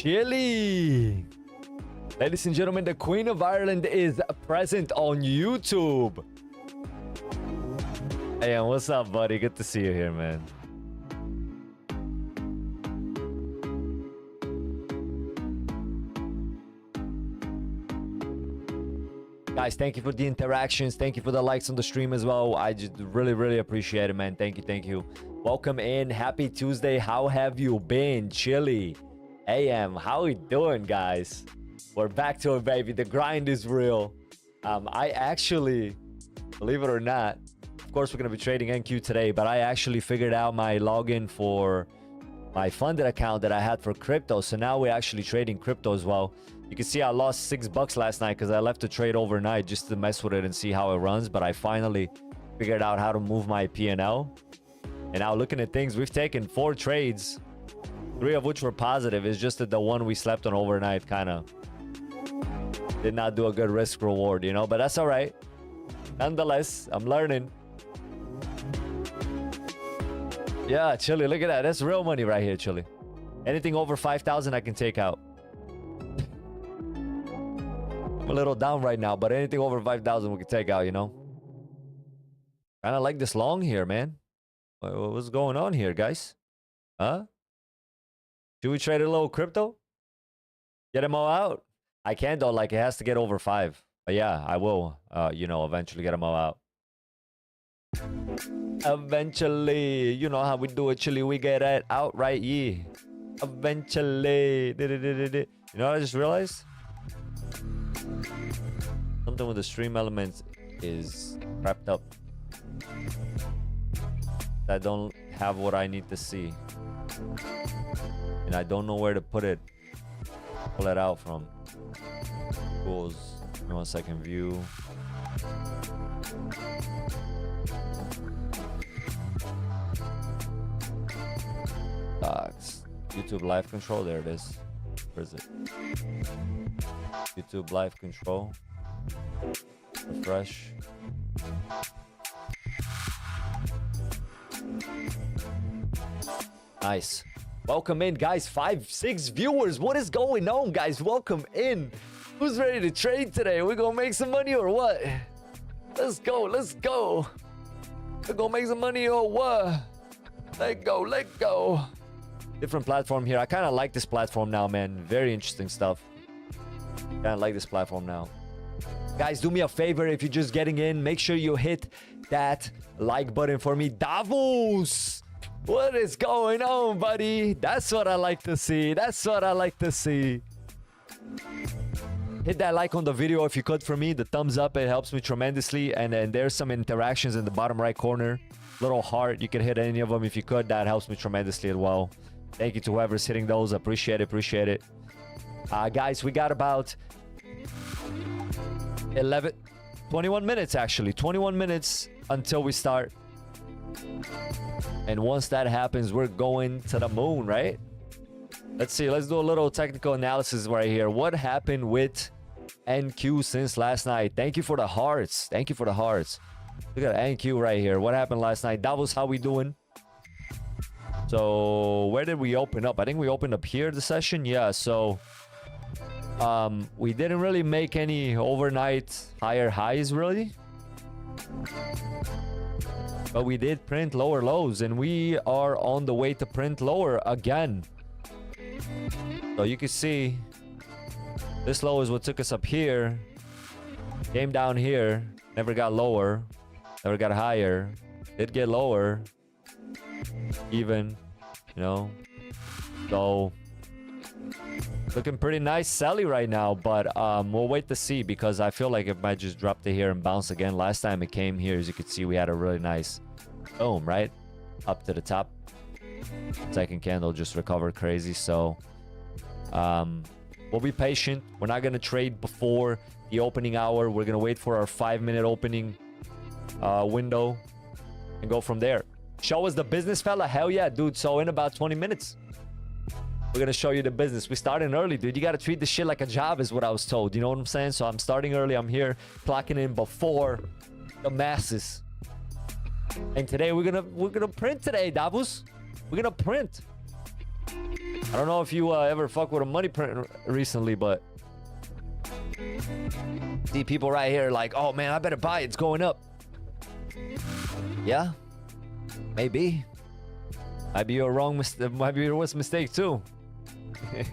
Chile. Ladies and gentlemen, the Queen of Ireland is present on YouTube. Hey, what's up, buddy? Good to see you here, man. Guys, thank you for the interactions. Thank you for the likes on the stream as well. I just really appreciate it, man. Thank you, thank you. Welcome in. Happy Tuesday. How have you been? Chili AM. How we doing, guys? We're back to it, baby. The grind is real. I actually, believe it or not, of course, we're going to be trading NQ today, but I actually figured out my login for my funded account that I had for crypto. So now we're actually trading crypto as well. You can see I lost $6 last night because I left the trade overnight just to mess with it and see how it runs. But I finally figured out how to move my P&L. And now looking at things, we've taken 4 trades, 3 of which were positive. It's just that the one we slept on overnight kind of did not do a good risk reward, you know, but that's all right. Nonetheless, I'm learning. Yeah, Chili, look at that. That's real money right here, Chili. Anything over 5,000 I can take out. I'm a little down right now, but anything over 5,000 we can take out, you know. Kind of like this long here, man. What's going on here, guys? Huh? Should we trade a little crypto? Get them all out? I can though, like it has to get over 5. But yeah, I will, you know, eventually get them all out. Eventually, you know how we do it, Chili. We get it out, right? Yeah. Eventually. You know what I just realized? Something with the stream elements is wrapped up. I don't have what I need to see. And I don't know where to put it. Pull it out from. Tools. 1 second view. YouTube live control. There it is. Where is it? YouTube live control. Refresh. Nice. Welcome in, guys. 5, 6 viewers. What is going on, guys? Welcome in. Who's ready to trade today? We're gonna make some money or what? Let's go. Let's go. We're gonna make some money or what? Let go. Let go. Different platform here. I kind of like this platform now, man. Very interesting stuff. Kind of like this platform now. Guys, do me a favor. If you're just getting in, make sure you hit that like button for me. Davos! What is going on, buddy? That's what I like to see. That's what I like to see. Hit that like on the video if you could for me. The thumbs up, it helps me tremendously. And then there's some interactions in the bottom right corner. Little heart. You can hit any of them if you could. That helps me tremendously as well. Thank you to whoever's hitting those. Appreciate it. Appreciate it. Guys, we got about 21 minutes actually. 21 minutes until we start. And once that happens, we're going to the moon, right? Let's see. Let's do a little technical analysis right here. What happened with NQ since last night? Thank you for the hearts. Thank you for the hearts. Look at NQ right here. What happened last night? Davos, how we doing? So where did we open up? I think we opened up here the session. Yeah, so we didn't really make any overnight higher highs really, but we did print lower lows, and we are on the way to print lower again. So you can see this low is what took us up here, came down here, never got lower, never got higher, did get lower even, you know. So looking pretty nice selly right now, but we'll wait to see, because I feel like it might just drop to here and bounce again. Last time it came here, as you can see, we had a really nice boom, right up to the top. Second candle just recovered crazy. So we'll be patient. We're not gonna trade before the opening hour. We're gonna wait for our 5-minute opening window and go from there. Show us the business, fella. Hell yeah, dude. So in about 20 minutes we're gonna show you the business. We starting early, dude. You gotta treat this shit like a job is what I was told. You know what I'm saying? So I'm starting early. I'm here clocking in before the masses. And today we're gonna print today, Davos. We're gonna print. I don't know if you ever fuck with a money print recently, but see people right here like, oh man, I better buy it. It's going up. Yeah, maybe. Might be your wrong mistake. Might be your worst mistake too. You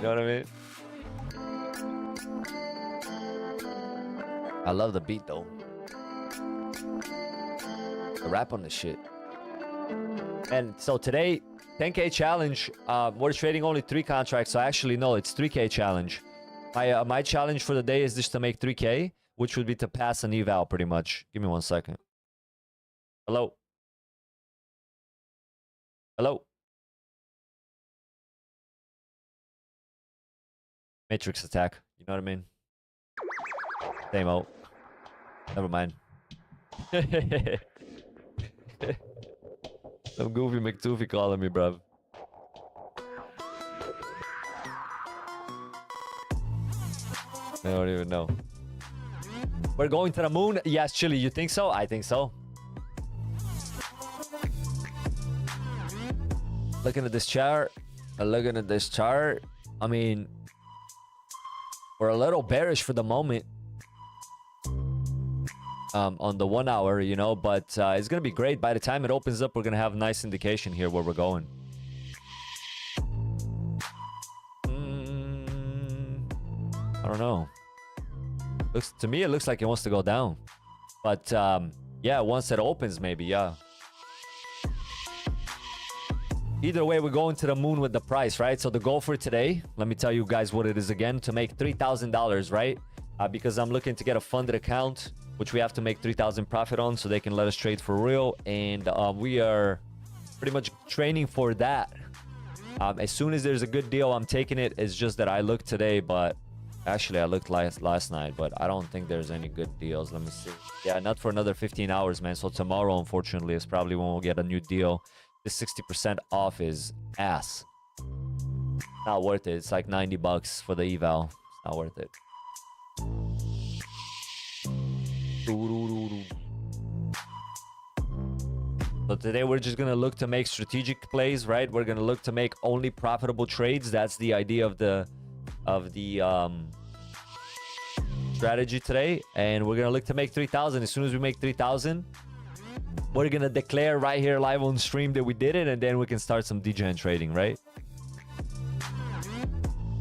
know what I mean? I love the beat though. The rap on this shit. And so today, 10K challenge. We're trading only 3 contracts. So actually, no, it's 3K challenge. My challenge for the day is just to make 3K, which would be to pass an eval pretty much. Give me 1 second. Hello. Hello. Matrix attack. You know what I mean? Same old. Never mind. Some goofy McToofy calling me, bruv. I don't even know. We're going to the moon? Yes, Chili. You think so? I think so. Looking at this chart. Looking at this chart. I mean, we're a little bearish for the moment. On the 1 hour, you know, but it's gonna be great. By the time it opens up, we're gonna have a nice indication here where we're going. I don't know. Looks to me, it looks like it wants to go down, but yeah, once it opens, maybe, yeah. Either way, we're going to the moon with the price, right? So the goal for today, let me tell you guys what it is again, to make $3,000, right? Because I'm looking to get a funded account, which we have to make 3,000 profit on so they can let us trade for real. And we are pretty much training for that. As soon as there's a good deal, I'm taking it. It's just that I looked today, but actually I looked last night, but I don't think there's any good deals. Let me see. Yeah, not for another 15 hours, man. So tomorrow, unfortunately, is probably when we'll get a new deal. This 60% off is ass. Not worth it. It's like 90 bucks for the eval. It's not worth it. So today we're just gonna look to make strategic plays, right? We're gonna look to make only profitable trades. That's the idea of the strategy today, and we're gonna look to make 3,000. As soon as we make 3,000, we're gonna declare right here live on stream that we did it, and then we can start some DGen trading, right?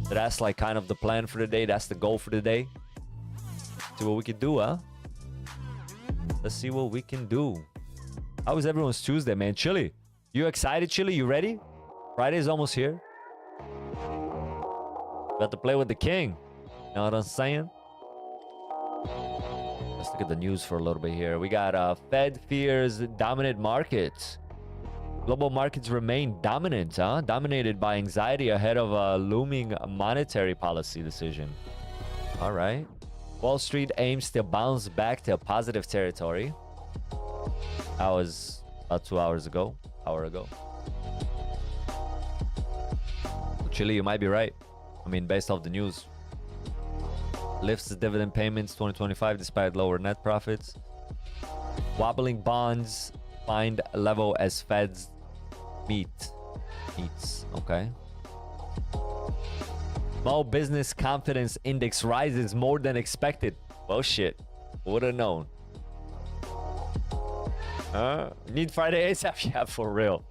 So that's like kind of the plan for the day. That's the goal for the day. See what we can do, huh? Let's see what we can do. How was everyone's Tuesday, man? Chili, you excited, Chili? You ready? Friday's almost here. Got to play with the king. You know what I'm saying? Let's look at the news for a little bit here. We got Fed fears dominant markets. Global markets remain dominant, huh? Dominated by anxiety ahead of a looming monetary policy decision. All right. Wall Street aims to bounce back to positive territory. That was about 2 hours ago. Hour ago. Chile, you might be right. I mean, based off the news. Lifts the dividend payments 2025 despite lower net profits. Wobbling bonds find level as Feds meets. Okay. Small business confidence index rises more than expected. Well, shit. Would have known. Need Friday ASAP? Yeah, for real.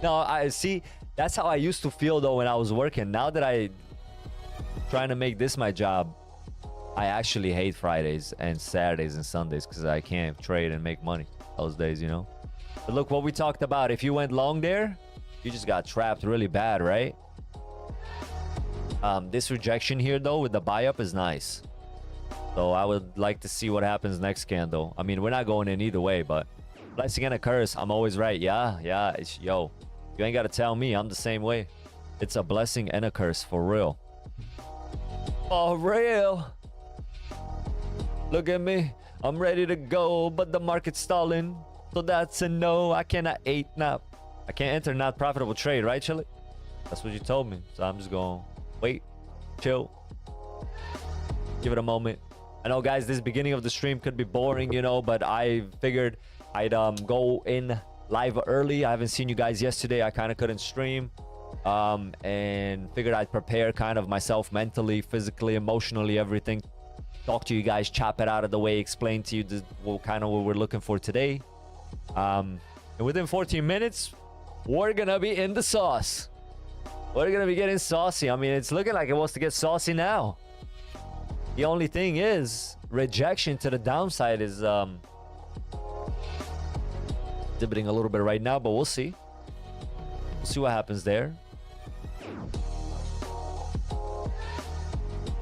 No, I see. That's how I used to feel though when I was working. Now that I trying to make this my job, I actually hate Fridays and Saturdays and Sundays because I can't trade and make money those days, you know. But look what we talked about. If you went long there, you just got trapped really bad, right? This rejection here though with the buy up is nice. So I would like to see what happens next candle. I mean, we're not going in either way, but blessing and a curse. I'm always right. Yeah. Yo, you ain't got to tell me. I'm the same way. It's a blessing and a curse for real. For real. Look at me. I'm ready to go, but the market's stalling. So that's a no. I cannot I can't enter not profitable trade, right, Chili? That's what you told me. So I'm just going wait, chill, give it a moment. I know, guys, this beginning of the stream could be boring, you know, but I figured I'd go in live early. I haven't seen you guys yesterday. I kind of couldn't stream. And figured I'd prepare kind of myself mentally, physically, emotionally, everything. Talk to you guys, chop it out of the way, explain to you what we're looking for today. And within 14 minutes, we're gonna be in the sauce. We're gonna be getting saucy. I mean, it's looking like it wants to get saucy now. The only thing is, rejection to the downside is exhibiting a little bit right now, but we'll see. We'll see what happens there.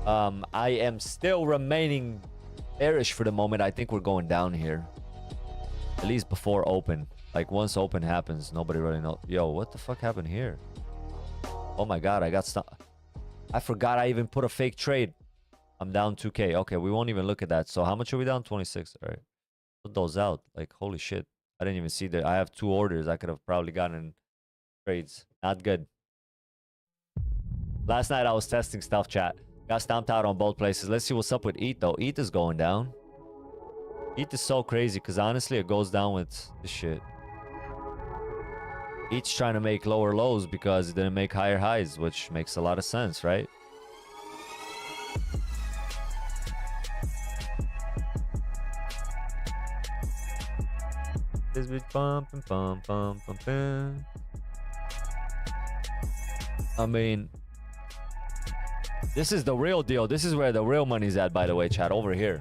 I am still remaining bearish for the moment. I think we're going down here. At least before open. Like, once open happens, nobody really knows. Yo, what the fuck happened here? Oh my god, I got stuck. I forgot I even put a fake trade. I'm down 2K. Okay, we won't even look at that. So how much are we down? 26. All right. Put those out. Like, holy shit. I didn't even see that. I have 2 orders. I could have probably gotten trades. Not good. Last night I was testing stuff, chat. Got stomped out on both places. Let's see what's up with ETH, though. ETH is going down. ETH is so crazy because honestly, it goes down with this shit. ETH's trying to make lower lows because it didn't make higher highs, which makes a lot of sense, right? This bitch pumping, pumping. I mean, this is the real deal. This is where the real money's at, by the way, chat. Over here.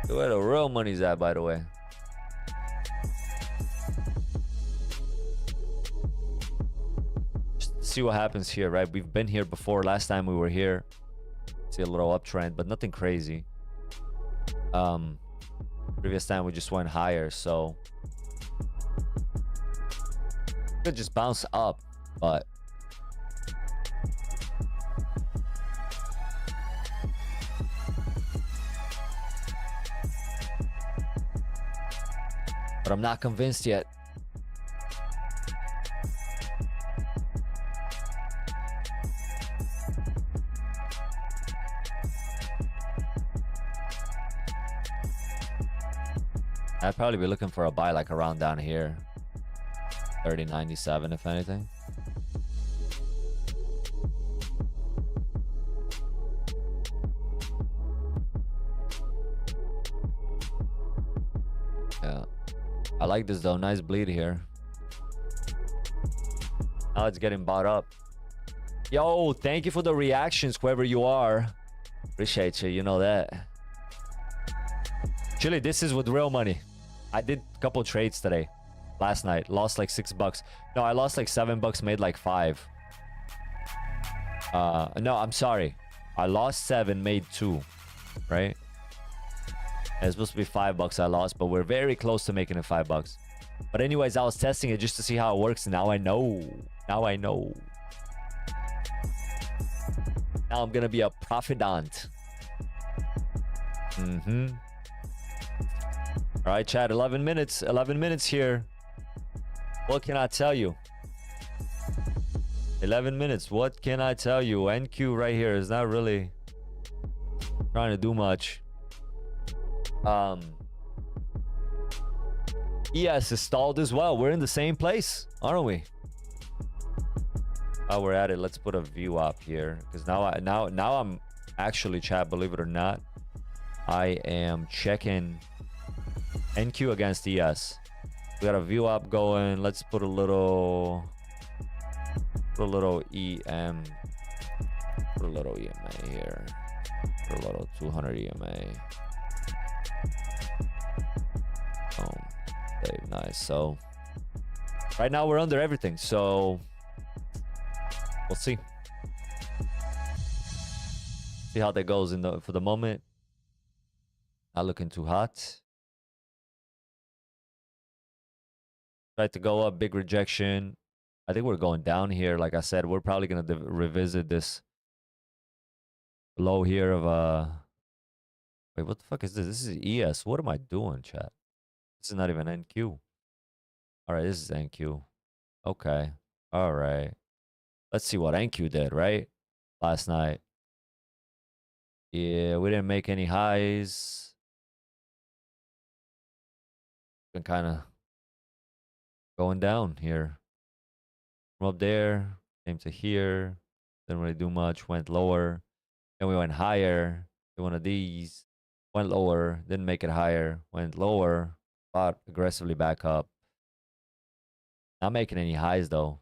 Where the real money's at, by the way. Just see what happens here, right? We've been here before. Last time we were here. See a little uptrend, but nothing crazy. Previous time we just went higher, so could just bounce up, but I'm not convinced yet. I'd probably be looking for a buy like around down here. 30.97 if anything. Yeah. I like this though. Nice bleed here. Now it's getting bought up. Yo, thank you for the reactions, whoever you are. Appreciate you. You know that. Actually, this is with real money. I did a couple trades today. Last night. Lost like $6. No, I lost like $7. Made like 5. No, I'm sorry. I lost 7, made 2. Right? It's supposed to be $5 I lost, but we're very close to making it $5. But anyways, I was testing it just to see how it works. And now I know. Now I know. Now I'm gonna be a profitant. All right, chat. 11 minutes. 11 minutes here. What can I tell you? 11 minutes. What can I tell you? NQ right here is not really trying to do much. ES is stalled as well. We're in the same place, aren't we? While we're at it, let's put a view up here, because now I'm actually, chat, believe it or not, I am checking NQ against ES. We got a view up going. Let's put a little EM. Put a little EMA here. Put a little 200 EMA. Boom. Save. Nice. So right now we're under everything. So we'll see. See how that goes for the moment. Not looking too hot. Tried to go up, big rejection. I think we're going down here. Like I said, we're probably gonna revisit this low here of wait, what the fuck is this? This is ES. What am I doing, chat? This is not even NQ. All right, this is NQ. Okay. All right. Let's see what NQ did, right? Last night. Yeah, we didn't make any highs. been kind of going down here. From up there, came to here. Didn't really do much. Went lower. Then we went higher. Did one of these. Went lower. Didn't make it higher. Went lower. Bought aggressively back up. Not making any highs though.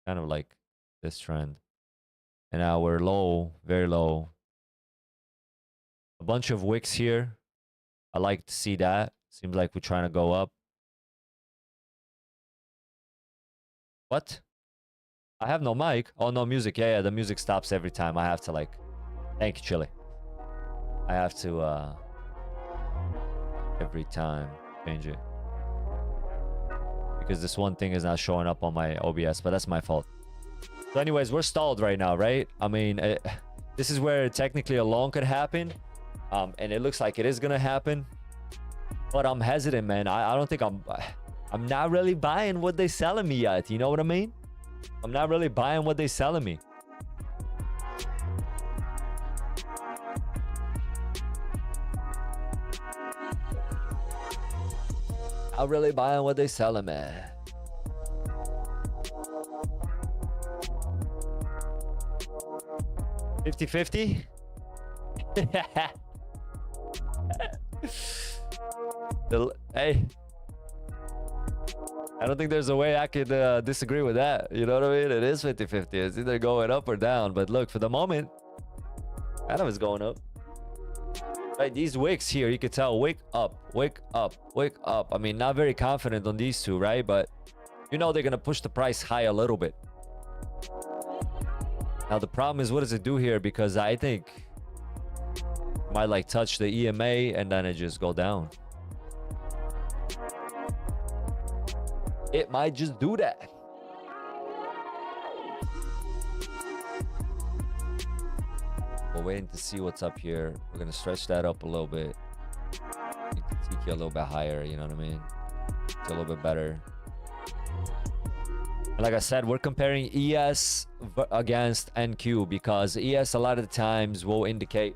Kind of like this trend. And now we're low. Very low. A bunch of wicks here. I like to see that. Seems like we're trying to go up. What? I have no mic. Oh, no music. Yeah, the music stops every time. I have to like... Thank you, Chili. I have to, every time change it. Because this one thing is not showing up on my OBS, but that's my fault. So anyways, we're stalled right now, right? I mean, this is where technically a long could happen. And it looks like it is going to happen. But I'm hesitant, man. I don't think I'm not really buying what they're selling me yet. You know what I mean? I'm not really buying what they're selling me. Not really buying what they're selling me. $50-50? Hey, I don't think there's a way I could disagree with that. You know what I mean? It is 50-50. It's either going up or down. But look, for the moment, kind of is going up. Right, these wicks here, you could tell wick up, wick up, wick up. I mean, not very confident on these two, right? But you know they're going to push the price high a little bit. Now, the problem is, what does it do here? Because I think it might like touch the EMA and then it just go down. It might just do that. We're waiting to see what's up here. We're going to stretch that up a little bit. Take you a little bit higher, you know what I mean? It's a little bit better. And like I said, we're comparing ES against NQ because ES a lot of the times will indicate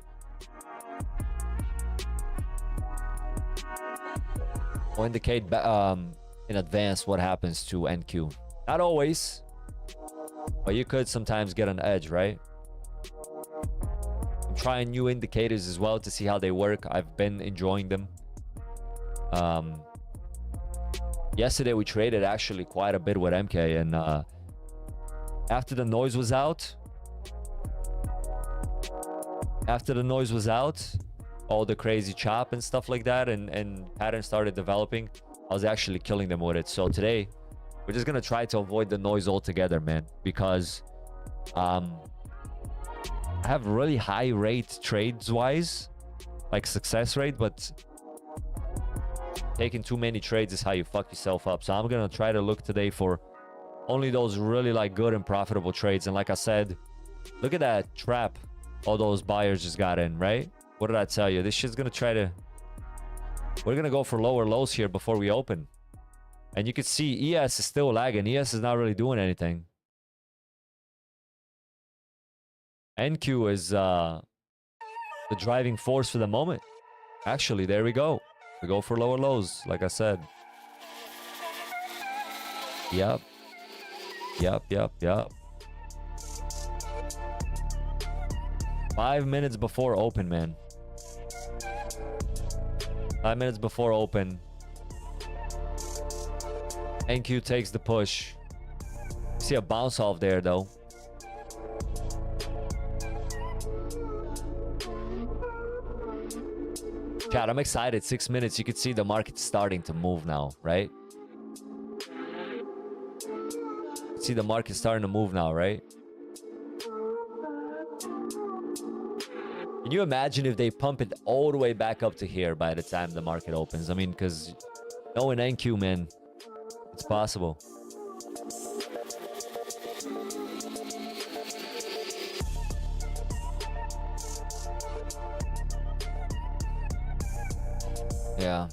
in advance what happens to NQ. Not always, but you could sometimes get an edge, right? I'm trying new indicators as well to see how they work. I've been enjoying them. Yesterday we traded actually quite a bit with MK, and after the noise was out, all the crazy chop and stuff like that, and patterns started developing, I was actually killing them with it. So today we're just gonna try to avoid the noise altogether, man, because I have really high rate trades wise, like success rate, but taking too many trades is how you fuck yourself up. So I'm gonna try to look today for only those really like good and profitable trades. And like I said, look at that trap all those buyers just got in, right? What did I tell you? This shit's gonna try to... We're gonna go for lower lows here before we open. And you can see ES is still lagging. ES is not really doing anything. NQ is the driving force for the moment. Actually, there we go. We go for lower lows, like I said. Yep. 5 minutes before open, man. 5 minutes before open. NQ takes the push. See a bounce off there, though. Chat, I'm excited. 6 minutes. You can see the market starting to move now, right? See the market starting to move now, right? Can you imagine if they pump it all the way back up to here by the time the market opens? I mean, because knowing NQ, man, it's possible. Yeah.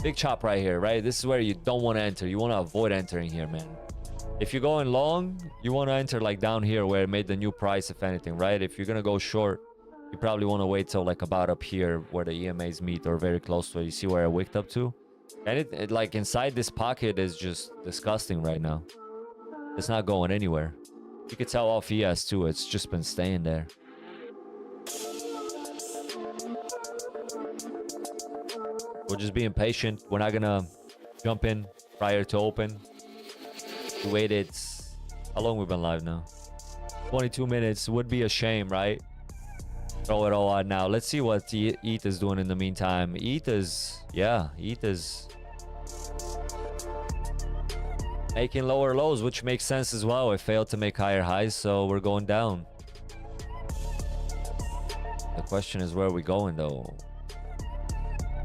Big chop right here, right? This is where you don't want to enter. You want to avoid entering here, man. If you're going long, you want to enter like down here where it made the new price, if anything, right? If you're gonna go short, you probably want to wait till like about up here where the EMAs meet or very close to it. You see where I wicked up to? And it like inside this pocket is just disgusting right now. It's not going anywhere. You can tell off ES too. It's just been staying there. We're just being patient. We're not gonna jump in prior to open. We waited. How long we've been live now? 22 minutes. Would be a shame, right? Throw it all out now. Let's see what ETH is doing in the meantime. ETH is making lower lows, which makes sense as well. It failed to make higher highs, so we're going down. The question is, where are we going though?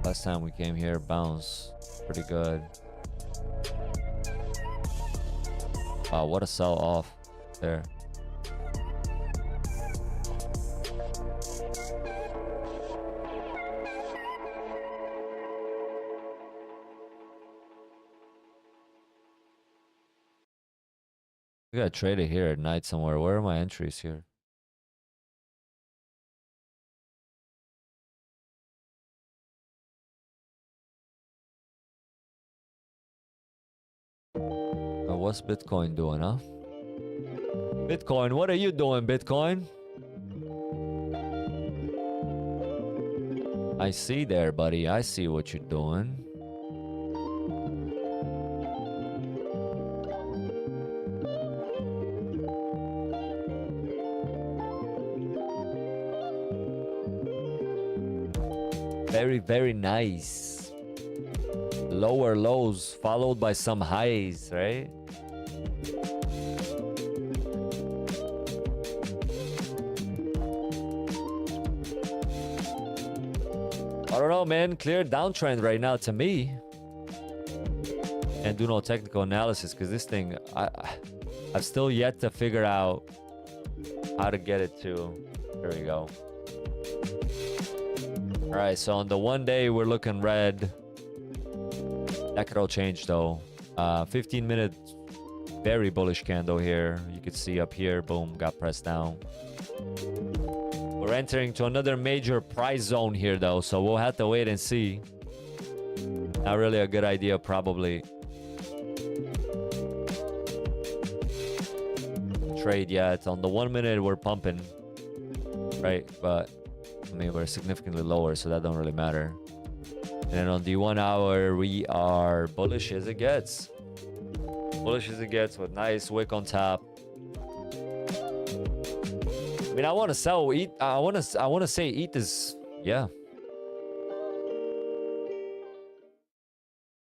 Last time we came here, bounce pretty good. Wow, what a sell off there. We gotta trade it here at night somewhere. Where are my entries here? What's Bitcoin doing, huh? Bitcoin, what are you doing, Bitcoin? I see there, buddy. I see what you're doing. Very, very nice. Lower lows followed by some highs, right? I don't know, man. Clear downtrend right now to me. And do no technical analysis because this thing, I've still yet to figure out how to get it to. There we go. All right, so on the 1 day, we're looking red. That could all change though. 15-minute, very bullish candle here. You could see up here, boom, got pressed down. We're entering to another major price zone here though, so we'll have to wait and see. Not really a good idea, probably. Trade yet. On the 1 minute, we're pumping, right? But I mean, we're significantly lower, so that don't really matter. And then on the 1 hour, we are bullish as it gets. Bullish as it gets with nice wick on top. I mean, I want to sell ETH. I want to say ETH is, yeah.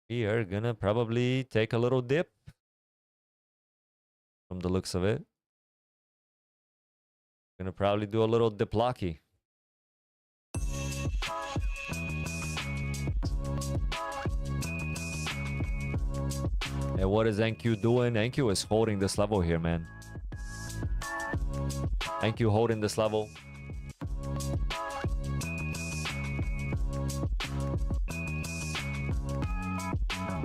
We are gonna probably take a little dip from the looks of it. Gonna probably do a little dip locky. And what is NQ doing? NQ is holding this level here, man. NQ holding this level.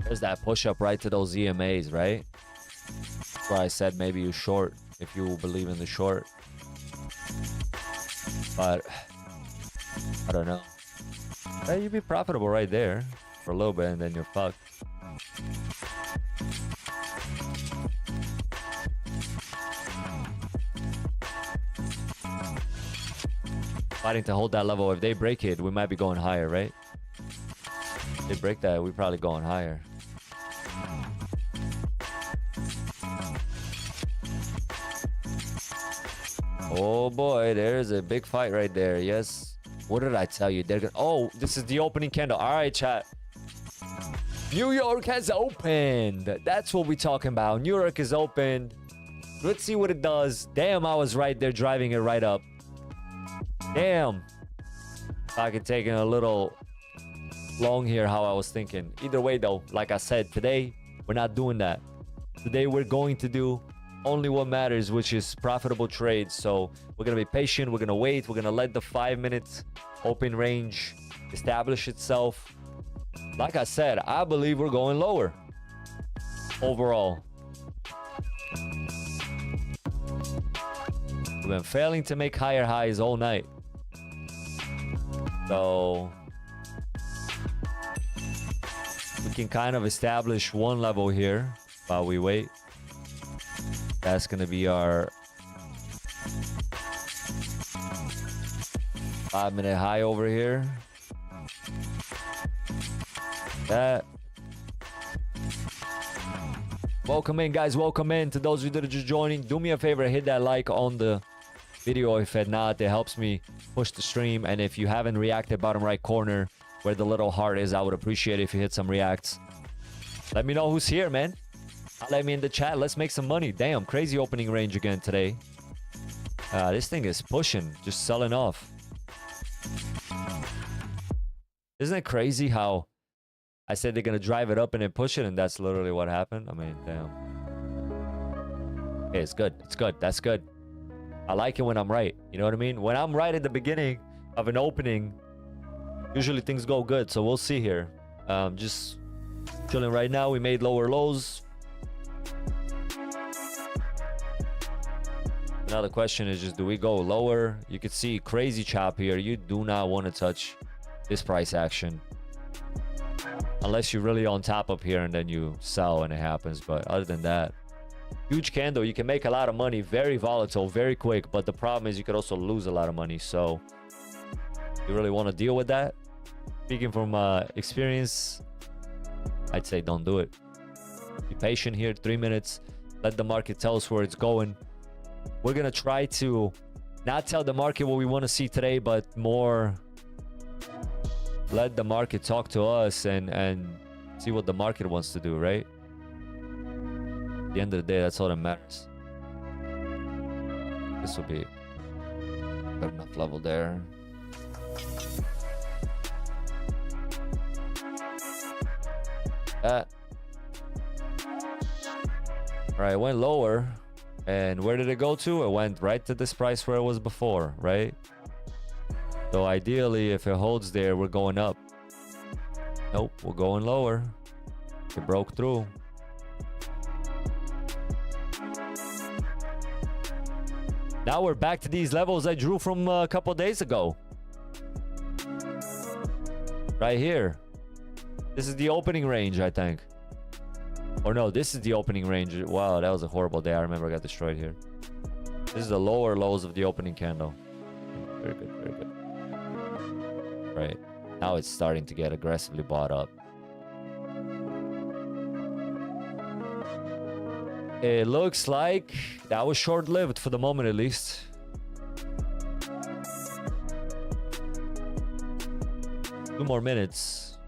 There's that push up right to those EMAs, right? That's why I said maybe you short if you believe in the short. But I don't know. Hey, you'd be profitable right there for a little bit and then you're fucked. Fighting to hold that level. If they break it, we might be going higher, right? If they break that, we're probably going higher. Oh boy, there's a big fight right there. Yes. What did I tell you? They're gonna... Oh, this is the opening candle. All right, chat. New York has opened. That's what we're talking about. New York is opened. Let's see what it does. Damn, I was right there driving it right up. Damn. I could take it a little long here how I was thinking. Either way though, like I said, today we're not doing that. Today we're going to do only what matters, which is profitable trades. So we're gonna be patient, we're gonna wait, we're gonna let the 5 minutes open range establish itself. Like I said, I believe we're going lower overall. We've been failing to make higher highs all night. So we can kind of establish one level here while we wait. That's going to be our 5-minute high over here. That. Welcome in, guys. Welcome in. To those of you that are just joining, do me a favor, hit that like on the video. If it not, it helps me push the stream. And if you haven't reacted, bottom right corner where the little heart is, I would appreciate it if you hit some reacts. Let me know who's here, man. Let me in the chat. Let's make some money. Damn, crazy opening range again today. This thing is pushing, just selling off. Isn't it crazy how I said they're gonna drive it up and then push it, and that's literally what happened? I mean, damn. Hey, it's good. It's good. That's good. I like it when I'm right. You know what I mean? When I'm right at the beginning of an opening, usually things go good. So we'll see here. Just chilling right now. We made lower lows. Now the question is just, do we go lower? You could see crazy chop here. You do not want to touch this price action unless you're really on top up here and then you sell and it happens. But other than that, huge candle, you can make a lot of money, very volatile, very quick. But the problem is you could also lose a lot of money. So you really want to deal with that? Speaking from experience, I'd say don't do it. Be patient here, 3 minutes. Let the market tell us where it's going. We're gonna try to not tell the market what we want to see today, but more let the market talk to us and see what the market wants to do, right? At the end of the day, that's all that matters. This will be good enough level there. That. All right, it went lower. And where did it go to? It went right to this price where it was before, right? So ideally, if it holds there, we're going up. Nope, we're going lower. It broke through. Now we're back to these levels I drew from a couple days ago. Right here. This is the opening range, I think. Or no, this is the opening range. Wow, that was a horrible day. I remember I got destroyed here. This is the lower lows of the opening candle. Very good, very good. Right. Now it's starting to get aggressively bought up. It looks like that was short-lived for the moment, at least. Two more minutes.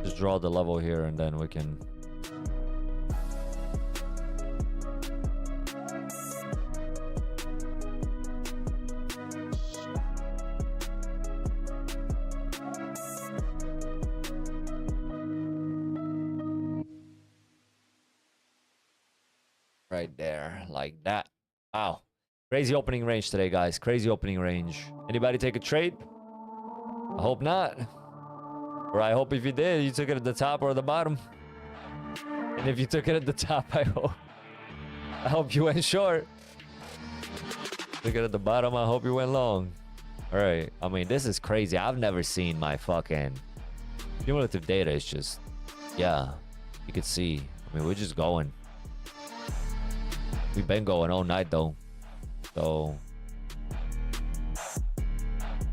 Just draw the level here and then we can... Right there, like that. Wow. Crazy opening range today, guys. Crazy opening range. Anybody take a trade? I hope not. Or I hope if you did, you took it at the top or the bottom. And if you took it at the top, I hope you went short. Took it at the bottom, I hope you went long. All right. I mean, this is crazy. I've never seen my fucking cumulative data. It's just, yeah, you could see. I mean, we're just going. We've been going all night though, so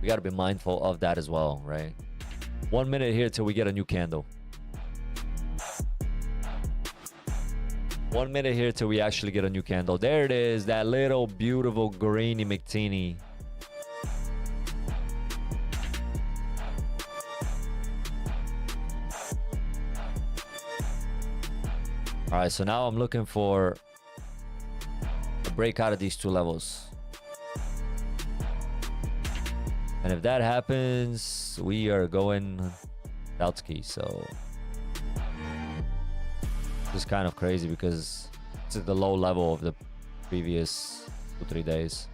we got to be mindful of that as well, right? 1 minute here till we get a new candle. 1 minute here till we actually get a new candle. There it is, that little beautiful greeny McTeeny. All right, so now I'm looking for break out of these two levels, and if that happens, we are going Southkey. So it's kind of crazy because it's at the low level of the previous 2-3 days.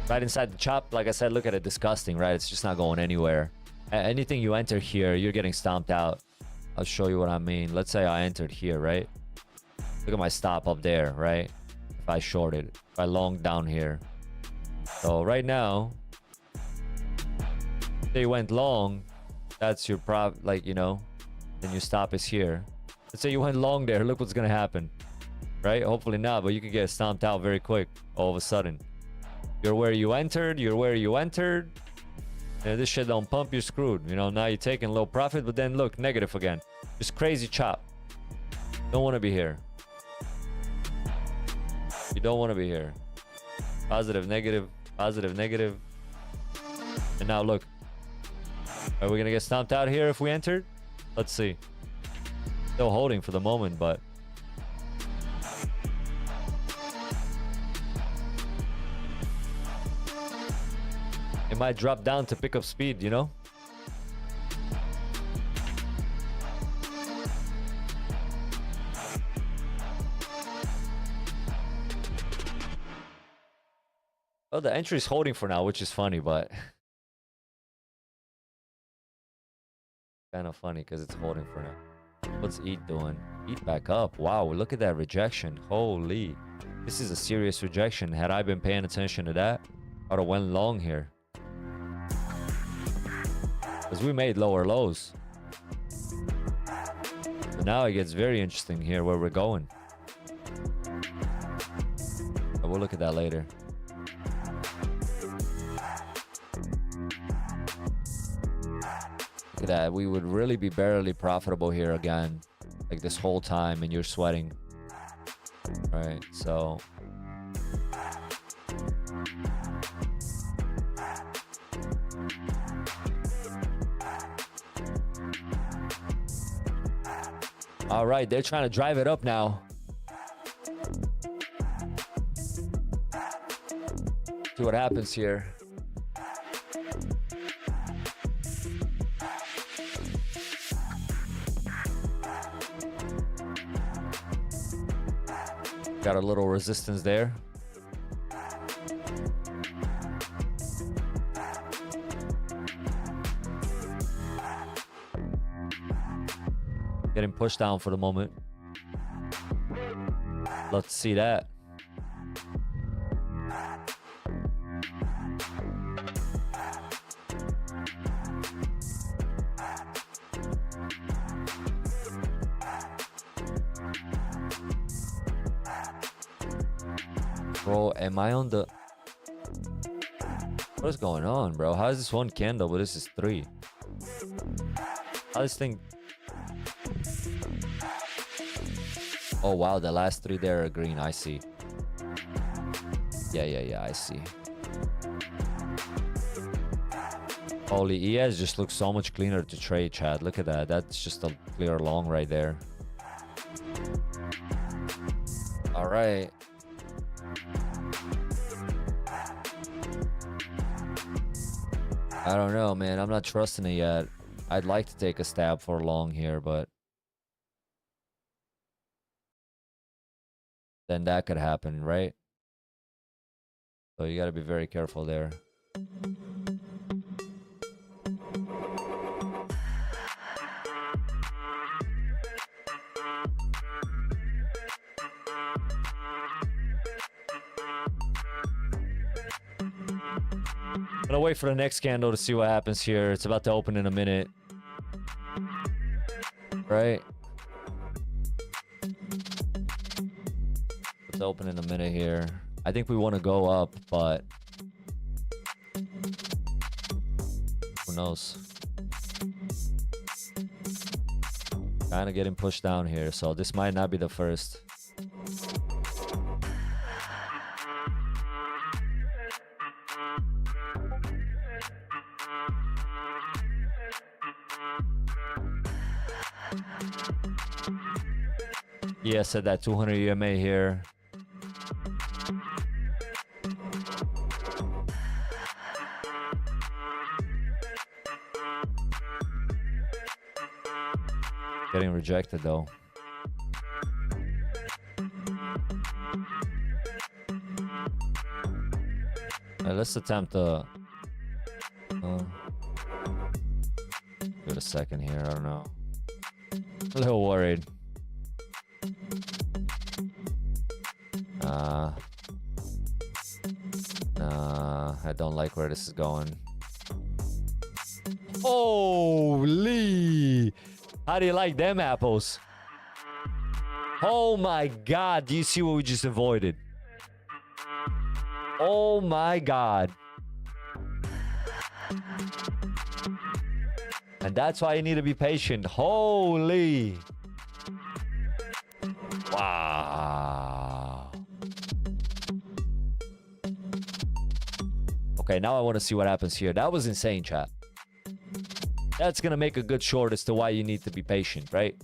Right inside the chop, like I said, look at it, disgusting, right? It's just not going anywhere. Anything you enter here, you're getting stomped out. I'll show you what I mean. Let's say I entered here, right? Look at my stop up there, right? If I shorted, if I long down here. So right now, they went long. That's your like, you know, then your stop is here. Let's say you went long there. Look what's gonna happen, right? Hopefully not, but you can get stomped out very quick all of a sudden. You're where you entered. You're where you entered. And this shit don't pump, you're screwed. You know, now you're taking low profit, but then look, negative again. Just crazy chop. Don't want to be here. You don't want to be here. Positive, negative, positive, negative. And now look. Are we going to get stomped out here if we entered? Let's see. Still holding for the moment, but... it might drop down to pick up speed, you know? Well, the entry is holding for now, which is funny, but... kind of funny because it's holding for now. What's ETH doing? ETH back up. Wow, look at that rejection. Holy. This is a serious rejection. Had I been paying attention to that, I would have went long here. Because we made lower lows. So now it gets very interesting here where we're going. But we'll look at that later. Look at that. We would really be barely profitable here again. Like this whole time, and you're sweating. Right, so... all right, they're trying to drive it up now. See what happens here. Got a little resistance there. Getting pushed down for the moment. Love to see that. Bro, am I on the... what is going on, bro? How is this one candle, but this is three? How this thing... oh wow, the last three there are green. I see. Yeah, I see. Holy, ES just looks so much cleaner to trade, Chad. Look at that. That's just a clear long right there. All right. I don't know, man. I'm not trusting it yet. I'd like to take a stab for long here, but then that could happen, right? So you got to be very careful there. I'm gonna wait for the next candle to see what happens here. It's about to open in a minute. Right? It's open in a minute here. I think we want to go up, but who knows? Kind of getting pushed down here, so this might not be the first. Yeah, said that 200 EMA here. Getting rejected though. Let's attempt to give it a second here. I don't know. A little worried. I don't like where this is going. Holy! How do you like them apples? Oh my God, do you see what we just avoided? Oh my God. And that's why you need to be patient. Holy. Wow. Okay, now I want to see what happens here. That was insane, chat. That's going to make a good short as to why you need to be patient, right?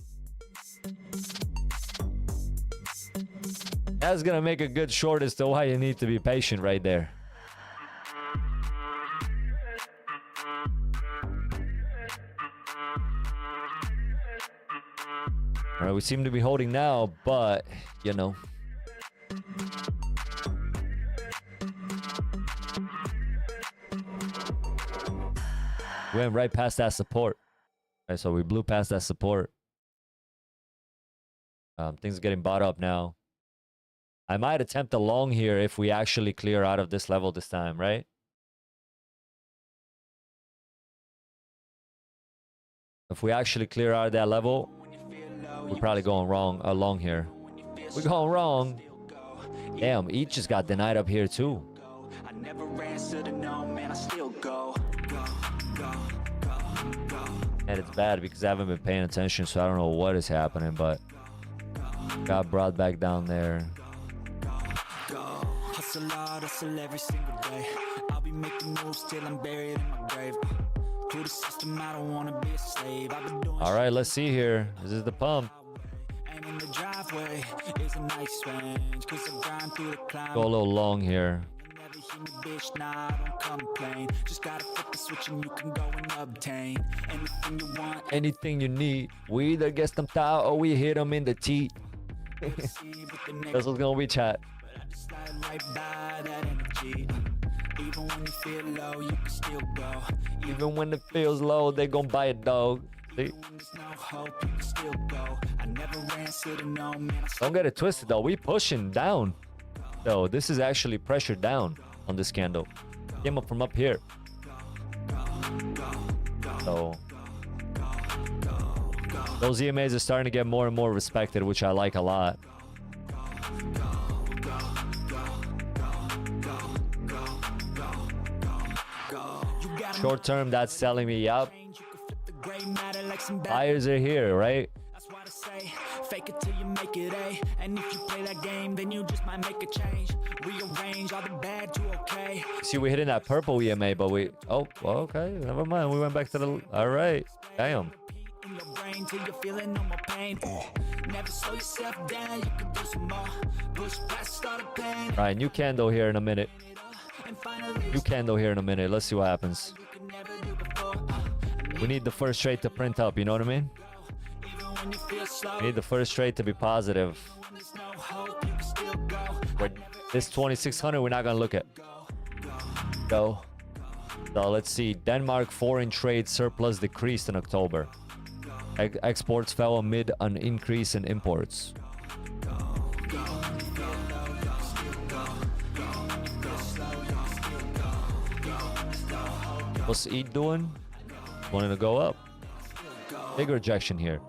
That's going to make a good short as to why you need to be patient right there. All right, we seem to be holding now, but, you know. We went right past that support. All right, so we blew past that support. Things are getting bought up now. I might attempt a long here if we actually clear out of this level this time, right? If we actually clear out of that level, we're probably going wrong along here. We're going wrong. Damn, each just got denied up here too. And it's bad because I haven't been paying attention, so I don't know what is happening, but got brought back down there. Hustle hard, hustle every single day. I'll be making moves till I'm buried in my grave. To the system, I don't wanna be a slave. All right, let's see here. This is the pump. And in the driveway is a nice range, 'cause I grind through the climb. Go a little long here. Bitch, nah, don't complain. Just gotta flip the switch and you can go and obtain anything you want, anything you need. We either get them out or we hit them in the teeth. That's what's gonna be, chat. Even when you feel low, you can still go. Even when it feels low, they gon' buy a dog. See? Don't get it twisted though. We pushing down. So this is actually pressure down on this candle. Came up from up here. So those EMAs are starting to get more and more respected, which I like a lot. Short term, that's telling me, yup, buyers are here, right? Fake it till you make it A, and if you play that game, then you just might make a change. Rearrange all the bad to okay. See, we hit in that purple EMA, but we well, okay, never mind. We went back to the all right. Damn. All right, new candle here in a minute. New candle here in a minute. Let's see what happens. We need the first trade to print up, you know what I mean? We need the first trade to be positive. This 2600 we're not gonna look at. Go. So let's see. Denmark foreign trade surplus decreased in October. Exports fell amid an increase in imports. What's EAT doing? Wanting to go up. Big rejection here.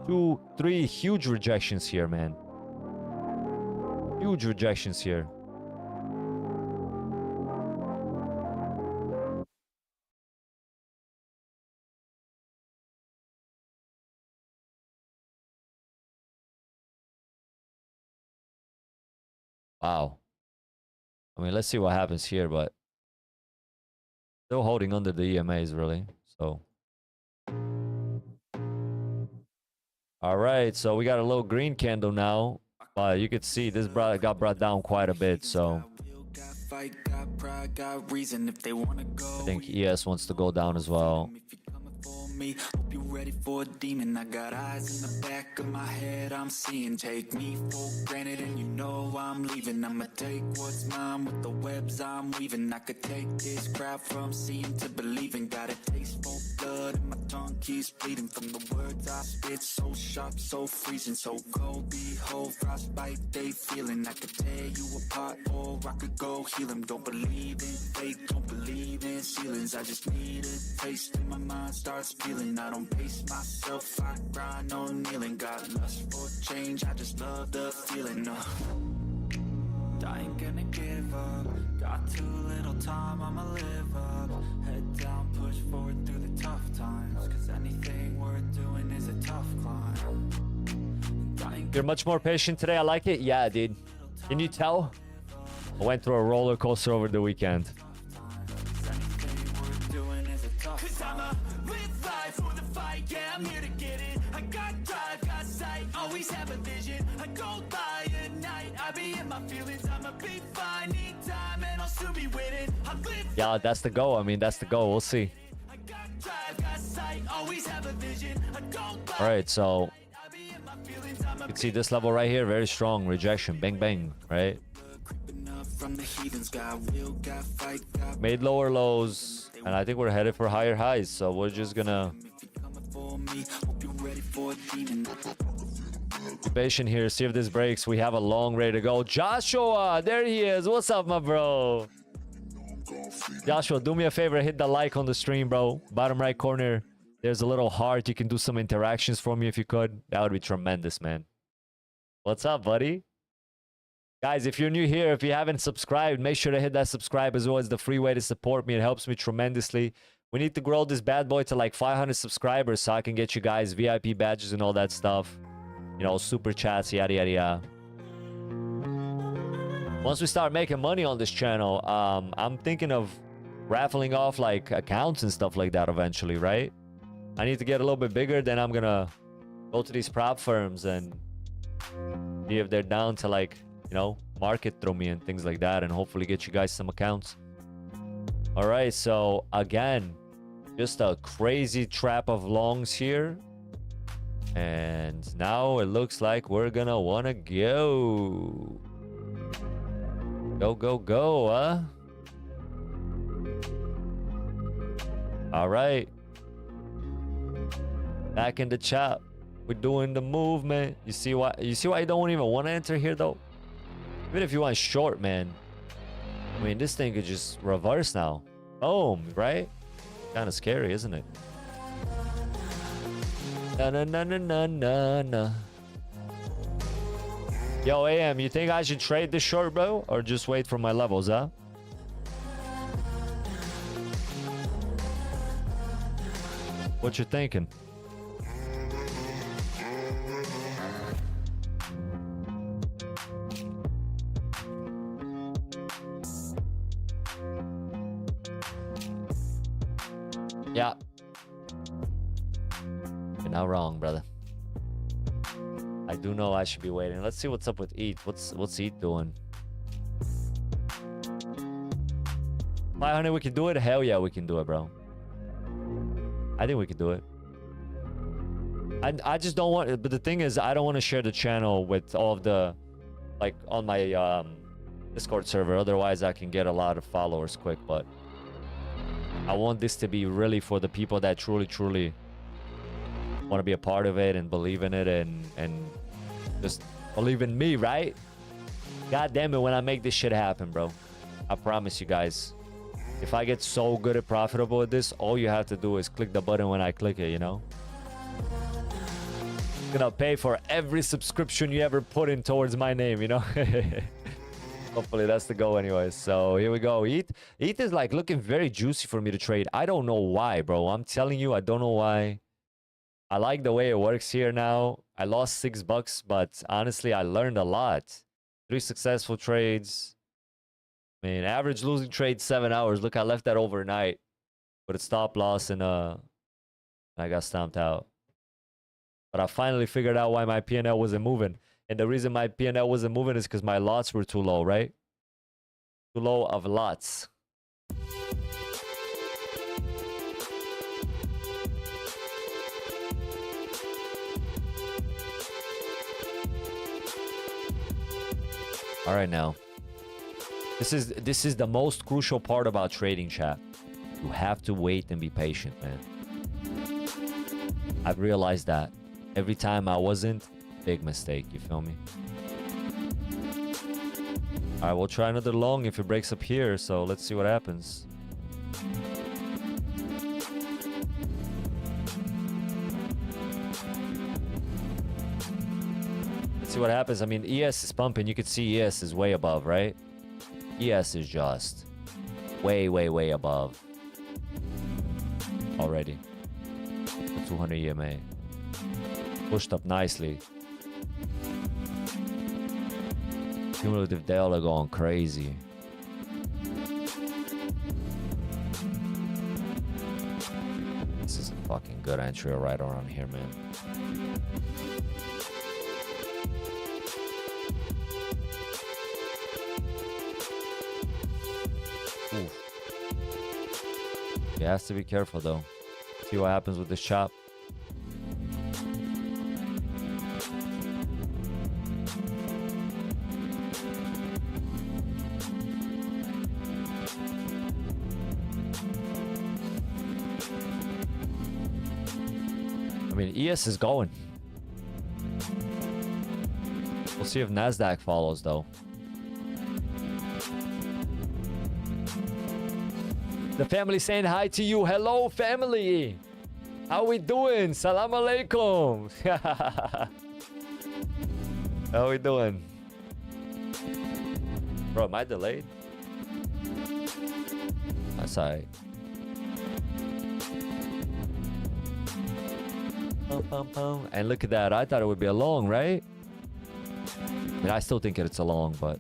2, 3 huge rejections here, man. Huge rejections here. Wow. I mean, let's see what happens here, but still holding under the EMAs, really. So. All right, so we got a little green candle now. You could see this got brought down quite a bit, so I think ES wants to go down as well. ready for a demon. I got eyes in the back of my head, I'm seeing. Take me for granted and you know I'm leaving. I'ma take what's mine with the webs I'm weaving. I could take this crowd from seeing to believing. Got a taste for blood and my tongue keeps bleeding from the words I spit. So sharp, so freezing, so cold. Behold, frostbite they feeling. I could tear you apart or I could go heal them. Don't believe in fate, don't believe in ceilings. I just need a taste and my mind starts peeling. I don't pace myself, I grind on kneeling. Got lust for change, I just love the feeling. I ain't gonna give up. Got too little time, I'ma live up. Head down, push forward through the tough times. Cause anything worth doing is a tough climb. You're much more patient today. I like it. Yeah, dude. Can you tell? I went through a roller coaster over the weekend. Cause I'ma live life for the fight, yeah, I'm here to get it. I got drive, got sight, always have a vision. I go by at night, I be in my feelings. I'ma be fine, need time, and I'll soon be winning. I live. Yeah, that's the goal. I mean, that's the goal. We'll see. I got drive, got sight, always have a vision. I go by. All right, so you can see this level right here, very strong. Rejection, bang, bang, right? Made lower lows, and I think we're headed for higher highs. So we're just gonna be patient here, see if this breaks. We have a long way to go. Joshua, there he is. What's up, my bro? Joshua, do me a favor, hit the like on the stream, bro. Bottom right corner, there's a little heart. You can do some interactions for me if you could. That would be tremendous, man. What's up, buddy? Guys, if you're new here, if you haven't subscribed, make sure to hit that subscribe as well. As the free way to support me. It helps me tremendously. We need to grow this bad boy to like 500 subscribers so I can get you guys VIP badges and all that stuff. You know, super chats, yada, yada, yada. Once we start making money on this channel, I'm thinking of raffling off like accounts and stuff like that eventually, right? I need to get a little bit bigger. Then I'm going to go to these prop firms and see if they're down to like, you know, market through me and things like that, and hopefully get you guys some accounts. All right, so again, just a crazy trap of longs here, and now it looks like we're gonna want to go huh? All right, back in the chop. We're doing the movement. You see why you don't even want to enter here though? Even if you want short, man. I mean, this thing could just reverse now. Boom, right? Kind of scary, isn't it? Na. Yo, AM, you think I should trade this short, bro? Or just wait for my levels, huh? What you thinking? Yeah. You're not wrong, brother. I do know I should be waiting. Let's see what's up with ETH. What's ETH doing? 500, we can do it? Hell yeah, we can do it, bro. I think we can do it. I just don't want... But the thing is, I don't want to share the channel with all of the... Like, on my Discord server. Otherwise, I can get a lot of followers quick, but... I want this to be really for the people that truly want to be a part of it and believe in it and just believe in me, right? God damn it, when I make this shit happen, bro. I promise you guys. If I get so good at profitable at this, all you have to do is click the button when I click it, you know? It's gonna pay for every subscription you ever put in towards my name, you know? Hopefully that's the goal anyways. So here we go. ETH is like looking very juicy for me to trade. I don't know why, bro. I'm telling you, I don't know why. I like the way it works here now. I lost $6, but honestly, I learned a lot. 3 successful trades. I mean, average losing trade 7 hours. Look, I left that overnight with a stop loss and I got stomped out. But I finally figured out why my P&L wasn't moving. And the reason my P&L wasn't moving is because my lots were too low, right? Too low of lots. All right, now. This is the most crucial part about trading, chat. You have to wait and be patient, man. I've realized that every time I wasn't, big mistake. You feel me? All right, we'll try another long if it breaks up here. So let's see what happens. Let's see what happens. I mean, ES is pumping. You can see ES is way above, right? ES is just way, way, way above already. The 200 EMA pushed up nicely. Cumulative Dale are going crazy. This is a fucking good entry right around here, man. Oof. You have to be careful though. See what happens with this chop. I mean, ES is going. We'll see if Nasdaq follows though. The family saying hi to you. Hello, family. How we doing? Salam alaikum. How we doing? Bro, am I delayed? That's alright. And look at that. I thought it would be a long, right? I mean, I still think it's a long, but...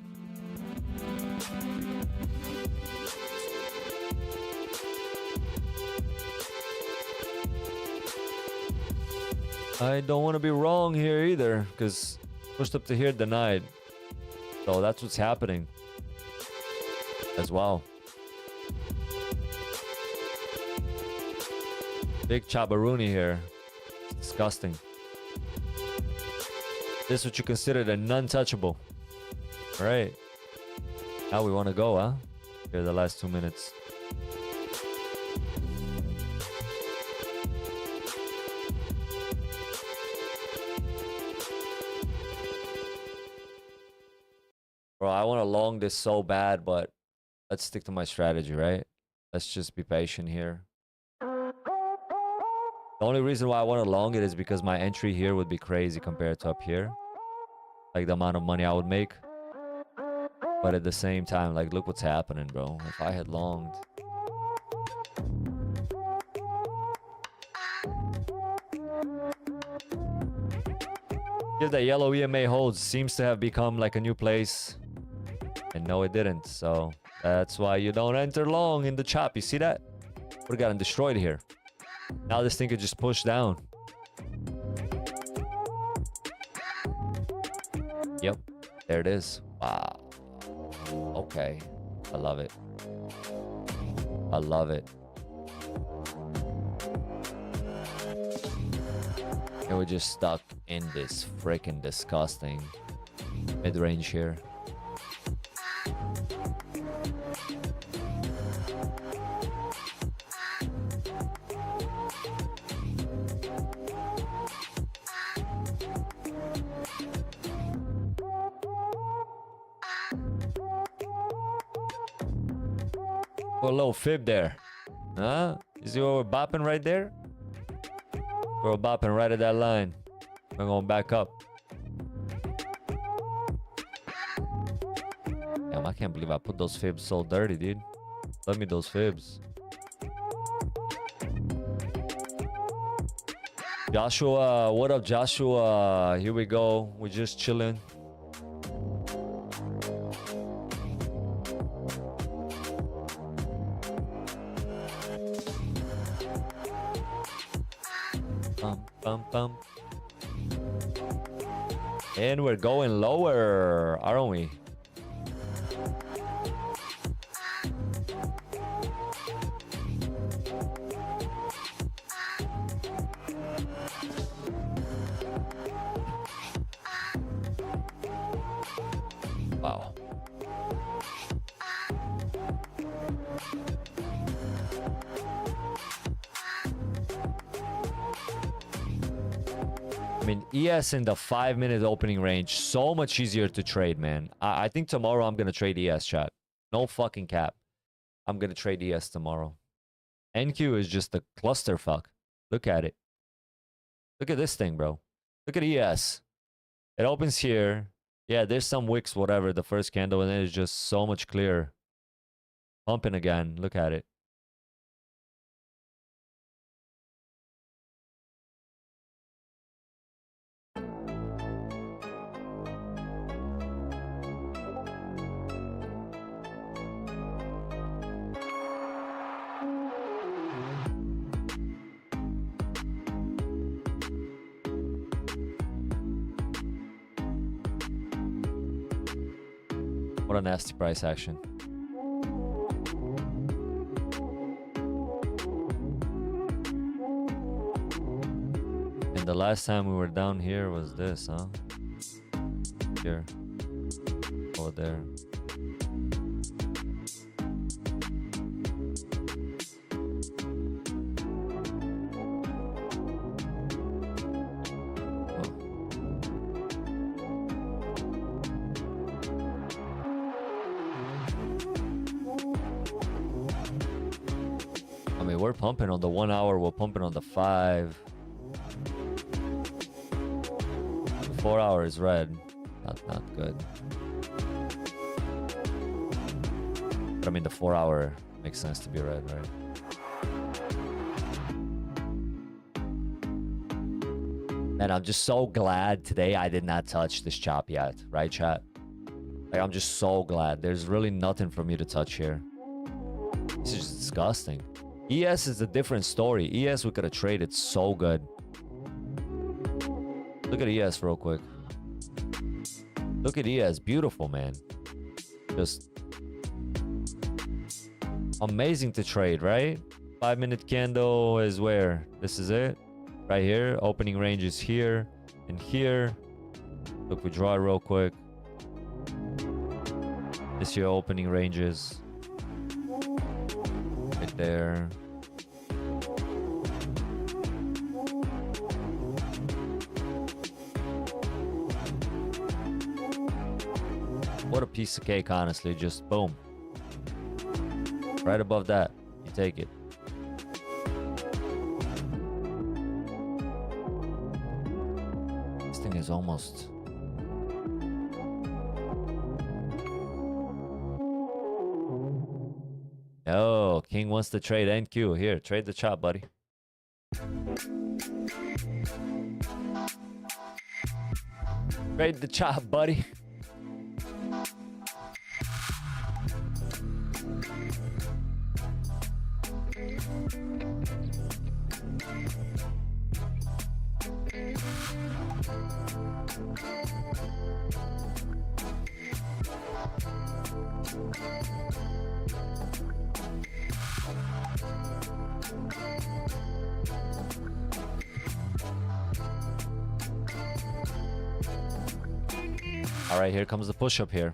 I don't want to be wrong here either, because pushed up to here, denied. So that's what's happening as well. Big chabaruni here. It's disgusting. This is what you consider a non-touchable. All right. Now we want to go, huh? Here, the last 2 minutes. Bro, I want to long this so bad, but let's stick to my strategy, right? Let's just be patient here. The only reason why I want to long it is because my entry here would be crazy compared to up here. Like the amount of money I would make. But at the same time, like, look what's happening, bro. If I had longed... If the yellow EMA holds, seems to have become like a new place. And no, it didn't. So that's why you don't enter long in the chop. You see that? Would have gotten destroyed here. Now this thing could just push down. Yep. There it is. Wow. Okay. I love it. I love it. And we're just stuck in this freaking disgusting mid-range here. Oh, a little fib there. Huh? You see what we're bopping right there? We're bopping right at that line. We're going back up. Damn, I can't believe I put those fibs so dirty, dude. Love me those fibs. Joshua, what up, Joshua? Here we go. We're just chilling. Bum. And we're going lower, aren't we? Wow. mean, ES in the 5-minute opening range, so much easier to trade, man. I think tomorrow I'm going to trade ES, chat. No fucking cap. I'm going to trade ES tomorrow. NQ is just a clusterfuck. Look at it. Look at this thing, bro. Look at ES. It opens here. Yeah, there's some wicks, whatever, the first candle, and then it's just so much clearer. Pumping again. Look at it. What a nasty price action. And the last time we were down here was this, huh? Here. Over there. I mean, we're pumping on the 1 hour, we're pumping on the 5. The 4 hour is red. Not good. But I mean, the 4 hour makes sense to be red, right? And I'm just so glad today I did not touch this chop yet, right, chat? Like, I'm just so glad. There's really nothing for me to touch here. This is disgusting. ES is a different story. ES, we could have traded so good. Look at ES real quick. Look at ES. Beautiful, man. Just amazing to trade, right? 5-minute candle is where? This is it. Right here. Opening range is here and here. Look, we draw it real quick. This your opening ranges. Right there. What a piece of cake, honestly. Just boom. Right above that. You take it. This thing is almost... Oh, King wants to trade NQ. Here, trade the chop, buddy. Trade the chop, buddy. All right, here comes the push-up here.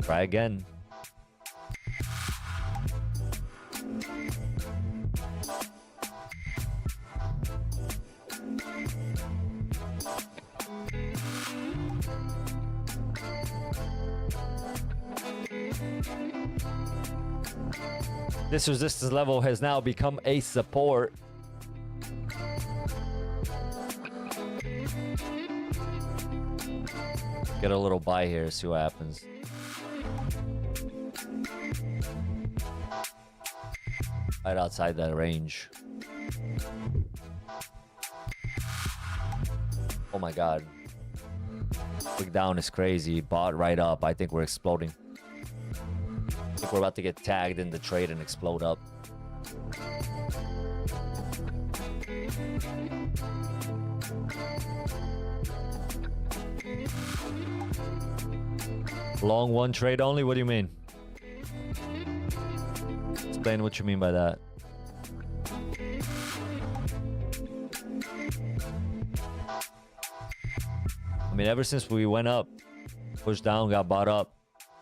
Try again. This resistance level has now become a support. Get a little buy here, see what happens. Right outside that range. Oh my god. Click down is crazy. Bought right up. I think we're exploding. I think we're about to get tagged in the trade and explode up. Long one trade only? What do you mean? Explain what you mean by that. I mean, ever since we went up, pushed down, got bought up,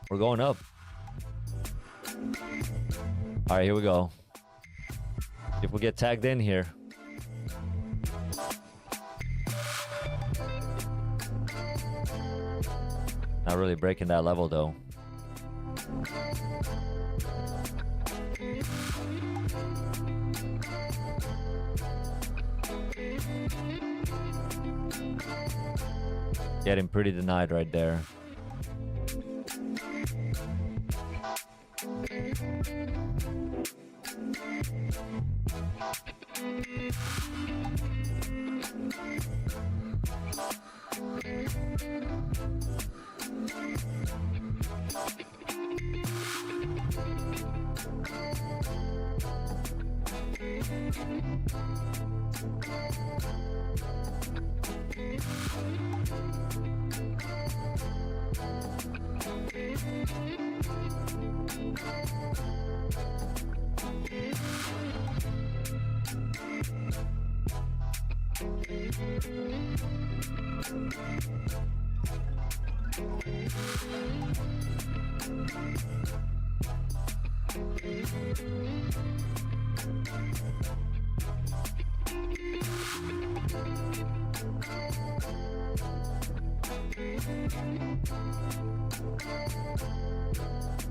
we're going up. All right, here we go. If we get tagged in here. Not really breaking that level though. Getting pretty denied right there.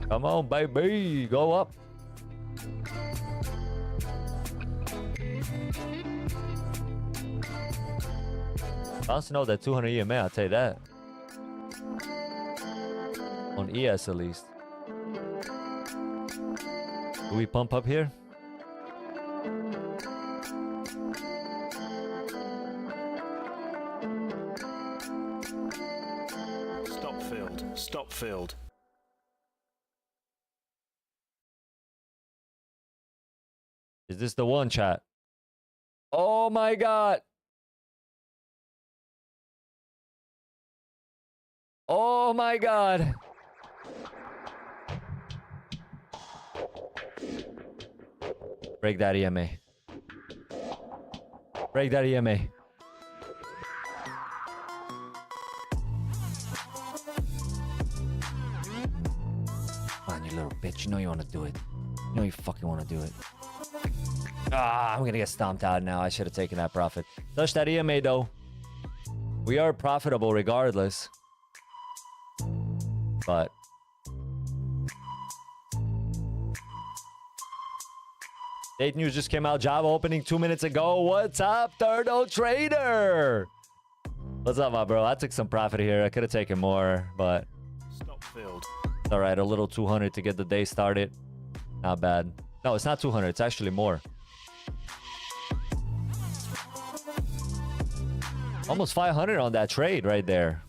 Come on, baby, go up. Bounce know that 200 EMA, I'll tell you that. On ES at least. Do we pump up here? Stop filled. Stop filled. Is this the one, chat? Oh my god. Oh my god. Break that EMA. Break that EMA. Come on, you little bitch. You know you want to do it. You know you fucking want to do it. Ah, I'm gonna get stomped out now. I should have taken that profit. Touch that EMA though. We are profitable regardless. But date news just came out. Java opening 2 minutes ago. What's up, Turtle Trader? What's up, my bro? I took some profit here. I could have taken more, but Stop filled. it's all right. A little 200 to get the day started. Not bad. No, it's not 200. It's actually more. Almost 500 on that trade right there.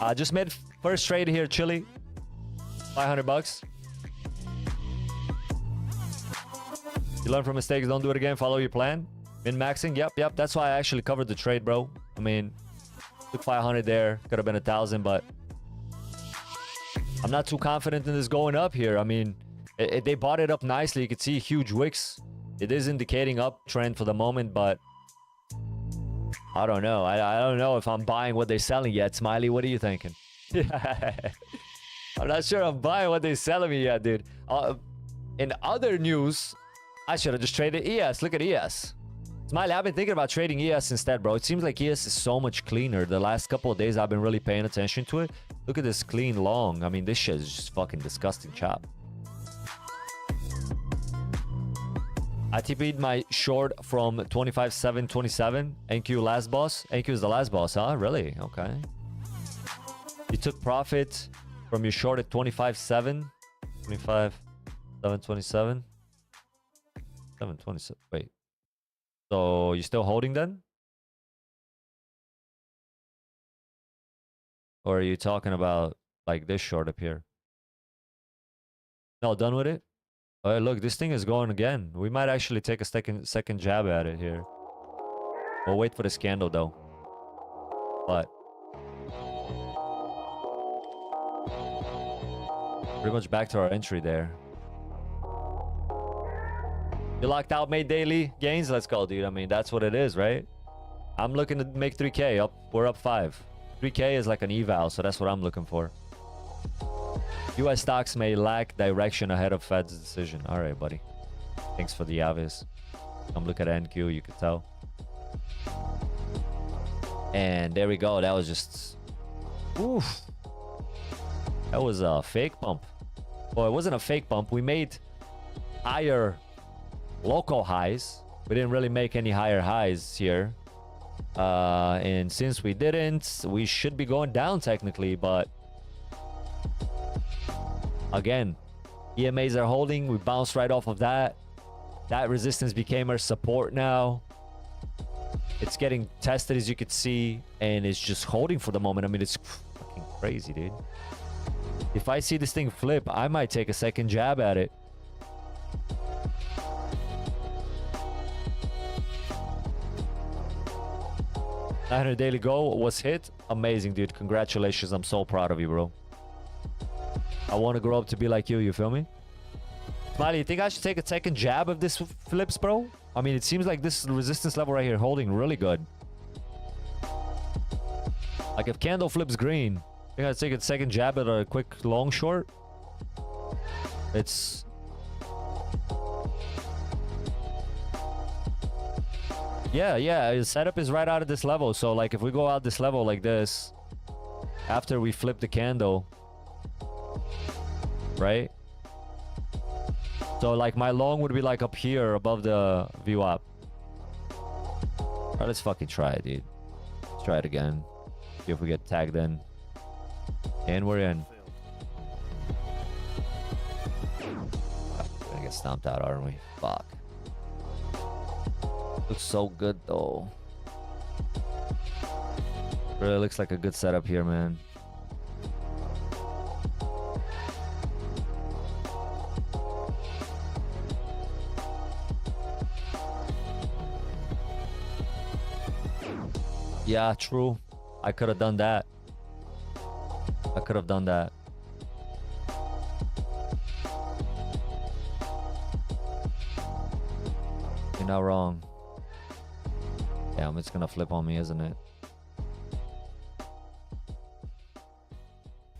I just made first trade here, Chili. 500 bucks. You learn from mistakes, don't do it again, follow your plan. Min-maxing, yep. That's why I actually covered the trade, bro. I mean, took 500 there. Could have been 1,000, but I'm not too confident in this going up here. I mean, they bought it up nicely. You can see huge wicks. It is indicating uptrend for the moment, but I don't know. I don't know if I'm buying what they're selling yet. Smiley, what are you thinking? I'm not sure I'm buying what they're selling me yet, dude. In other news, I should have just traded ES. Look at ES. Smiley, I've been thinking about trading ES instead, bro. It seems like ES is so much cleaner. The last couple of days, I've been really paying attention to it. Look at this clean long. I mean, this shit is just fucking disgusting, chop. I TP'd my short from 25.727. NQ last boss. NQ is the last boss, huh? Really? Okay. You took profit from your short at 25.7. 25.727. 727. Wait. So you still holding then? Or are you talking about like this short up here? No, done with it? Oh, look, this thing is going again. We might actually take a second jab at it here. We'll wait for the scandal though. But pretty much back to our entry there. You locked out, made daily gains? Let's go, dude. I mean, that's what it is, right? I'm looking to make 3K. We're up 5. 3K is like an eval, so that's what I'm looking for. US stocks may lack direction ahead of Fed's decision. All right, buddy. Thanks for the obvious. Come look at NQ, you can tell. And there we go. That was just... Oof. That was a fake bump. Well, it wasn't a fake bump. We made higher local highs. We didn't really make any higher highs here. And since we didn't, we should be going down technically, but again, EMAs are holding. We bounced right off of that. That resistance became our support now. It's getting tested, as you can see, and it's just holding for the moment. I mean, it's fucking crazy, dude. If I see this thing flip, I might take a second jab at it. $900 daily goal was hit. Amazing, dude. Congratulations. I'm so proud of you, bro. I want to grow up to be like you. You feel me? Smiley, you think I should take a second jab if this flips, bro? I mean, it seems like this resistance level right here holding really good. Like if candle flips green, I think I'd take a second jab at a quick long short. It's... Yeah, the setup is right out of this level. So like if we go out this level like this, after we flip the candle, right? So like my long would be like up here above the VWAP. Alright, let's fucking try it, dude. Let's try it again. See if we get tagged in. And we're in. We're gonna get stomped out, aren't we? Fuck. Looks so good though. Really looks like a good setup here, man. Yeah, true. I could have done that. I could have done that. You're not wrong. Damn, it's gonna flip on me, isn't it?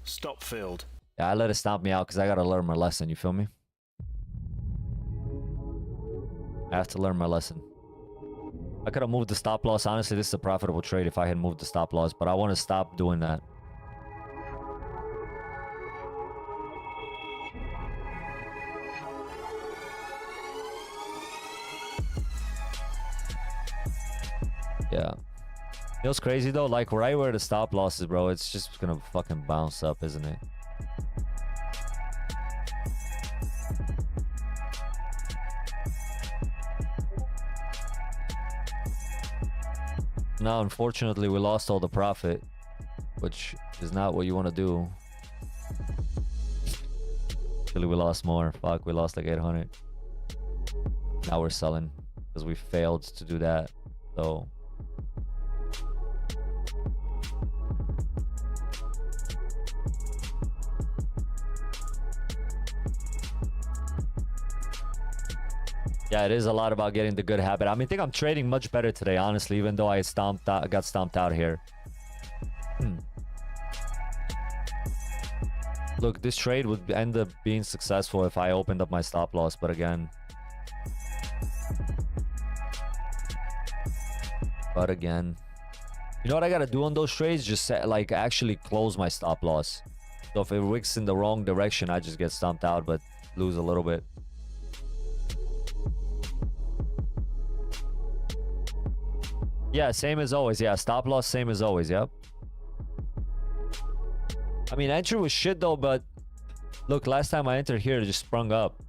Stop filled. Yeah, I let it stomp me out because I gotta learn my lesson, you feel me? I have to learn my lesson. I could have moved the stop loss. Honestly, this is a profitable trade if I had moved the stop loss, but I want to stop doing that. Yeah. Feels crazy though, like right where the stop loss is, bro, it's just gonna fucking bounce up, isn't it? Now, unfortunately, we lost all the profit, which is not what you want to do. Actually, we lost more. Fuck, we lost like 800. Now we're selling because we failed to do that. So yeah, it is a lot about getting the good habit. I mean, I think I'm trading much better today, honestly, even though I got stomped out here. Look, this trade would end up being successful if I opened up my stop loss, but again. You know what I gotta do on those trades? Just like actually close my stop loss. So if it wicks in the wrong direction, I just get stomped out, but lose a little bit. Yeah, same as always. Yeah, stop loss, same as always. Yep. I mean, entry was shit though, but look, last time I entered here, it just sprung up.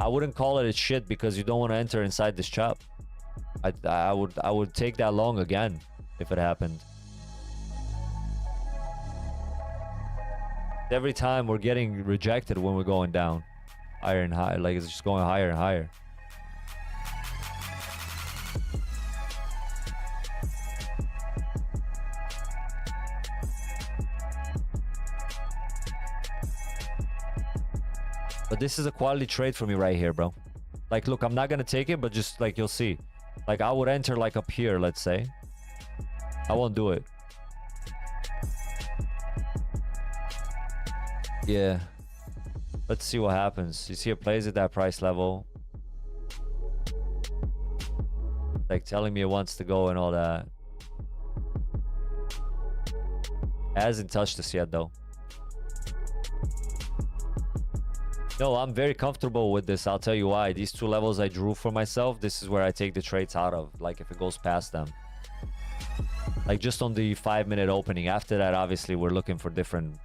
I wouldn't call it a shit because you don't want to enter inside this chop. I would take that long again if it happened. Every time we're getting rejected when we're going down, higher and higher. Like it's just going higher and higher. But this is a quality trade for me right here, bro. Like, look, I'm not gonna take it, but just like you'll see. Like I would enter like up here, let's say. I won't do it. Yeah. Let's see what happens. You see it plays at that price level. Like telling me it wants to go and all that. It hasn't touched us yet though. No, I'm very comfortable with this. I'll tell you why. These two levels I drew for myself, this is where I take the trades out of. Like if it goes past them. Like just on the 5-minute opening. After that, obviously, we're looking for different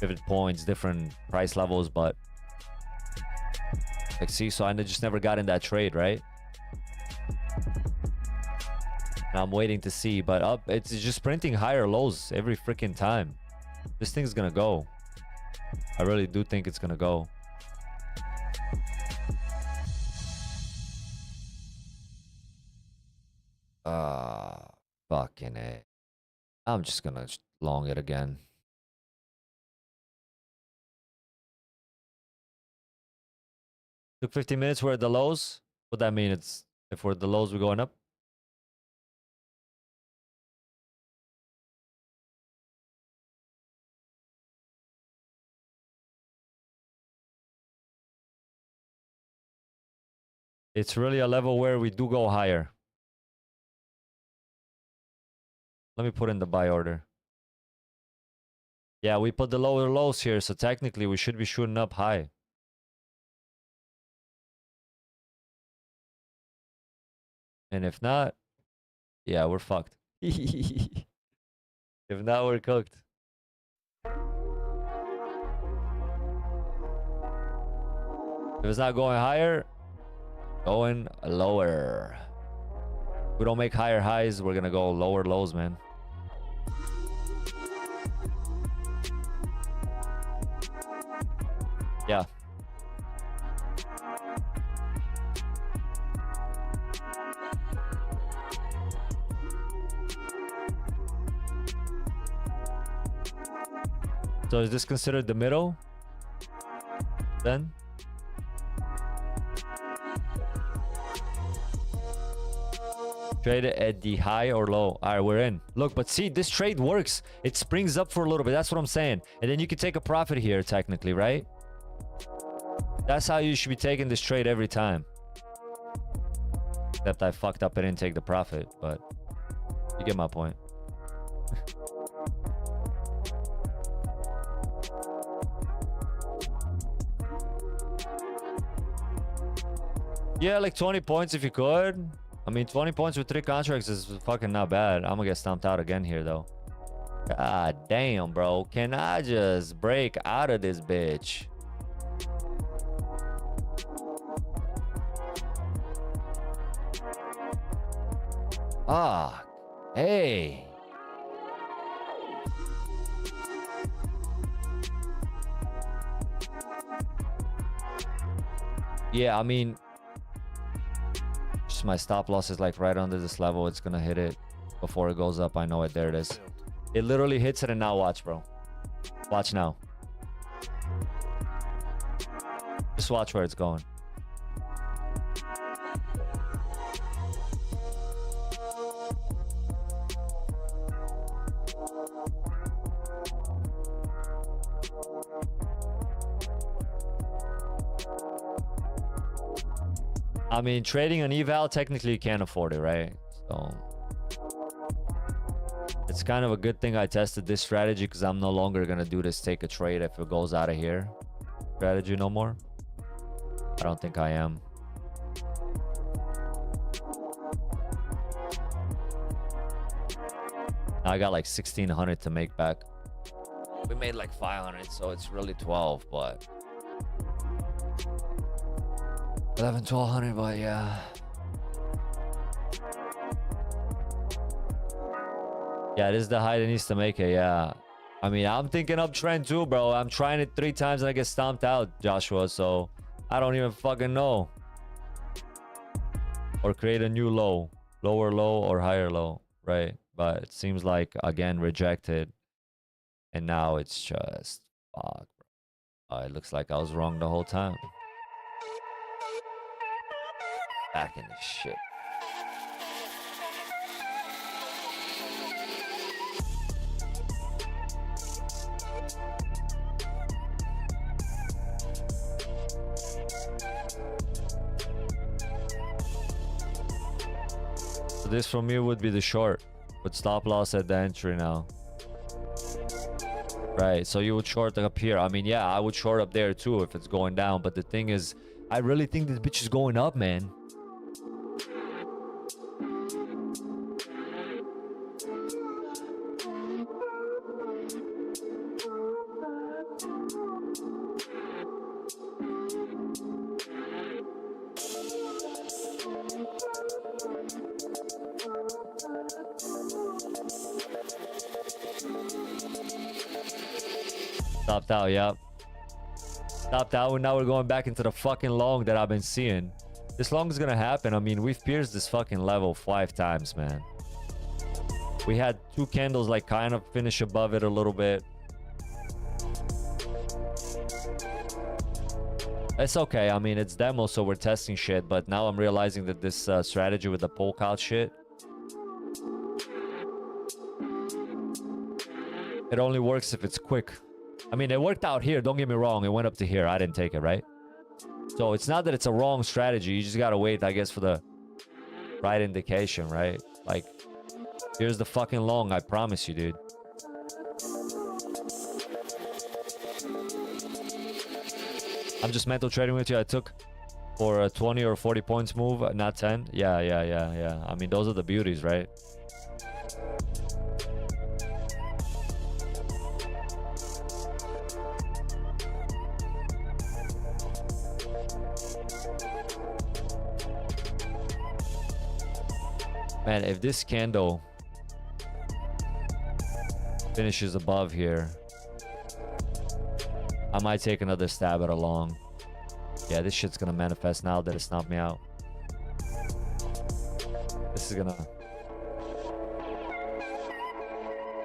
pivot points, different price levels. But like, see, so I just never got in that trade, right? Now I'm waiting to see, but up, it's just printing higher lows every freaking time. This thing's gonna go. I really do think it's gonna go. Fucking A. I'm just gonna long it again. Took 15 minutes. We're at the lows. What that mean? It's if we're at the lows, we're going up. It's really a level where we do go higher. Let me put in the buy order. Yeah, we put the lower lows here, so technically we should be shooting up high. And if not, yeah, we're fucked. If not, we're cooked. If it's not going higher, going lower. If we don't make higher highs, we're gonna go lower lows, man. Yeah. So is this considered the middle? Then? Trade it at the high or low. All right, we're in. Look, but see, this trade works. It springs up for a little bit. That's what I'm saying. And then you can take a profit here, technically, right? That's how you should be taking this trade every time. Except I fucked up and didn't take the profit, but you get my point. Yeah, like 20 points if you could. I mean, 20 points with 3 contracts is fucking not bad. I'm gonna get stomped out again here, though. God damn, bro. Can I just break out of this bitch? Ah, hey. Yeah, I mean, my stop loss is like right under this level. It's gonna hit it before it goes up. I know it. There it is. It literally hits it, and now watch, bro. Watch now. Just watch where it's going. I mean, trading an eval, technically you can't afford it, right? So it's kind of a good thing I tested this strategy, because I'm no longer going to do this take a trade if it goes out of here strategy no more. I don't think I am. Now I got like 1,600 to make back. We made like 500, so it's really 12, but 1,200, but yeah. Yeah, this is the high that needs to make it, yeah. I mean, I'm thinking uptrend too, bro. I'm trying it 3 times and I get stomped out, Joshua, so I don't even fucking know. Or create a new low. Lower low or higher low, right? But it seems like, again, rejected. And now it's just, fuck, bro. It looks like I was wrong the whole time. Back in this shit. this from me would be the short. With stop loss at the entry now. Right, so you would short up here. I mean, yeah, I would short up there too if it's going down. But the thing is, I really think this bitch is going up, man. Stopped out, yep. Stopped out, and now we're going back into the fucking long that I've been seeing. This long is gonna happen. I mean, we've pierced this fucking level 5 times, man. We had 2 candles like kind of finish above it a little bit. It's okay. I mean, it's demo, so we're testing shit. But now I'm realizing that this strategy with the poke out shit, it only works if it's quick. I mean, it worked out here. Don't get me wrong. It went up to here. I didn't take it, right? So it's not that it's a wrong strategy. You just gotta wait, I guess, for the right indication, right? Like, here's the fucking long. I promise you, dude. I'm just mental trading with you. I took for a 20 or 40 points move, not 10. Yeah. I mean, those are the beauties, right? Man, if this candle finishes above here, I might take another stab at a long. Yeah, this shit's gonna manifest now that it stopped me out. This is gonna...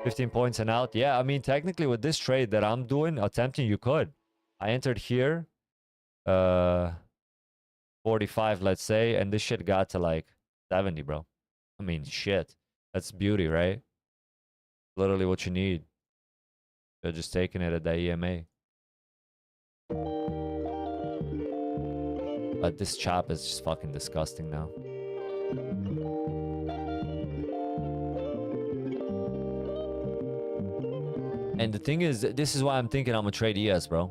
15 points and out. Yeah, I mean, technically with this trade that I'm doing, attempting, you could. I entered here, 45, let's say, and this shit got to like 70, bro. I mean, shit. That's beauty, right? Literally what you need. They're just taking it at the EMA. But this chop is just fucking disgusting now. And the thing is, this is why I'm thinking I'm gonna trade ES, bro.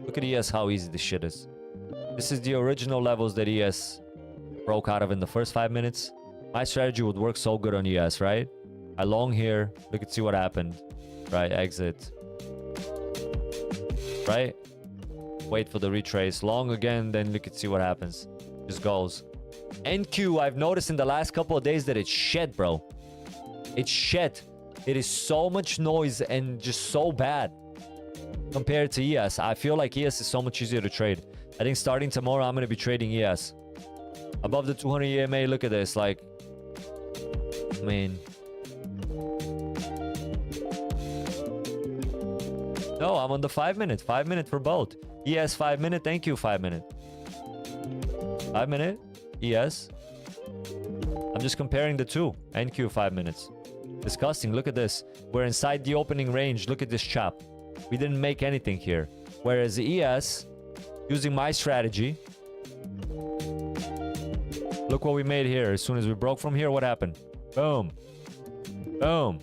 Look at ES, how easy this shit is. This is the original levels that ES broke out of in the first 5 minutes. My strategy would work so good on ES, right? I long here. Look and see what happened. Right, exit. Right? Wait for the retrace. Long again, then look and see what happens. Just goes. NQ, I've noticed in the last couple of days that it's shit, bro. It's shit. It is so much noise and just so bad compared to ES. I feel like ES is so much easier to trade. I think starting tomorrow, I'm going to be trading ES. Above the 200 EMA, look at this. Like, I mean... No, I'm on the 5 minute. 5 minute for both. ES 5 minute. Thank you, 5 minute. 5 minute. ES. I'm just comparing the two. NQ 5 minutes. Disgusting. Look at this. We're inside the opening range. Look at this chop. We didn't make anything here. Whereas ES, using my strategy, look what we made here. As soon as we broke from here, what happened? Boom. Boom.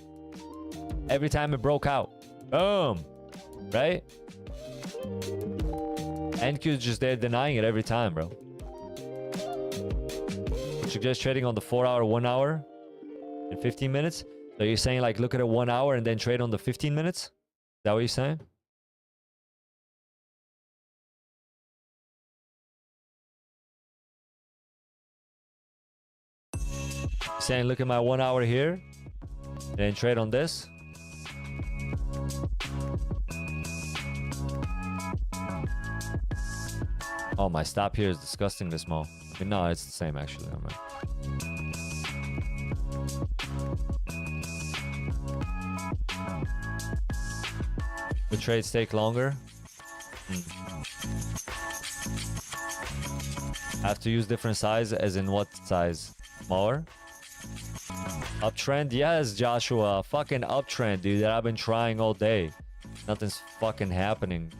Every time it broke out. Boom. Right? NQ is just there denying it every time, bro. Would suggest trading on the 4 hour, 1 hour, and 15 minutes? So you're saying like look at it 1 hour and then trade on the 15 minutes? Is that what you're saying? You're saying look at my 1 hour here and then trade on this? Oh, my stop here is disgusting this small. I mean, no, it's the same actually. The trades take longer. I have to use different size, as in what size? Smaller? Uptrend? Yes, Joshua. Fucking uptrend, dude, that I've been trying all day. Nothing's fucking happening.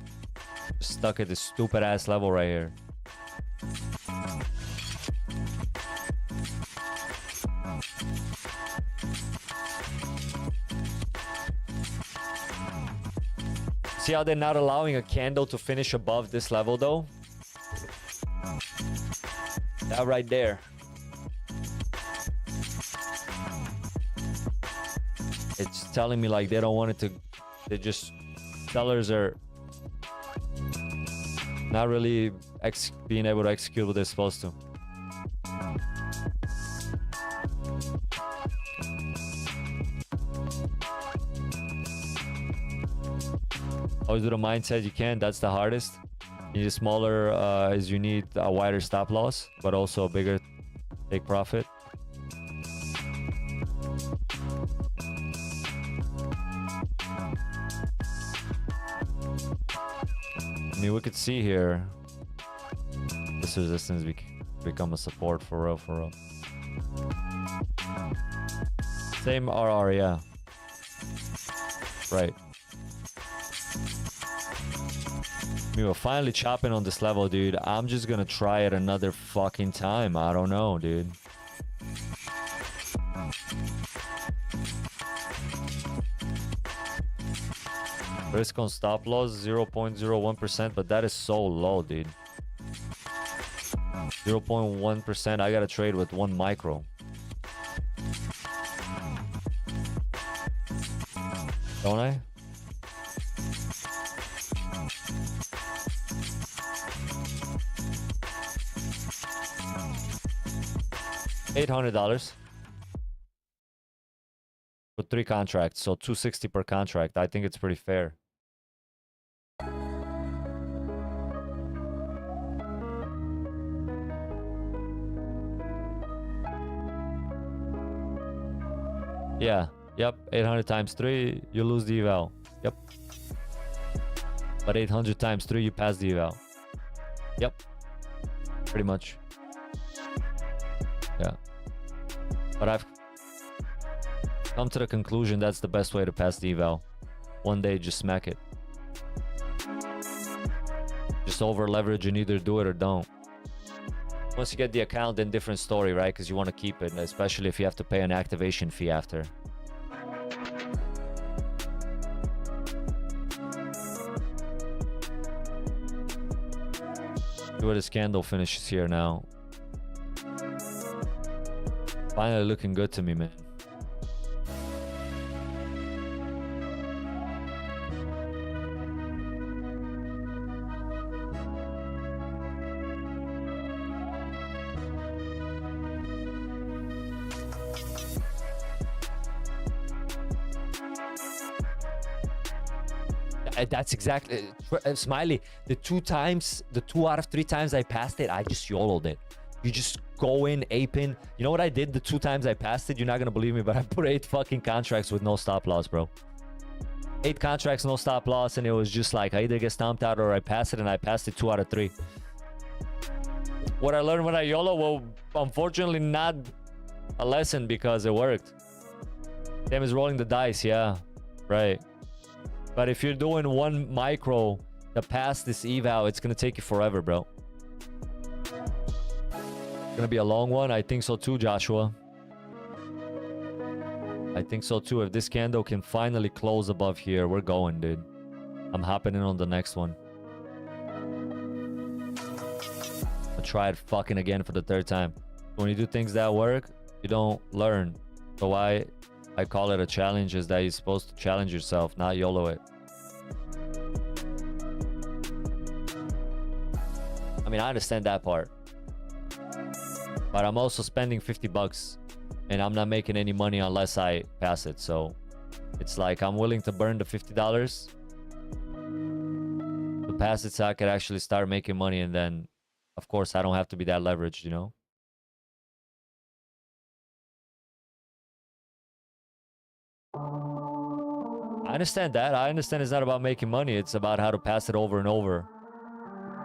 Just stuck at this stupid ass level right here. See how they're not allowing a candle to finish above this level though? That right there. It's telling me like they don't want it to, they just, sellers are not really being able to execute what they're supposed to. Always do the mindset you can. That's the hardest. You need a smaller, is you need a wider stop loss, but also a bigger take profit. I mean, we could see here this resistance become a support for real, for real. Same RR, yeah. Right. I mean, we're finally chopping on this level, dude. I'm just gonna try it another fucking time. I don't know, dude. Risk on stop loss 0.01%, but that is so low, dude. 0.1%. I gotta trade with 1 micro. Don't I? $800 for 3 contracts, so $260 per contract. I think it's pretty fair. Yeah, yep, 800 times 3, you lose the eval. Yep. But 800 times 3, you pass the eval. Yep. Pretty much. Yeah. But I've come to the conclusion that's the best way to pass the eval. One day, just smack it. Just over leverage and either do it or don't. Once you get the account, then different story, right? Because you want to keep it, especially if you have to pay an activation fee after. See where this candle finishes here now. Finally looking good to me, man. That's exactly Smiley. The 2 out of 3 times I passed it, I just YOLO'd it. You just go in, ape in. You know what I did the 2 times I passed it? You're not gonna believe me, but I put 8 fucking contracts with no stop loss, bro. 8 contracts, no stop loss, and it was just like I either get stomped out or I pass it, and I passed it 2 out of 3. What I learned when I YOLO, well, unfortunately not a lesson because it worked. Same as rolling the dice, yeah, right. But if you're doing 1 micro to pass this eval, it's gonna take you forever, bro. Gonna be a long one. I think so too, Joshua. I think so too. If this candle can finally close above here, we're going, dude. I'm hopping in on the next one. I tried fucking again for the 3rd time. When you do things that work, you don't learn. So why I call it a challenge is that you're supposed to challenge yourself, not YOLO it. I mean, I understand that part. But I'm also spending 50 bucks and I'm not making any money unless I pass it. So it's like I'm willing to burn the $50 to pass it so I could actually start making money. And then, of course, I don't have to be that leveraged, you know? I understand that. I understand it's not about making money. It's about how to pass it over and over.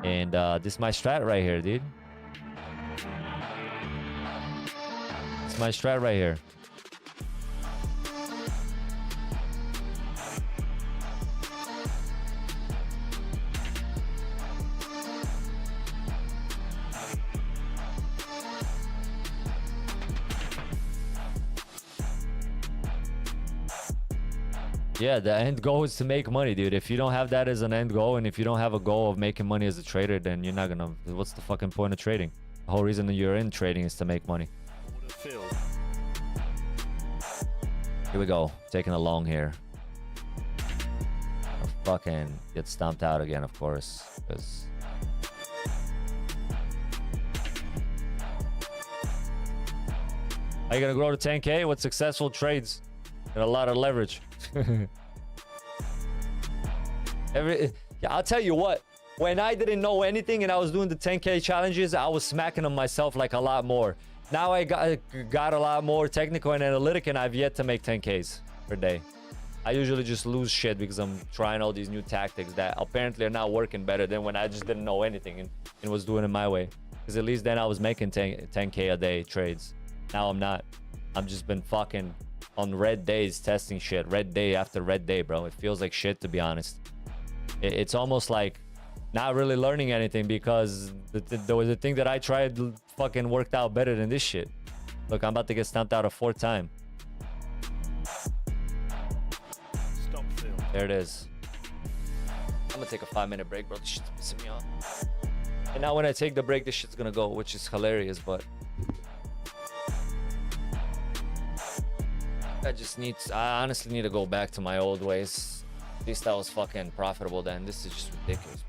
And this is my strat right here, dude. It's my strat right here. Yeah, the end goal is to make money, dude. If you don't have that as an end goal, and if you don't have a goal of making money as a trader, then you're not gonna. What's the fucking point of trading? The whole reason that you're in trading is to make money. Order filled. Here we go. Taking a long here. I'll fucking get stomped out again, of course. Because are you gonna grow to 10K with successful trades and a lot of leverage? Yeah, I'll tell you what. When I didn't know anything and I was doing the 10K challenges, I was smacking them myself like a lot more. Now I got a lot more technical and analytic, and I've yet to make 10Ks per day. I usually just lose shit because I'm trying all these new tactics that apparently are not working better than when I just didn't know anything and was doing it my way. Because at least then I was making 10K a day trades. Now I'm not. I've just been fucking on red days testing shit. Red day after red day, bro. It feels like shit, to be honest. It's almost like not really learning anything because the thing that I tried fucking worked out better than this shit. Look, I'm about to get stomped out a fourth time. Stop filled. There it is. I'm gonna take a 5-minute break, bro. This shit's pissing me off. And now when I take the break, this shit's gonna go, which is hilarious, but I honestly need to go back to my old ways. At least I was fucking profitable then. This is just ridiculous.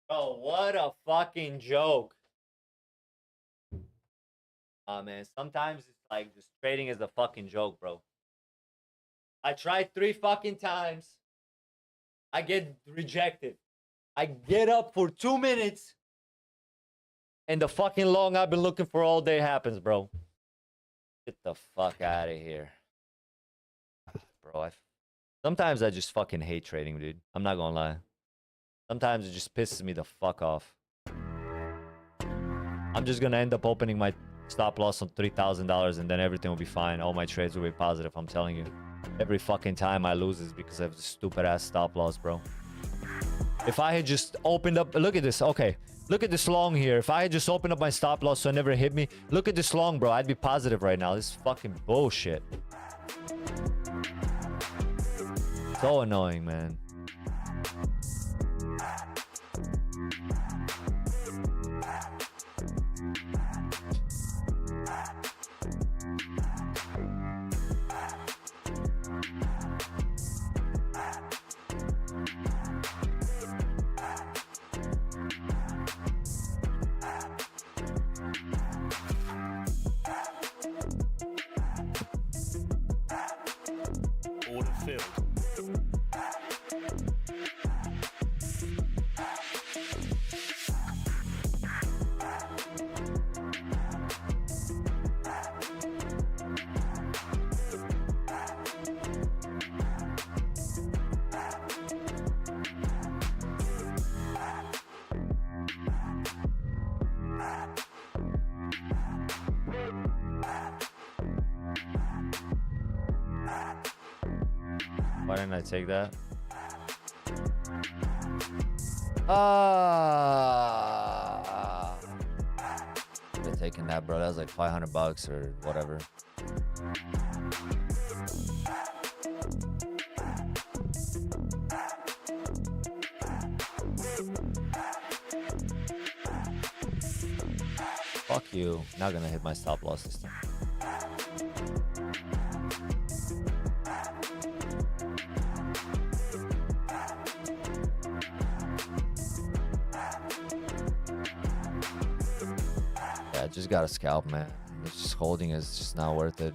Bro, what a fucking joke. Oh, man. Sometimes it's like just trading is a fucking joke, bro. I tried 3 fucking times. I get rejected. I get up for 2 minutes. And the fucking long I've been looking for all day happens, bro. Get the fuck out of here. Bro, sometimes I just fucking hate trading, dude. I'm not gonna lie. Sometimes it just pisses me the fuck off. I'm just gonna end up opening my stop loss on $3,000 and then everything will be fine. All my trades will be positive, I'm telling you. Every fucking time I lose is because I have this stupid ass stop loss, bro. If I had just opened up... Look at this. Okay. Look at this long here. If I had just opened up my stop loss so it never hit me. Look at this long, bro. I'd be positive right now. This is fucking bullshit. So annoying, man. Why didn't I take that? Ah, should have taken that, bro. That was like $500 or whatever. Fuck you. Not gonna hit my stop loss this time. Yeah, I just got a scalp, man. It's just holding is just not worth it.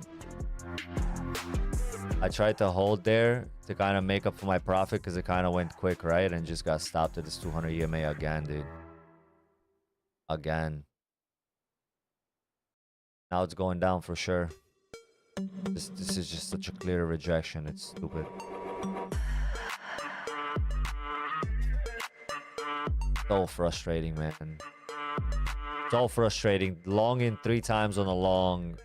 I tried to hold there to kind of make up for my profit because it kind of went quick, right? And just got stopped at this 200 EMA again, dude. Again. Now it's going down for sure. This is just such a clear rejection. It's stupid. So frustrating, man. So frustrating. Long in 3 times on a long.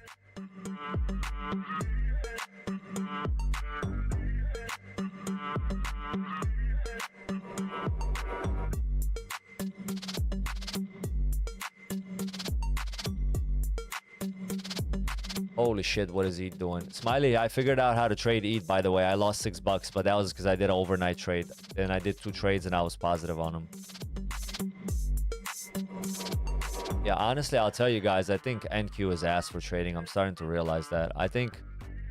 Holy shit, what is ETH doing? Smiley, I figured out how to trade ETH, by the way. I lost $6, but that was because I did an overnight trade. And I did 2 trades and I was positive on them. Yeah, honestly, I'll tell you guys, I think NQ is ass for trading. I'm starting to realize that. I think,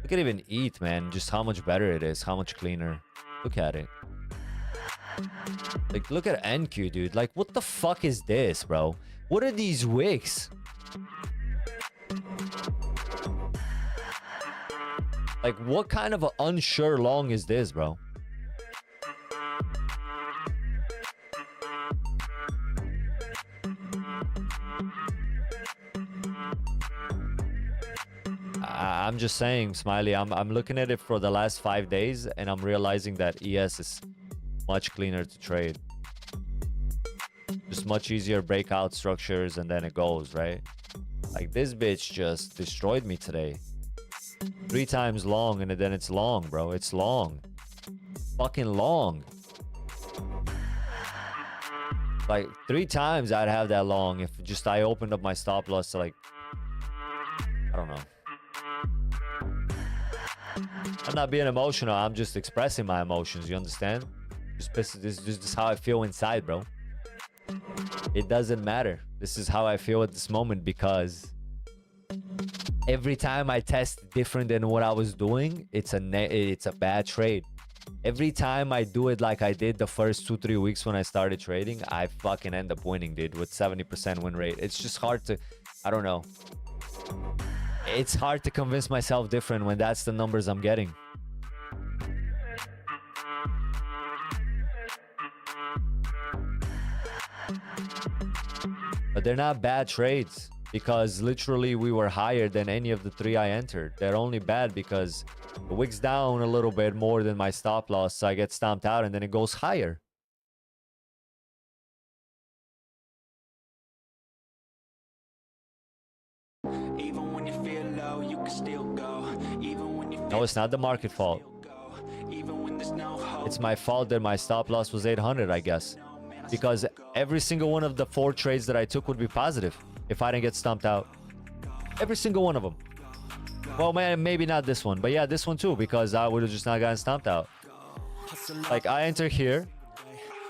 look at even ETH, man. Just how much better it is. How much cleaner. Look at it. Like, look at NQ, dude. Like, what the fuck is this, bro? What are these wicks? Like, what kind of an unsure long is this, bro? I'm just saying, Smiley, I'm looking at it for the last 5 days, and I'm realizing that ES is much cleaner to trade. Just much easier breakout structures, and then it goes, right? Like, this bitch just destroyed me today. 3 times long, and then it's long, bro. It's long. Fucking long. Like, 3 times I'd have that long if just I opened up my stop loss to, like, I don't know. I'm not being emotional. I'm just expressing my emotions. You understand? This is how I feel inside, bro. It doesn't matter. This is how I feel at this moment, because every time I test different than what I was doing, it's a bad trade. Every time I do it like I did the first 2-3 weeks when I started trading, I fucking end up winning, dude, with 70% win rate. It's just hard to, I don't know. It's hard to convince myself different when that's the numbers I'm getting. But they're not bad trades, because literally we were higher than any of the 3 I entered. They're only bad because the wick's down a little bit more than my stop loss, so I get stomped out and then it goes higher. Even when you feel low, you can still go. Even when you No, it's not the market fault. even when there's no hope. It's my fault that my stop loss was 800, I guess. Because every single one of the 4 trades that I took would be positive if I didn't get stomped out. Every single one of them. Well, man, maybe not this one, but yeah, this one too, because I would have just not gotten stomped out. Like, I enter here,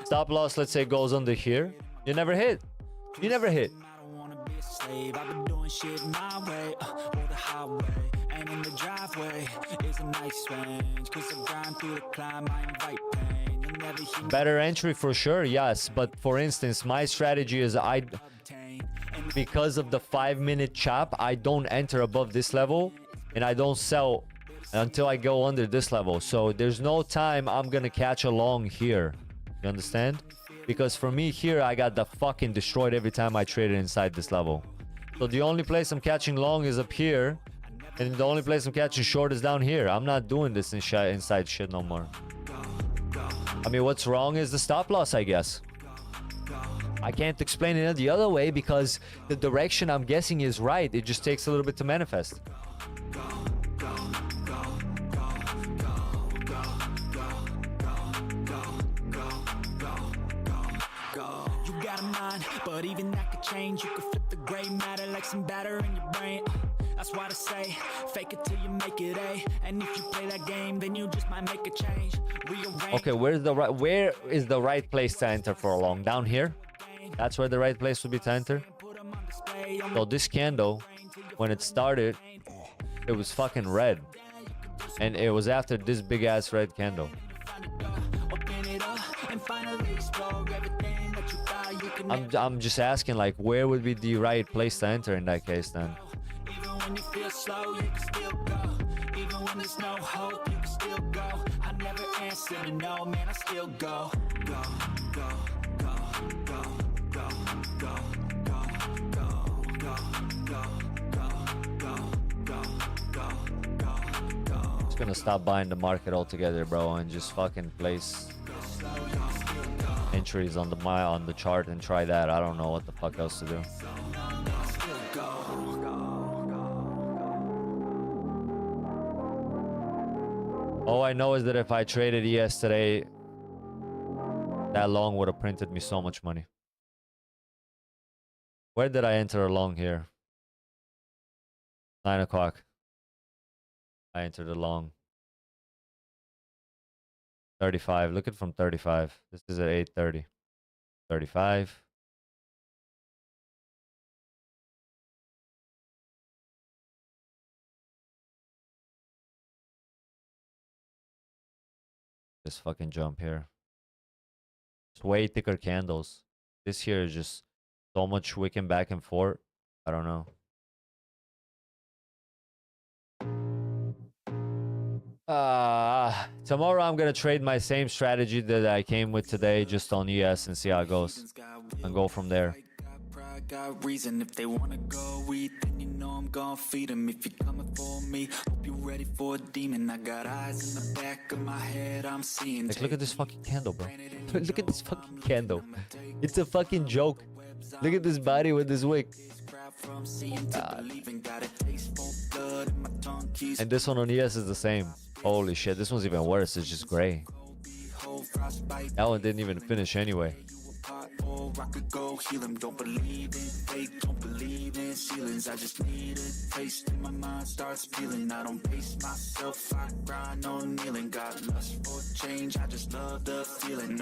stop loss, let's say, goes under here. You never hit. You never hit. I don't wanna be a slave. I've been doing shit my way, or the highway. And in the driveway is a nice range. 'Cause I grind through the climb, I invite pain. You'll never hear me Better entry for sure, yes. But for instance, my strategy is obtain. And because of the 5-minute chop, I don't enter above this level, and I don't sell until I go under this level. So there's no time I'm gonna catch a long here. You understand? Because for me here, I got the fucking destroyed every time I traded inside this level. So the only place I'm catching long is up here, and the only place I'm catching short is down here. I'm not doing this inside shit no more. I mean, what's wrong is the stop loss, I guess. I can't explain it the other way, because the direction I'm guessing is right. It just takes a little bit to manifest. mind, but even that could change. You could flip the gray matter like some batter in your brain. That's why I say, fake it till you make it A. And if you play that game, then you just might make a change. Rearrange. Okay, where is the right place to enter for a long? Down here? That's where the right place would be to enter. So this candle, when it started, it was fucking red. And it was after this big ass red candle. I'm just asking, like, where would be the right place to enter in that case then? Even when you feel slow, you can still go. Even when there's no hope, you can still go. I never answer to no, man, I still go. Go, go, go, go, go, go, go, go, go, go, go, go, go, go. Just gonna stop buying the market altogether, bro, and just fucking place entries on the chart and try that. I don't know what the fuck else to do. All I know is that if I traded ES today, that long would have printed me so much money. Where did I enter a long here? 9 o'clock. I entered a long. 35. Look at from 35. This is at 8:30. 35. This fucking jump here. It's way thicker candles. This here is just so much wicking back and forth. I don't know. Tomorrow I'm gonna trade my same strategy that I came with today, just on ES, and see how it goes, and go from there. Got reason if they wanna go eat, then you know I'm gonna feed them. If you're coming for me, hope you're ready for a demon. I got eyes in the back of my head, I'm seeing. Like, look at this fucking candle, bro. Look at this fucking candle. It's a fucking joke. Look at this body with this wick. And this one on ES is the same. Holy shit, this one's even worse. It's just gray. That one didn't even finish anyway. I could go heal him. Don't believe in fate, don't believe in ceilings. I just need a taste and my mind starts feeling. I don't pace myself, I grind on kneeling. Got lust for change, I just love the feeling.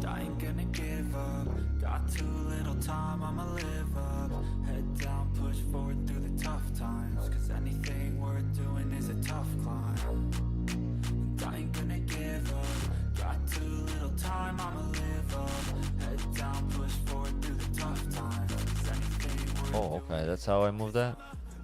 I ain't gonna give up. Got too little time, I'ma live up. Head down, push forward through the tough times. Cause anything worth doing is a tough climb. And I ain't gonna give up. Got too little time, I'ma live up. Head down, push forward through the tough times. Cause anything worth Oh, okay, that's how I move that.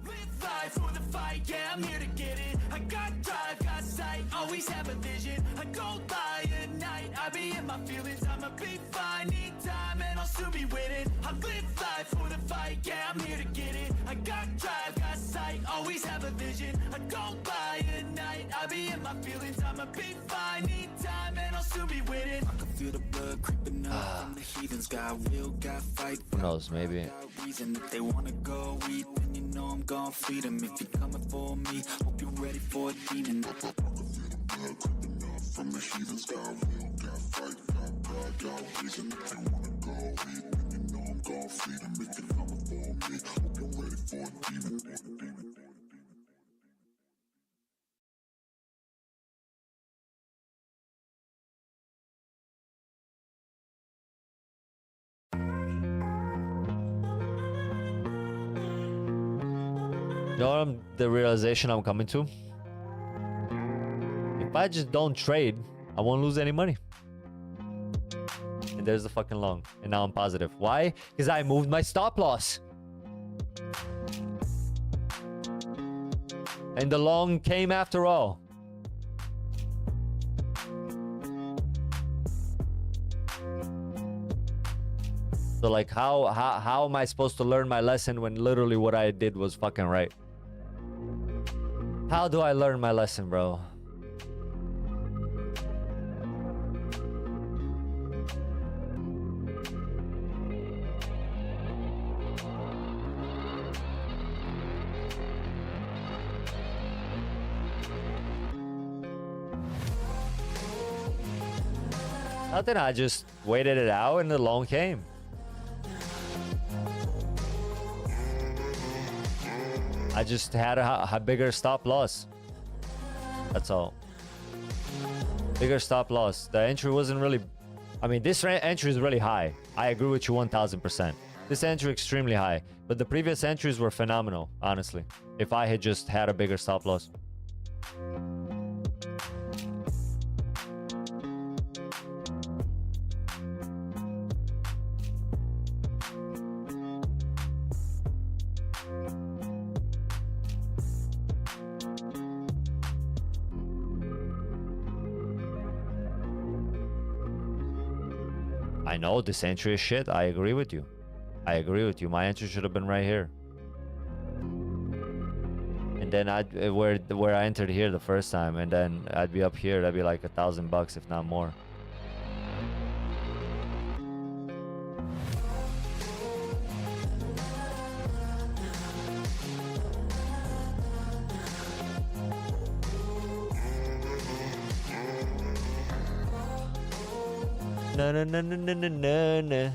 Live life for the fight, yeah, I'm here to get it. I got drive, got sight, always have a vision. I go by at night, I be in my feelings. I'ma be fine, need time, and I'll soon be winning. I live life for the fight, yeah, I'm here to get it. I got drive, got sight, always have a vision. I go by at night, I be in my feelings. I'ma be fine, need time, and I'll soon be winning. I can feel the blood creeping up from the heathens. Got will, got fight. Who knows, maybe. Reason if they wanna go eat, then you know I'm gonna feed them. If you're coming for me, hope you're ready for a demon. I can feel the blood creeping up from the heathens. Got will, got fight, got pride, got reason. If they wanna go eat, then you know I'm gonna feed them. If you're coming for me, hope you're ready for a demon. You know the realization I'm coming to? If I just don't trade, I won't lose any money. And there's the fucking long. And now I'm positive. Why? Because I moved my stop loss. And the long came after all. So like, how am I supposed to learn my lesson when literally what I did was fucking right? How do I learn my lesson, bro? Nothing. I just waited it out and the long came. I just had a bigger stop loss. That's all. Bigger stop loss. The entry wasn't really... I mean, this entry is really high. I agree with you 1000%. This entry extremely high. But the previous entries were phenomenal, honestly. If I had just had a bigger stop loss. I know this entry is shit. I agree with you. I agree with you. My entry should have been right here. And then where I entered here the first time, and then I'd be up here. That'd be like $1,000 if not more. No, no, no, no, no, no, no, no.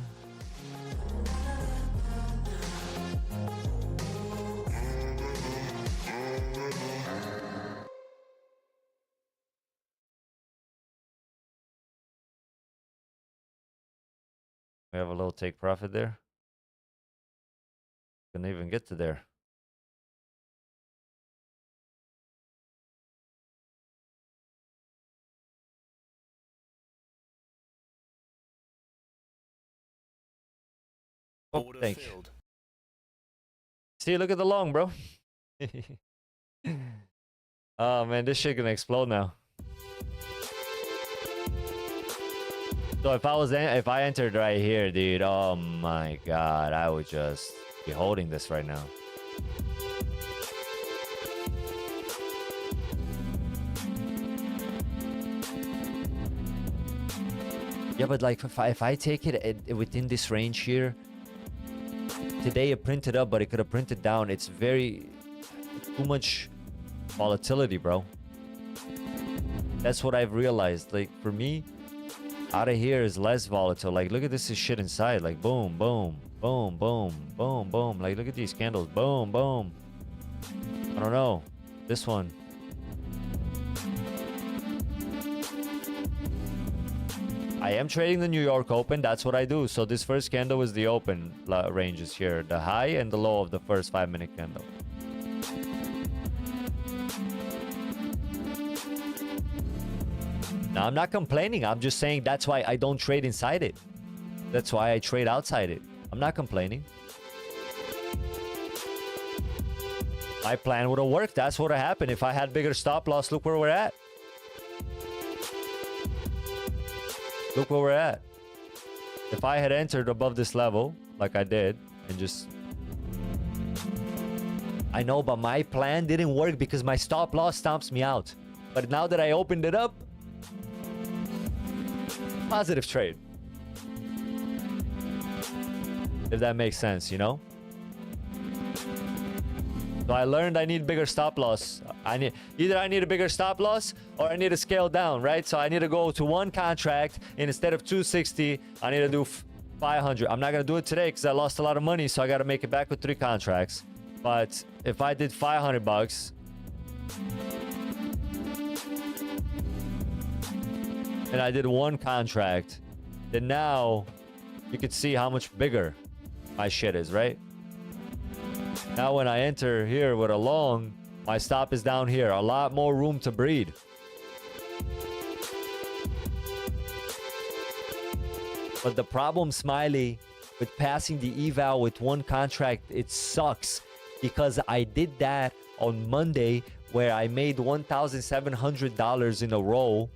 We have a little take profit there. Couldn't even get to there. Oh, Order thank you. filled. See, look at the long, bro. Oh man, this shit gonna explode now. So if I entered right here, dude, oh my god, I would just be holding this right now. Yeah, but like if I take it within this range here, today it printed up, but it could have printed down. It's very too much volatility, bro. That's what I've realized. Like for me, out of here is less volatile. Like look at this shit inside. Like boom, boom, boom, boom, boom, boom. Like look at these candles. Boom, boom. I don't know. This one. I am trading the New York Open. That's what I do. So this first candle is the open ranges here. The high and the low of the first 5-minute candle. Now, I'm not complaining. I'm just saying that's why I don't trade inside it. That's why I trade outside it. I'm not complaining. My plan would have worked. That's what would have happened. If I had bigger stop loss, look where we're at. Look where we're at. If I had entered above this level, like I did, and just... I know, but my plan didn't work because my stop loss stomps me out. But now that I opened it up, positive trade. If that makes sense, you know? So I learned I need bigger stop loss. Either I need a bigger stop loss or I need to scale down, right? So I need to go to one contract, and instead of 260, I need to do 500. I'm not gonna do it today because I lost a lot of money, so I gotta make it back with 3 contracts. But if I did $500 and I did 1 contract, then now you can see how much bigger my shit is, right? Now when I enter here with a long, my stop is down here. A lot more room to breed. But the problem, Smiley, with passing the eval with 1 contract, it sucks. Because I did that on Monday where I made $1,700 in a row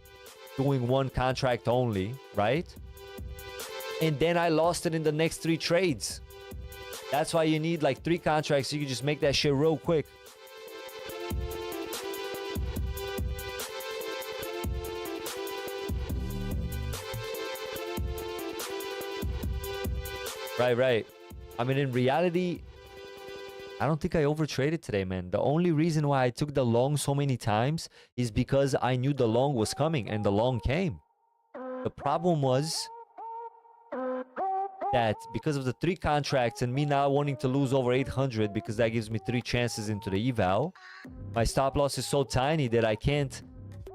doing 1 contract only, right? And then I lost it in the next 3 trades. That's why you need like 3 contracts so you can just make that shit real quick. Right. I mean, in reality, I don't think I overtraded today, man. The only reason why I took the long so many times is because I knew the long was coming and the long came. The problem was that because of the 3 contracts and me now wanting to lose over 800 because that gives me 3 chances into the eval, my stop loss is so tiny that I can't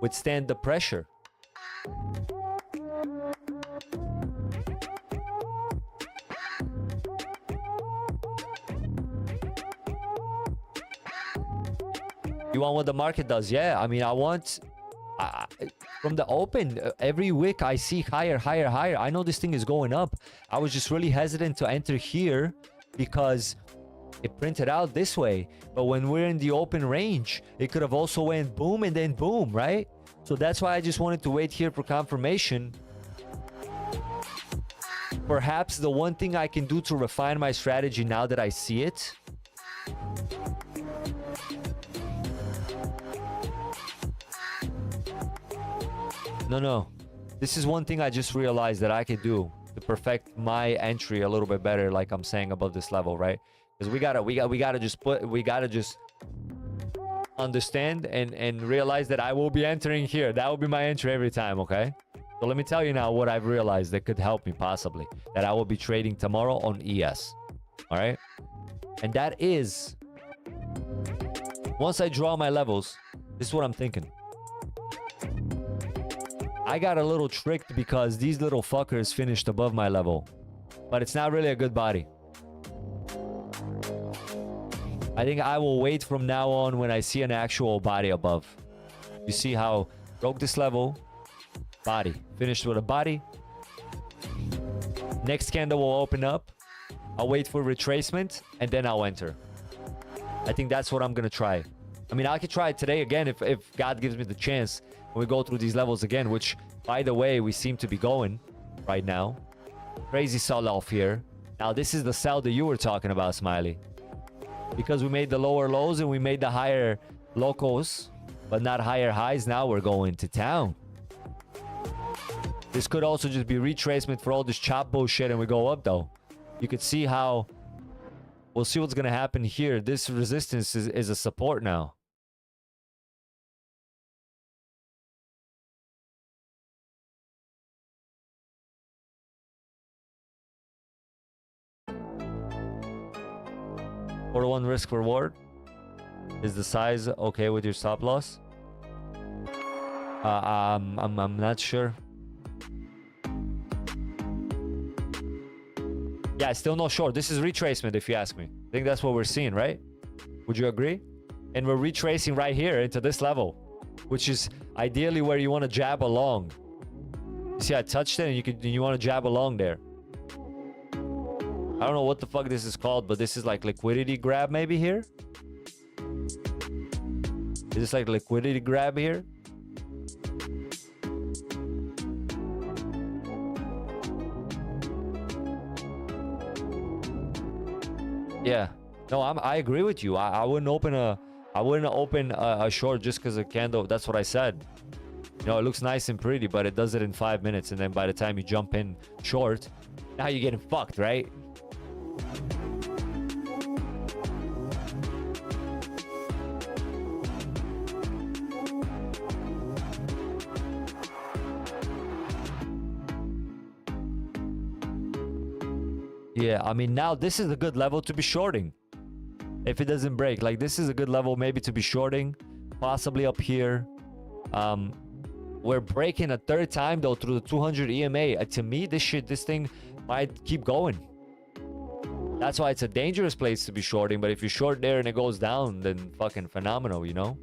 withstand the pressure. You want what the market does? Yeah, I mean, I want... from the open, every wick I see higher, higher, higher. I know this thing is going up. I was just really hesitant to enter here because it printed out this way. But when we're in the open range, it could have also went boom and then boom, right? So that's why I just wanted to wait here for confirmation. Perhaps the one thing I can do to refine my strategy now that I see it. No. This is one thing I just realized that I could do to perfect my entry a little bit better, like I'm saying, above this level, right? Because we gotta just understand and realize that I will be entering here. That will be my entry every time, okay? So let me tell you now what I've realized that could help me possibly. That I will be trading tomorrow on ES. All right? And that is, once I draw my levels, this is what I'm thinking. I got a little tricked because these little fuckers finished above my level. But it's not really a good body. I think I will wait from now on when I see an actual body above. You see how broke this level, body, finished with a body. Next candle will open up. I'll wait for retracement and then I'll enter. I think that's what I'm gonna try. I mean, I could try it today again if God gives me the chance. We go through these levels again, which, by the way, we seem to be going right now. Crazy sell-off here. Now, this is the sell that you were talking about, Smiley. Because we made the lower lows and we made the higher locals, but not higher highs, now we're going to town. This could also just be retracement for all this chop bullshit and we go up, though. You could see how... We'll see what's going to happen here. This resistance is a support now. For one risk reward. Is the size okay with your stop loss? I'm not sure. Yeah, still no short. This is retracement if you ask me. I think that's what we're seeing, right? Would you agree? And we're retracing right here into this level, which is ideally where you want to jab along. You see, I touched it and you want to jab along there. I don't know what the fuck this is called, but this is like liquidity grab maybe here. Is this like liquidity grab here? Yeah. No, I agree with you. I wouldn't open a short just because a candle. That's what I said. You know, it looks nice and pretty, but it does it in 5 minutes, and then by the time you jump in short, now you're getting fucked, right? Yeah, I mean, now this is a good level to be shorting. If it doesn't break, like this is a good level maybe to be shorting, possibly up here. We're breaking a third time though through the 200 EMA. To me, this thing might keep going. That's why it's a dangerous place to be shorting. But if you short there and it goes down, then fucking phenomenal, you know?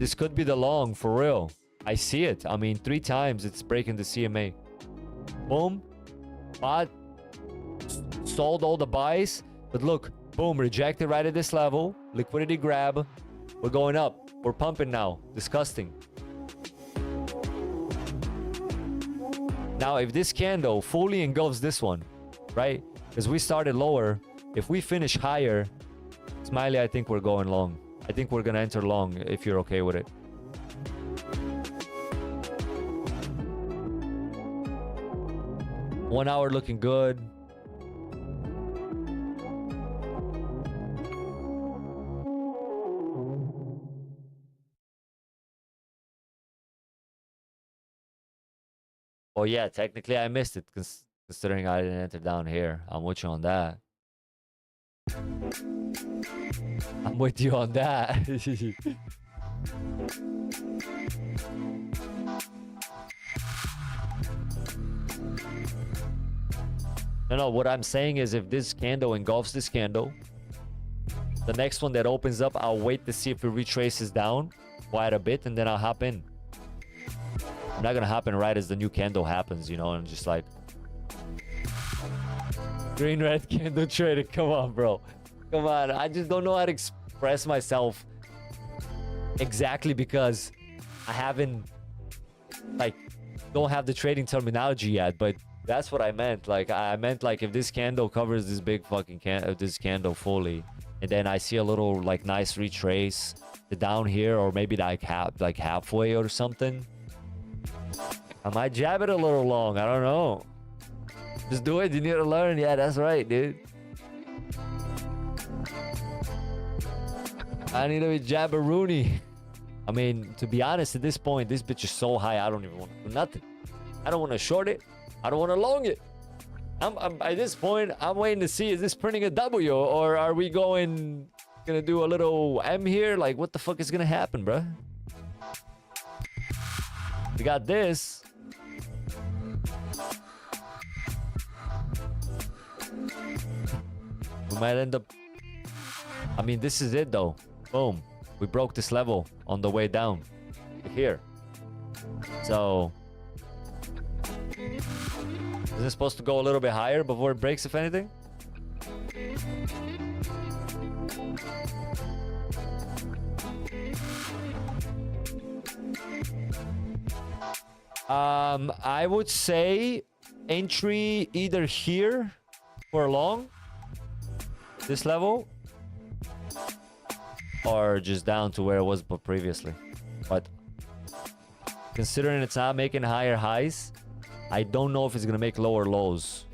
This could be the long for real. I see it. I mean, 3 times it's breaking the CMA. Boom. Bought. Sold all the buys. But look, boom, rejected right at this level. Liquidity grab. We're going up. We're pumping now. Disgusting. Now, if this candle fully engulfs this one, right? Because we started lower. If we finish higher, Smiley, I think we're going long. I think we're going to enter long if you're okay with it. One hour looking good. Oh yeah, technically I missed it considering I didn't enter down here. I'm with you on that. I'm with you on that. No, what I'm saying is if this candle engulfs this candle, the next one that opens up, I'll wait to see if it retraces down quite a bit, and then I'll hop in. I'm not gonna hop in right as the new candle happens, you know, and just like... Green red candle traded. Come on, bro. Come on. I just don't know how to express myself exactly because I haven't, like, don't have the trading terminology yet, but that's what I meant. Like, I meant like if this candle covers this big fucking this candle fully, and then I see a little like nice retrace the down here, or maybe like halfway or something, I might jab it a little long. I don't know. Just do it. You need to learn. Yeah, that's right, dude. I need to be jabberoonie. I mean, to be honest, at this point, this bitch is so high, I don't even want to do nothing. I don't want to short it. I don't want to long it. I'm at this point, I'm waiting to see, is this printing a W, or are we gonna do a little M here? Like, what the fuck is gonna happen, bro? We got this. We might end up... I mean, this is it, though. Boom. We broke this level on the way down here. So... is it supposed to go a little bit higher before it breaks, if anything? I would say entry either here for long, this level, or just down to where it was previously. But considering it's not making higher highs, I don't know if it's gonna make lower lows.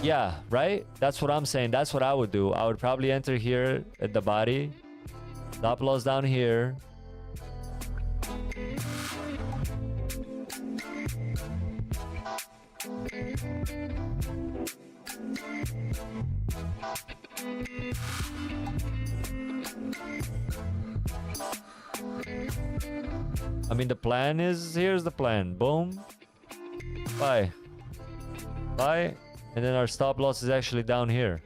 Yeah, right? That's what I'm saying. That's what I would do. I would probably enter here at the body. Stop loss down here. I mean, the plan is... here's the plan. Boom. Buy. Buy. And then our stop loss is actually down here.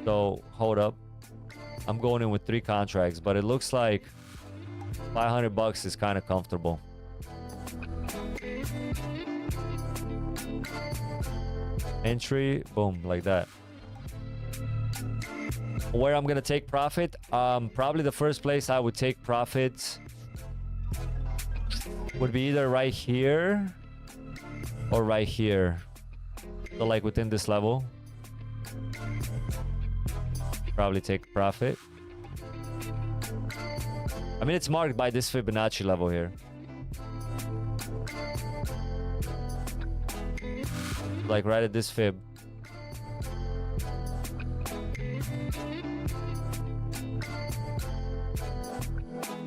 So, hold up. I'm going in with 3 contracts, but it looks like $500 is kind of comfortable. Entry. Boom. Like that. Where I'm going to take profit? Probably the first place I would take profit would be either right here or right here. So like within this level. Probably take profit. I mean, it's marked by this Fibonacci level here. Like right at this fib.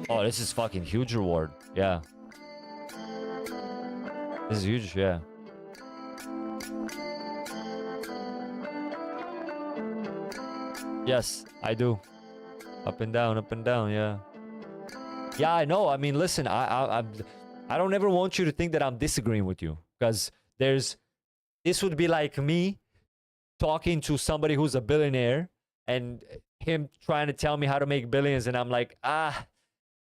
Oh, this is fucking huge reward. Yeah. This is huge, yeah. Yes, I do. Up and down, yeah. Yeah, I know. I mean, listen, I don't ever want you to think that I'm disagreeing with you, because this would be like me talking to somebody who's a billionaire and him trying to tell me how to make billions, and I'm like, I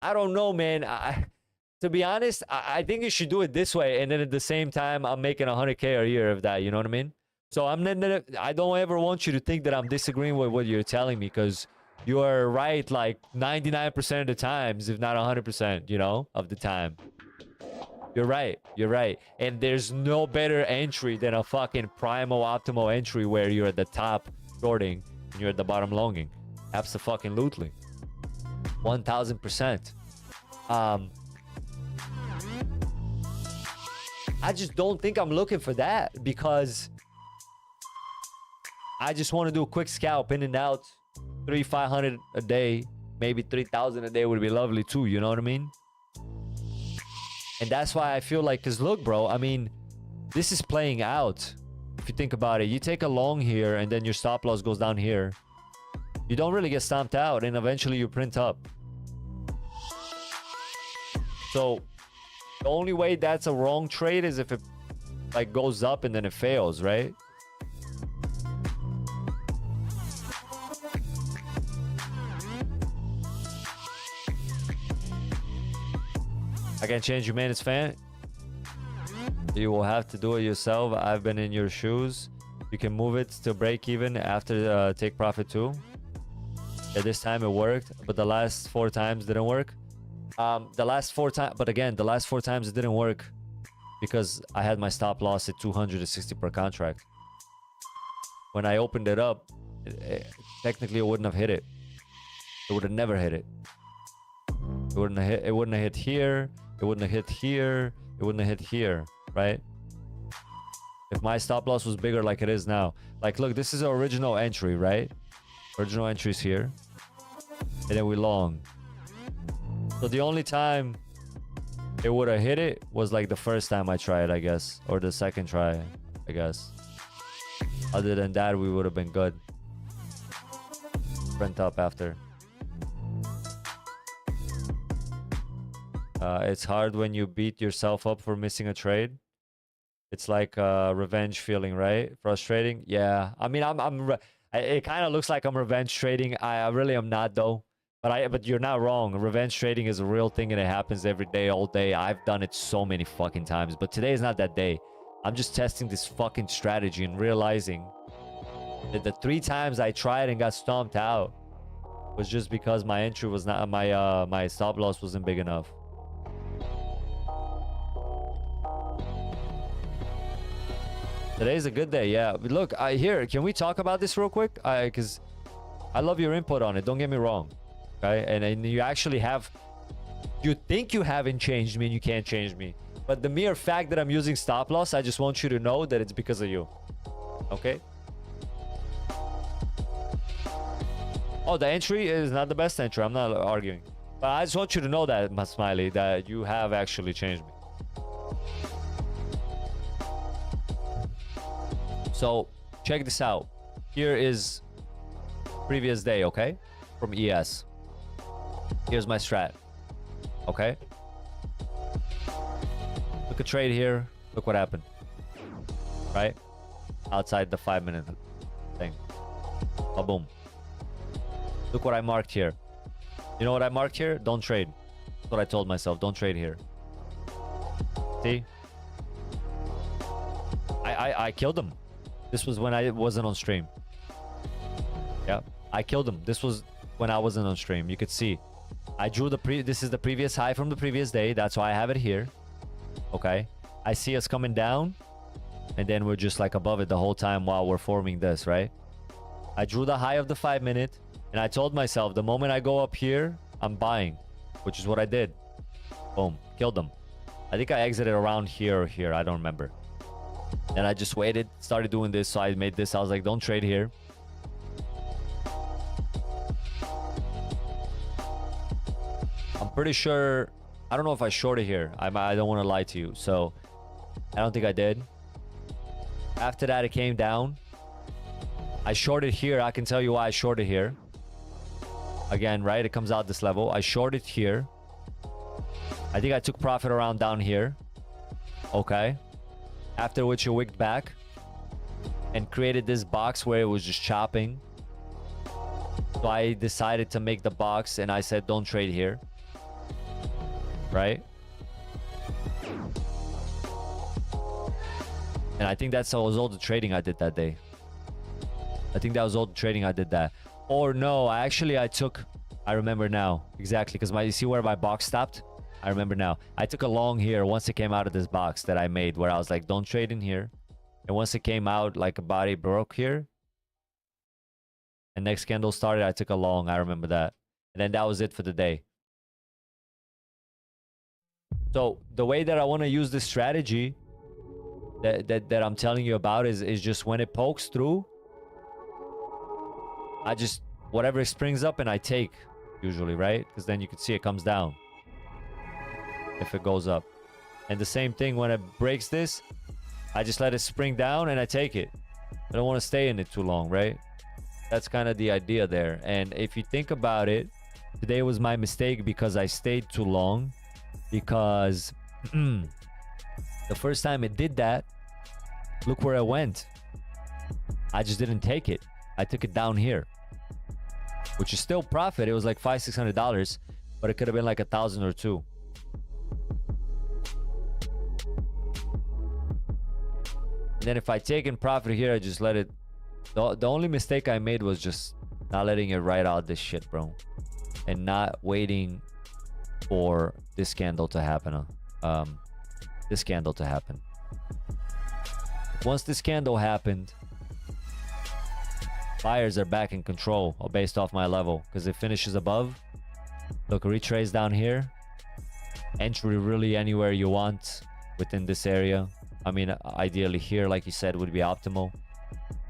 don't know, man. To be honest, I think you should do it this way, and then at the same time, I'm making 100K a year of that. You know what I mean? So I don't ever want you to think that I'm disagreeing with what you're telling me, because you are right like 99% of the times, if not 100%, you know, of the time. You're right. You're right. And there's no better entry than a fucking primal optimal entry where you're at the top shorting and you're at the bottom longing. Abso-fucking-lutely. 1000%. I just don't think I'm looking for that, because I just want to do a quick scalp in and out. 300-500 a day, maybe 3,000 a day would be lovely too, you know what I mean? And that's why I feel like, because look, bro, I mean, this is playing out. If you think about it, you take a long here and then your stop loss goes down here. You don't really get stomped out and eventually you print up. So the only way that's a wrong trade is if it like goes up and then it fails, right? I can change your minutes, fan. You will have to do it yourself. I've been in your shoes. You can move it to break even after take profit too. Yeah, this time it worked, but the last 4 times didn't work. The last 4 times, but again, the last 4 times it didn't work because I had my stop loss at 260 per contract. When I opened it up, technically it wouldn't have hit it. It would have never hit it. It wouldn't have hit here. It wouldn't have hit here. It wouldn't have hit here, right? If my stop loss was bigger like it is now. Like, look, this is our original entry, right? Original entry's here. And then we long. So the only time it would have hit it was like the first time I tried, I guess. Or the second try, I guess. Other than that, we would have been good. Print up after. It's hard when you beat yourself up for missing a trade. It's like a revenge feeling, right? Frustrating. Yeah. I mean, it kind of looks like I'm revenge trading. I really am not though. But you're not wrong. Revenge trading is a real thing and it happens every day, all day. I've done it so many fucking times. But today is not that day. I'm just testing this fucking strategy and realizing that the 3 times I tried and got stomped out was just because my entry was not my stop loss wasn't big enough. Today's a good day, yeah. But look, here, can we talk about this real quick? Because I love your input on it. Don't get me wrong. Okay, and you actually have. You think you haven't changed me, and you can't change me. But the mere fact that I'm using stop loss, I just want you to know that it's because of you. Okay. Oh, the entry is not the best entry. I'm not arguing, but I just want you to know that, my Smiley, that you have actually changed me. So check this out. Here is previous day, okay? From ES. Here's my strat. Okay? Took a trade here. Look what happened. Right? Outside the 5-minute thing. Oh, boom. Look what I marked here. You know what I marked here? Don't trade. That's what I told myself. Don't trade here. See? I killed him. This was when I wasn't on stream. Yeah, I killed him. This was when I wasn't on stream. You could see. I drew this is the previous high from the previous day. That's why I have it here. Okay. I see us coming down. And then we're just like above it the whole time while we're forming this, right? I drew the high of the 5-minute. And I told myself, the moment I go up here, I'm buying. Which is what I did. Boom. Killed them. I think I exited around here or here. I don't remember. Then I just waited, started doing this, so I made this. I was like, don't trade here. I'm pretty sure, I don't know if I shorted here. I don't want to lie to you, so I don't think I did. After that, it came down. I shorted here. I can tell you why I shorted here. Again, right? It comes out this level. I shorted here. I think I took profit around down here. Okay. After which it wicked back and created this box where it was just chopping. So I decided to make the box and I said, don't trade here. Right? And I think that was all the trading I did that day. I think that was all the trading I did that. Or no, I remember now. Exactly, because you see where my box stopped? I remember now. I took a long here once it came out of this box that I made where I was like, don't trade in here. And once it came out like a body broke here. And next candle started, I took a long. I remember that. And then that was it for the day. So the way that I want to use this strategy that I'm telling you about is just when it pokes through, I just, whatever springs up and I take usually, right? Because then you can see it comes down if it goes up. And the same thing when it breaks this, I just let it spring down and I take it. I don't want to stay in it too long, right? That's kind of the idea there. And if you think about it, today was my mistake because I stayed too long. Because the first time it did that, look where it went. I just didn't take it. I took it down here, which is still profit. It was like $500-600, but it could have been like 1,000 or 2. And then if I take in profit here, I just let it. The only mistake I made was just not letting it ride out this shit, bro, and not waiting for this candle to happen. This candle to happen. Once this candle happened, buyers are back in control based off my level because it finishes above. Look, retrace down here. Entry really anywhere you want within this area. I mean, ideally here, like you said, would be optimal.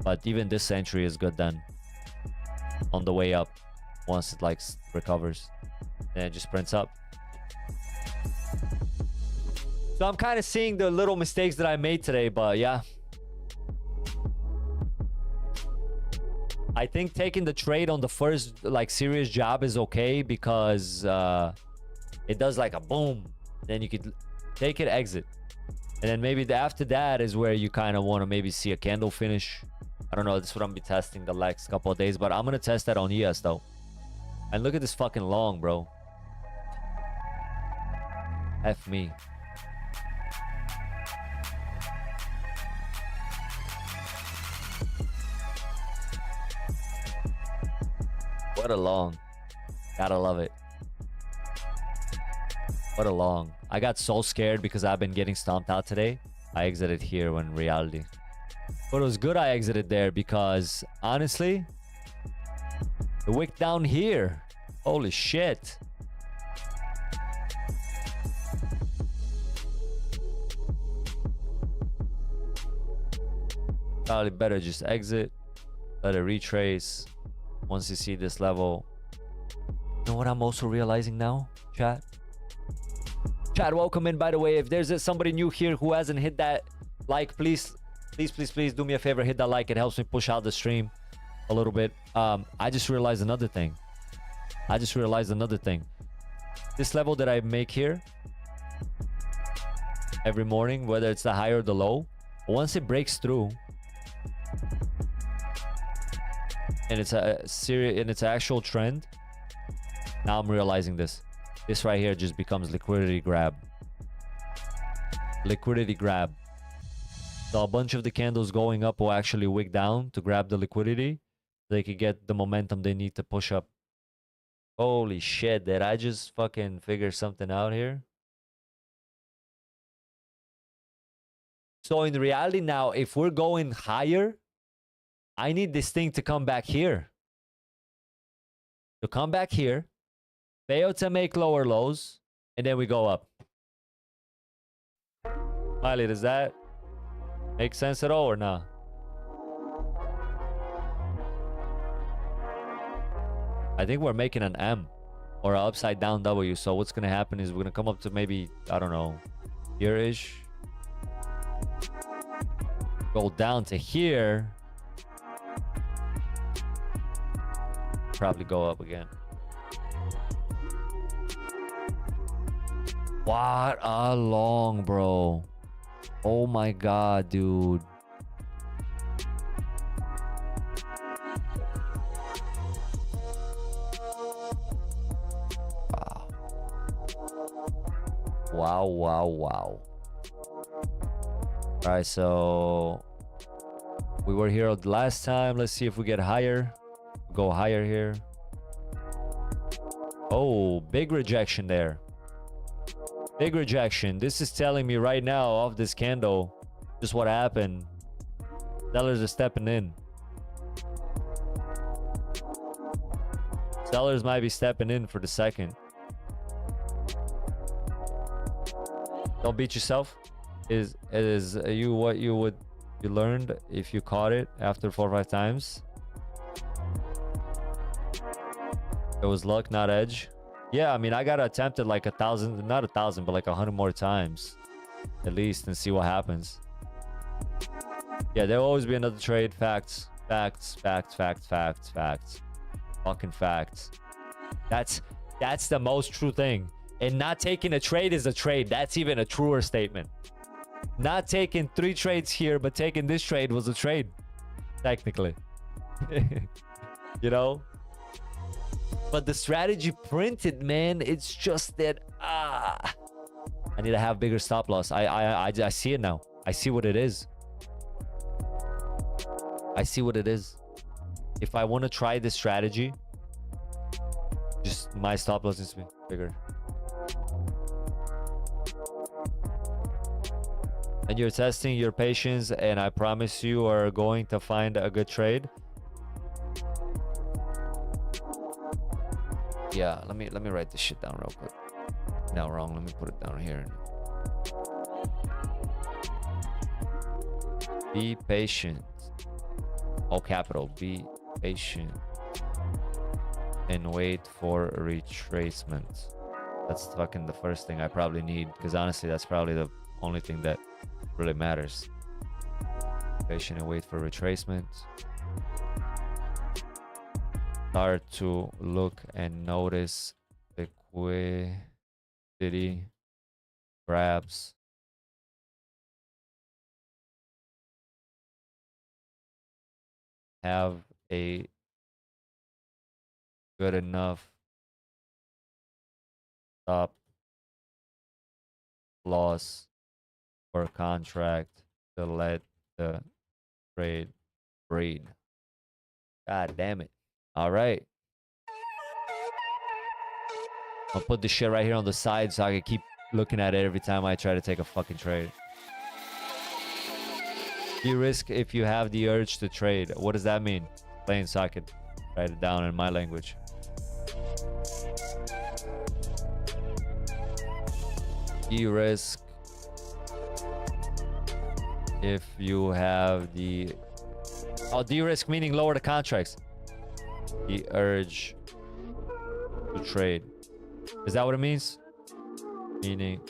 But even this entry is good then. On the way up, once it like recovers, and it just prints up. So I'm kind of seeing the little mistakes that I made today, but yeah. I think taking the trade on the first like serious job is okay because it does like a boom. Then you could take it, exit. And then maybe after that is where you kind of want to maybe see a candle finish. I don't know. This is what I'm be testing the next couple of days, but I'm going to test that on ES though. And look at this fucking long, bro. F me. What a long. Gotta love it. What a long. I got so scared because I've been getting stomped out today. I exited here when reality. But it was good I exited there because honestly, the wick down here. Holy shit. Probably better just exit. Let it retrace. Once you see this level. You know what I'm also realizing now, chat? Chat, welcome in, by the way. If there's somebody new here who hasn't hit that like, please do me a favor, hit that like. It helps me push out the stream a little bit. I just realized another thing. This level that I make here every morning, whether it's the high or the low, once it breaks through and it's a serious and it's an actual trend, now I'm realizing this right here just becomes liquidity grab. So a bunch of the candles going up will actually wick down to grab the liquidity. They could get the momentum they need to push up. Holy shit, did I just fucking figure something out here? So in reality now, if we're going higher, I need this thing to come back here. To come back here, fail to make lower lows, and then we go up. Miley, does that make sense at all or not? I think we're making an M or an upside down W. So what's going to happen is we're going to come up to maybe, I don't know, here-ish. Go down to here. Probably go up again. What a long, bro. Oh my god, dude. Wow. Wow. Alright, so we were here the last time. Let's see if we get higher. Go higher here. Oh, big rejection there. Big rejection. This is telling me right now off this candle just what happened. Sellers are stepping in. Sellers might be stepping in for the second. Don't beat yourself. Is you what you learned if you caught it after 4 or 5 times? It was luck, not edge. Yeah, I mean, I got attempted like 1,000, not 1,000, but like 100 more times. at least, and see what happens. Yeah, there'll always be another trade. Facts, facts, facts, facts, facts, facts. Fucking facts. That's the most true thing. And not taking a trade is a trade. That's even a truer statement. Not taking 3 trades here, but taking this trade was a trade, technically. You know? But the strategy printed, man, it's just that I need to have bigger stop loss. I see it now. I see what it is. I see what it is. If I want to try this strategy, just my stop loss needs to be bigger. And you're testing your patience, and I promise you are going to find a good trade. Yeah, let me write this shit down real quick. No, wrong. Let me put it down here. Be patient. All capital. Be patient and wait for retracement. That's fucking the first thing I probably need, because honestly, that's probably the only thing that really matters. Patient and wait for retracement. Start to look and notice liquidity grabs. Have a good enough stop loss or contract to let the trade breed. God damn it. All right. I'll put this shit right here on the side so I can keep looking at it every time I try to take a fucking trade. You risk if you have the urge to trade. What does that mean? Plain so I could write it down in my language. You risk if you have the... Oh, de-risk meaning lower the contracts. The urge to trade. Is that what it means? Meaning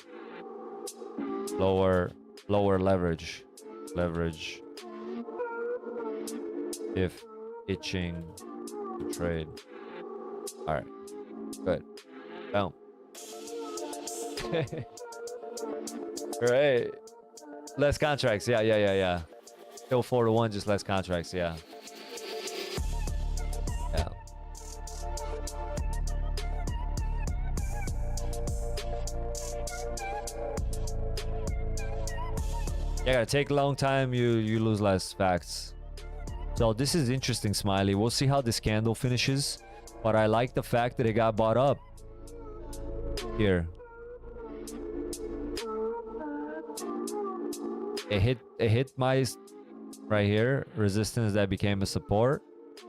lower leverage. Leverage if itching to trade. All right, good. Boom. Right. Less contracts. Yeah. Still 4-1, just less contracts. Yeah. Yeah, gotta take a long time, you lose less. Facts. So this is interesting, Smiley. We'll see how this candle finishes, but I like the fact that it got bought up here. It hit my right here resistance that became a support,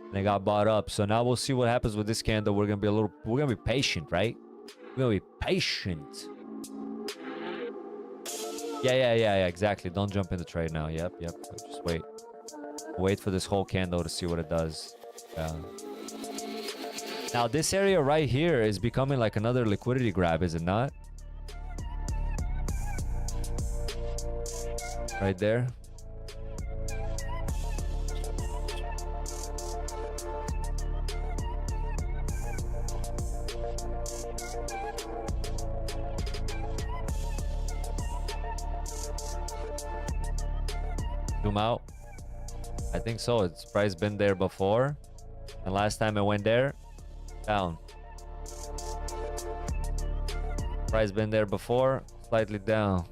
and it got bought up. So now we'll see what happens with this candle. We're gonna be patient, right? We're gonna be patient. Yeah, exactly. Don't jump in the trade now. Yep. Just wait. Wait for this whole candle to see what it does. Yeah. Now this area right here is becoming like another liquidity grab, is it not? Right there. Zoom out. I think so. It's price been there before, and last time it went there, down. Price been there before, slightly down.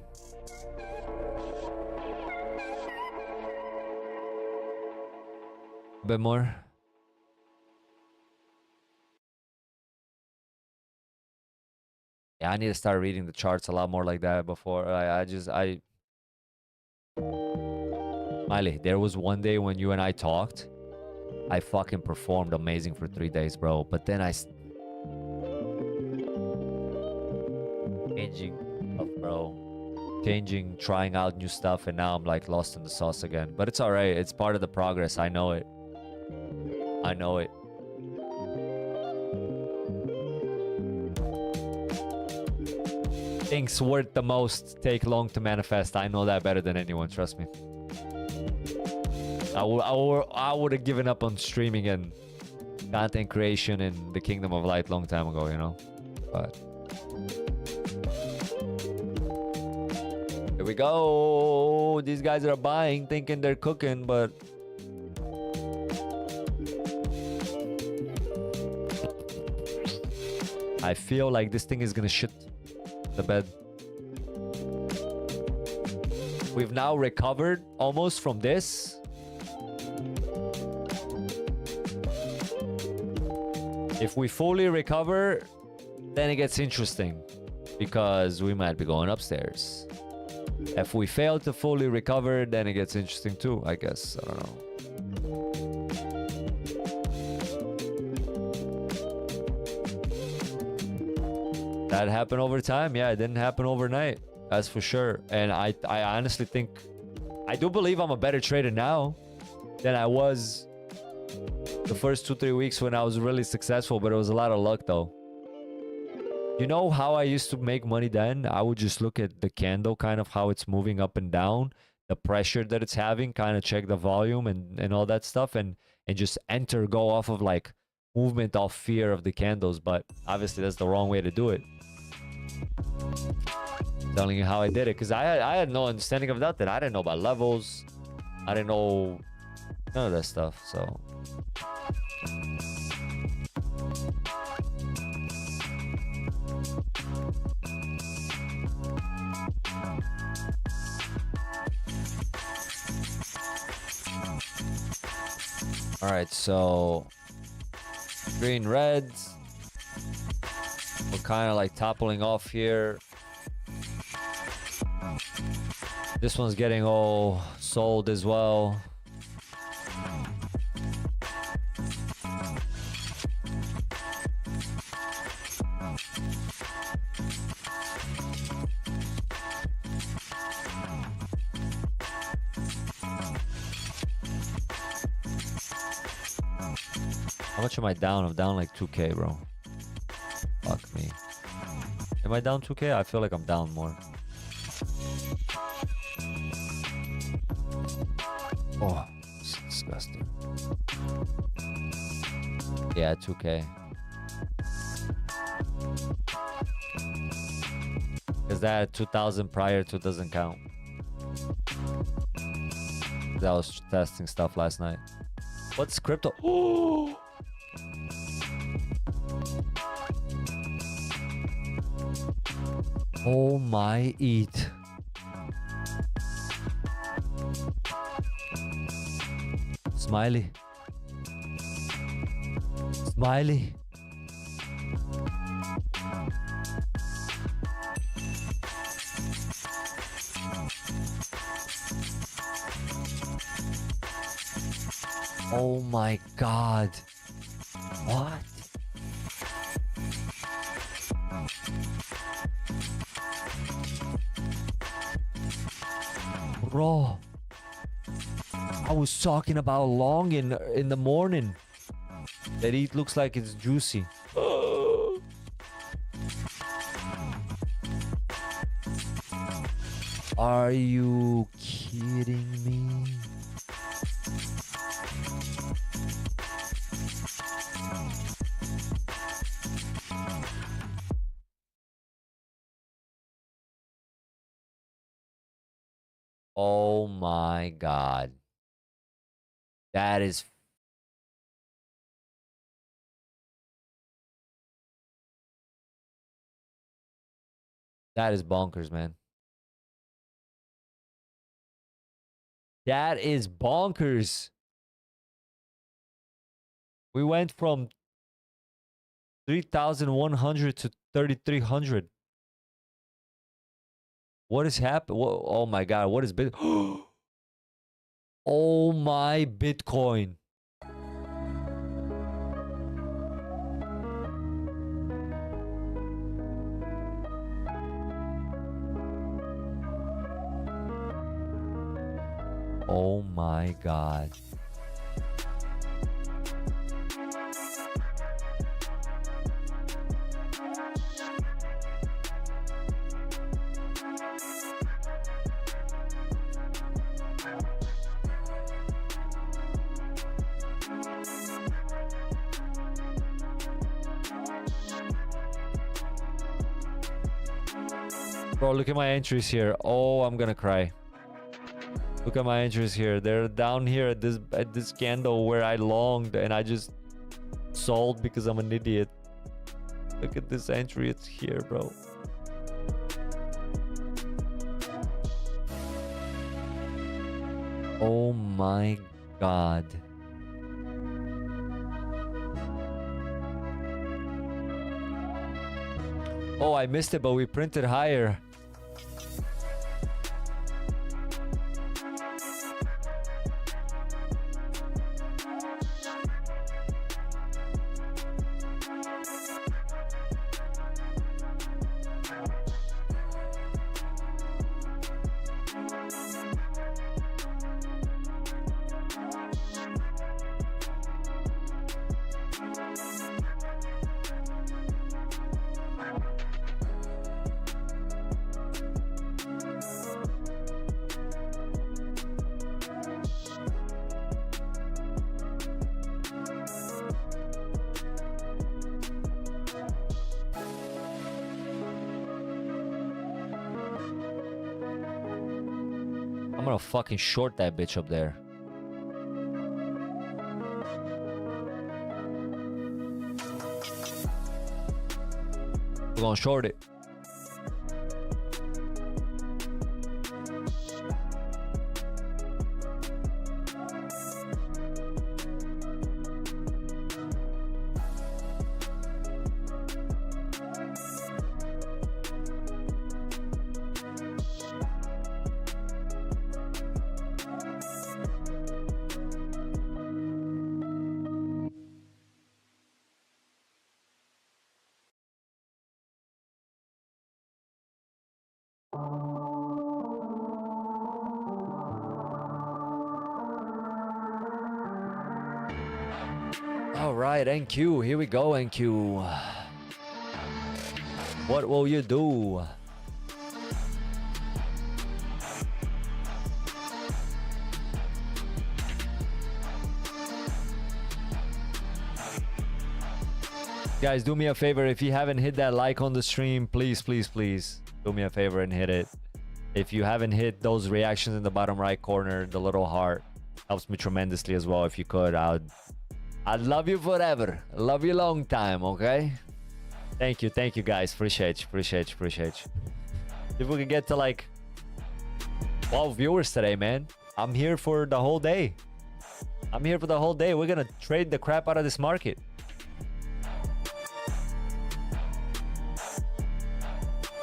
A bit more. Yeah, I need to start reading the charts a lot more like that before. Miley, there was one day when you and I talked. I fucking performed amazing for 3 days, bro. But then changing, trying out new stuff, and now I'm like lost in the sauce again. But it's all right. It's part of the progress. I know it. I know it. things worth the most take long to manifest. I know that better than anyone, trust me. I would have given up on streaming and content creation in the Kingdom of Light long time ago, you know? But here we go. These guys are buying, thinking they're cooking, but I feel like this thing is gonna shit the bed. We've now recovered almost from this. If we fully recover, then it gets interesting because we might be going upstairs. If we fail to fully recover, then it gets interesting too, I guess. I don't know. That happened over time. Yeah, it didn't happen overnight. That's for sure. And I honestly think, I do believe I'm a better trader now than I was the first 2-3 weeks when I was really successful, but it was a lot of luck though. You know how I used to make money then? I would just look at the candle, kind of how it's moving up and down, the pressure that it's having, kind of check the volume and all that stuff, and just enter, go off of like movement off fear of the candles. But obviously that's the wrong way to do it. Telling you how I did it, because I had no understanding of nothing. I didn't know about levels. I didn't know none of that stuff. So all right, so green reds, we're kind of like toppling off here. This one's getting all sold as well. How much am I down? I'm down like 2K, bro. Fuck me. Am I down 2K? I feel like I'm down more. Oh, it's disgusting. Yeah, 2K. Because that 2,000 prior to doesn't count. I was testing stuff last night. What's crypto? Oh! Oh my eat. Smiley. Smiley. Oh my God. What? Bro, I was talking about long in the morning. That it looks like it's juicy. Are you kidding me? Oh my God. That is bonkers, man. That is bonkers. We went from 3,100 to 3,300. What has happened? Oh my God, what is Bit? Oh my Bitcoin. Oh my God. Bro, look at my entries here. Oh, I'm gonna cry. Look at my entries here. They're down here at this candle where I longed and I just sold because I'm an idiot. Look at this entry. It's here, bro. Oh my god. Oh, I missed it, but we printed higher. I'm gonna fucking short that bitch up there. We're gonna short it. All right, NQ, here we go, NQ. What will you do? Guys, do me a favor. If you haven't hit that like on the stream, please, please, please do me a favor and hit it. If you haven't hit those reactions in the bottom right corner, the little heart helps me tremendously as well. If you could, I'd love you forever. Love you long time, okay? Thank you guys. Appreciate you. If we can get to like 12 viewers today, man. I'm here for the whole day. We're gonna trade the crap out of this market.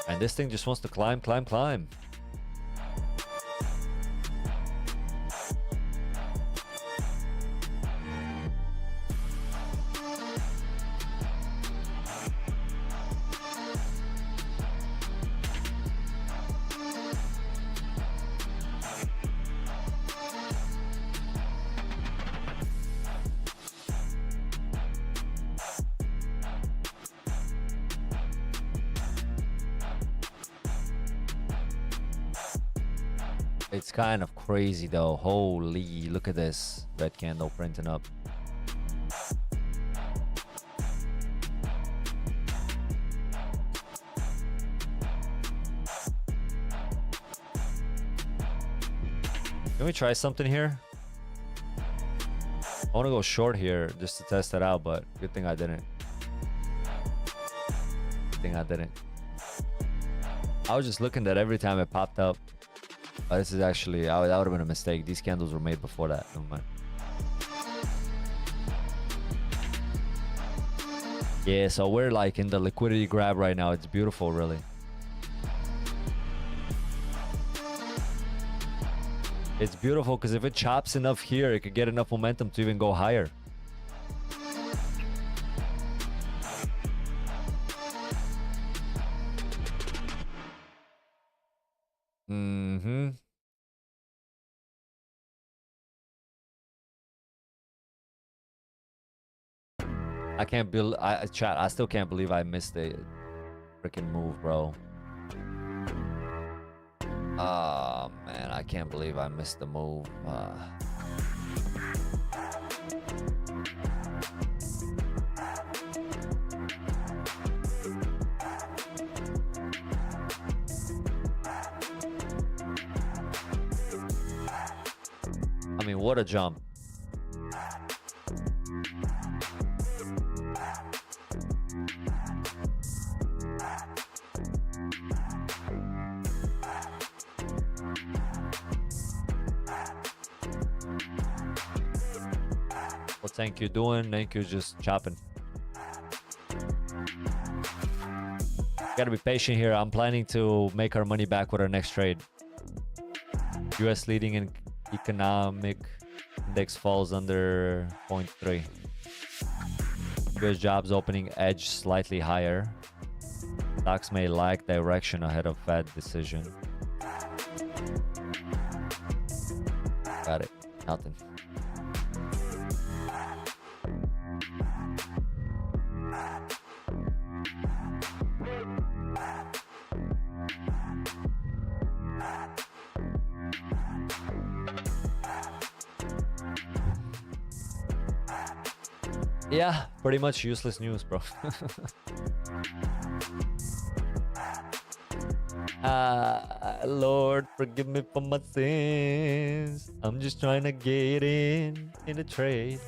And this thing just wants to climb. It's kind of crazy though. Holy, look at this red candle printing up. Can we try something here? I want to go short here just to test it out, but good thing I didn't. I was just looking that every time it popped up. Oh, this is actually, that would have been a mistake. These candles were made before that. Never mind. Yeah, so we're like in the liquidity grab right now. It's beautiful, really. It's beautiful because if it chops enough here, it could get enough momentum to even go higher. I can't believe chat. I still can't believe I missed the freaking move, bro. Oh man, I can't believe I missed the move. mean, what a jump. What thank you doing? Thank you just chopping. Gotta be patient here. I'm planning to make our money back with our next trade. US leading in economic index falls under 0.3. US jobs opening edge slightly higher. Stocks may lag direction ahead of Fed decision. Got it. Nothing. Yeah, pretty much useless news, bro. Lord, forgive me for my sins. I'm just trying to get in a trade.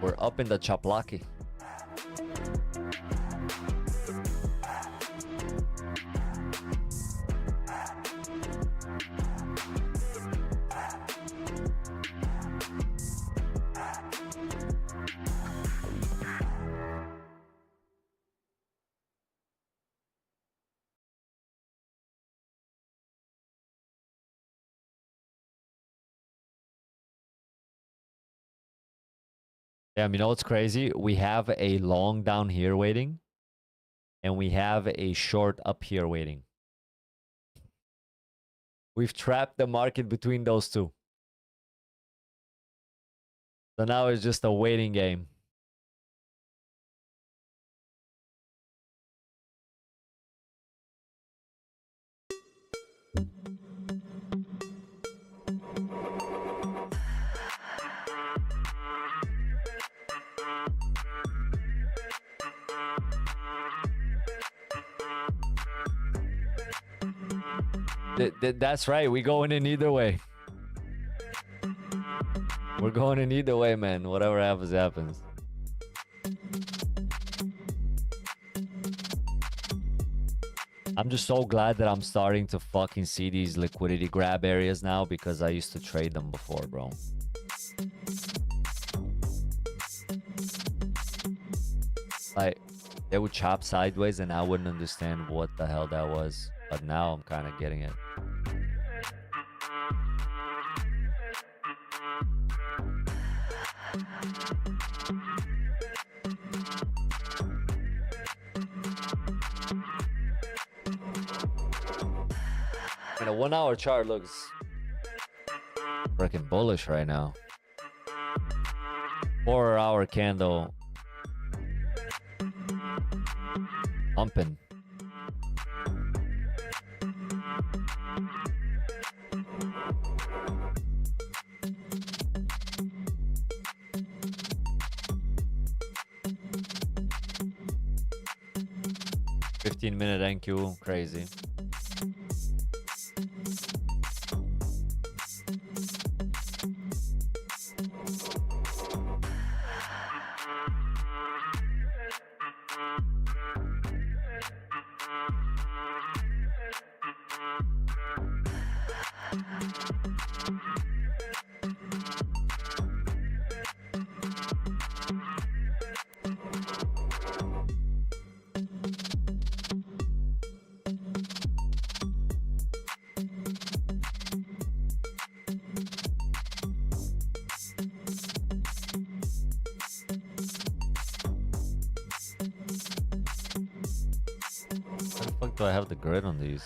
We're up in the chaplaki. Damn, you know what's crazy? We have a long down here waiting, and we have a short up here waiting. We've trapped the market between those two. So now it's just a waiting game. That's right. We going in either way. We're going in either way, man. Whatever happens, happens. I'm just so glad that I'm starting to fucking see these liquidity grab areas now, because I used to trade them before, bro. Like, they would chop sideways and I wouldn't understand what the hell that was. But now I'm kind of getting it. And a 1 hour chart looks freaking bullish right now. 4 hour candle pumping. Minute NQ, crazy. Do I have the grid on these?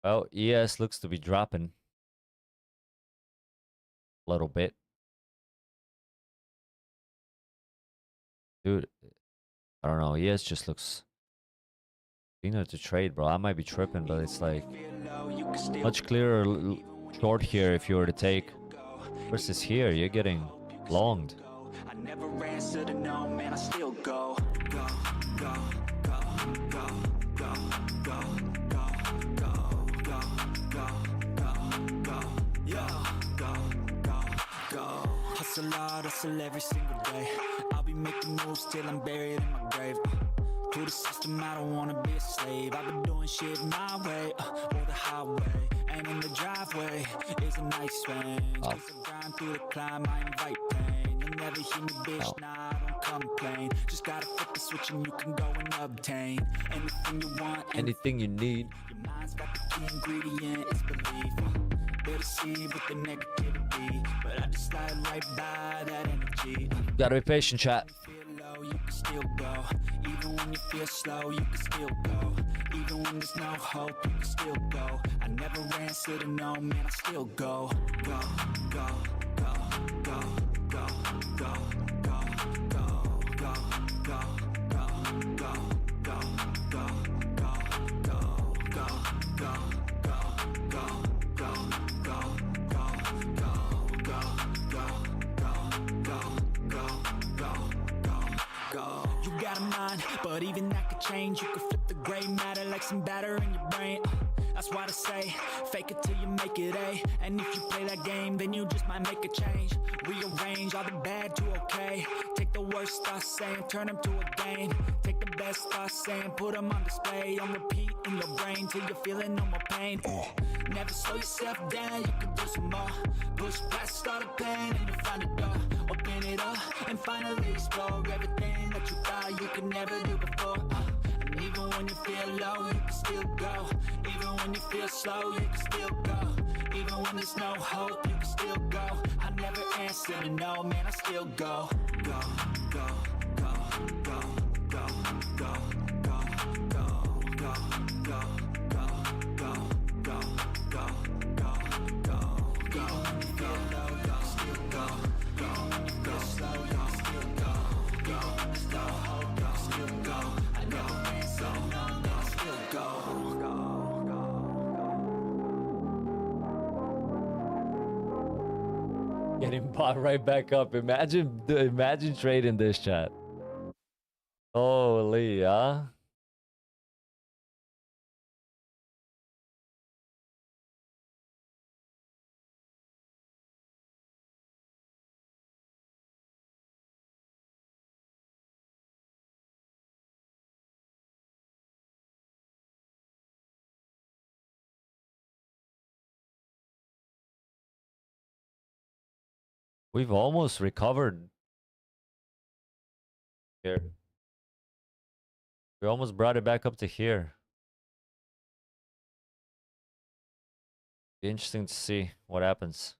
Well, ES looks to be dropping a little bit. Dude, I don't know. ES just looks cleaner to trade, bro. I might be tripping, but it's like much clearer short here if you were to take. Versus here, you're getting longed. I never answer to no, man, I still go. Go, go, go, go, go, go, go, go, go, go, go, go, yeah, go, go, go. Hustle hard, hustle every single day. I'll be making moves till I'm buried in my grave. To the system, I don't wanna be a slave. I've been doing shit my way, or the highway. And in the driveway is a nice range. Cause I grind through the climb, I invite pain. You'll never hear me, bitch, nah, I don't complain. Just gotta flip the switch and you can go and obtain anything you want, anything you need. Your mind's got the key ingredient, it's belief. They'll deceive with the negativity, but I just slide right by that energy. Gotta be patient, chat. You can still go. Even when you feel slow, you can still go. Even when there's no hope, you can still go. I never answer to no, man, I still go. Go, go, go, go, go, go, go, go, go, go, go, go, go, go, go, go, go, You got a mind, but even that could change. You could flip the gray matter like some batter in your brain. That's why I say, fake it till you make it A. And if you play that game, then you just might make a change. Rearrange all the bad to okay. Take the worst thoughts saying, turn them to a game. Take the best thoughts saying, put them on display. On repeat in your brain till you're feeling no more pain. Never slow yourself down, you can do some more. Push past all the pain and you'll find a door. Open it up and finally explore everything that you thought you could never do before. And even when you feel low, you can still go. Even when you feel slow, you can still go. Even when there's no hope, you can still go. I never answer to no, man, I still go. Go, go, go, go, go, go, go, go, go, go, go, go, go, go, go, go, go. When you feel low, you can still go. Go, when you feel slow, you can still go. Go, when there's no hope, you can still go. I never answer to no, man, I still go. Getting bought right back up. Imagine trading this, chat. Holy, huh? We've almost recovered here. We almost brought it back up to here. Be interesting to see what happens.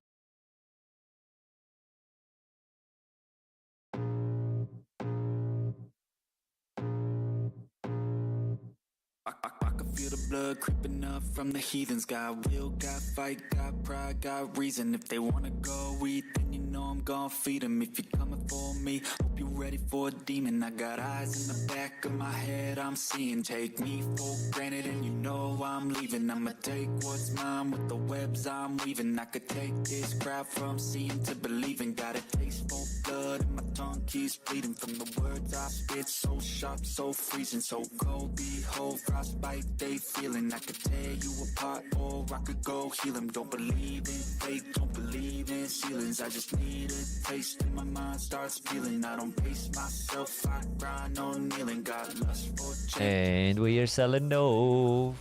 I can feel the blood creeping up from the heathens. Got will, got fight, got pride, got reason. If they wanna go eat, then you know I'm gonna feed them. If you're coming for me, hope you're ready for a demon. I got eyes in the back of my head, I'm seeing. Take me for granted and you know I'm leaving. I'ma take what's mine with the webs I'm weaving. I could take this crowd from seeing to believing. Got a taste for blood and my tongue keeps bleeding. From the words I spit, so sharp, so freezing. So cold, behold, frostbite they feeling. I could tear you apart or I could go heal them. Don't believe in fate, don't believe in ceilings. I just need a taste and my mind starts feeling. I don't pace myself, I grind on kneeling. Got lust for change. And we are selling no.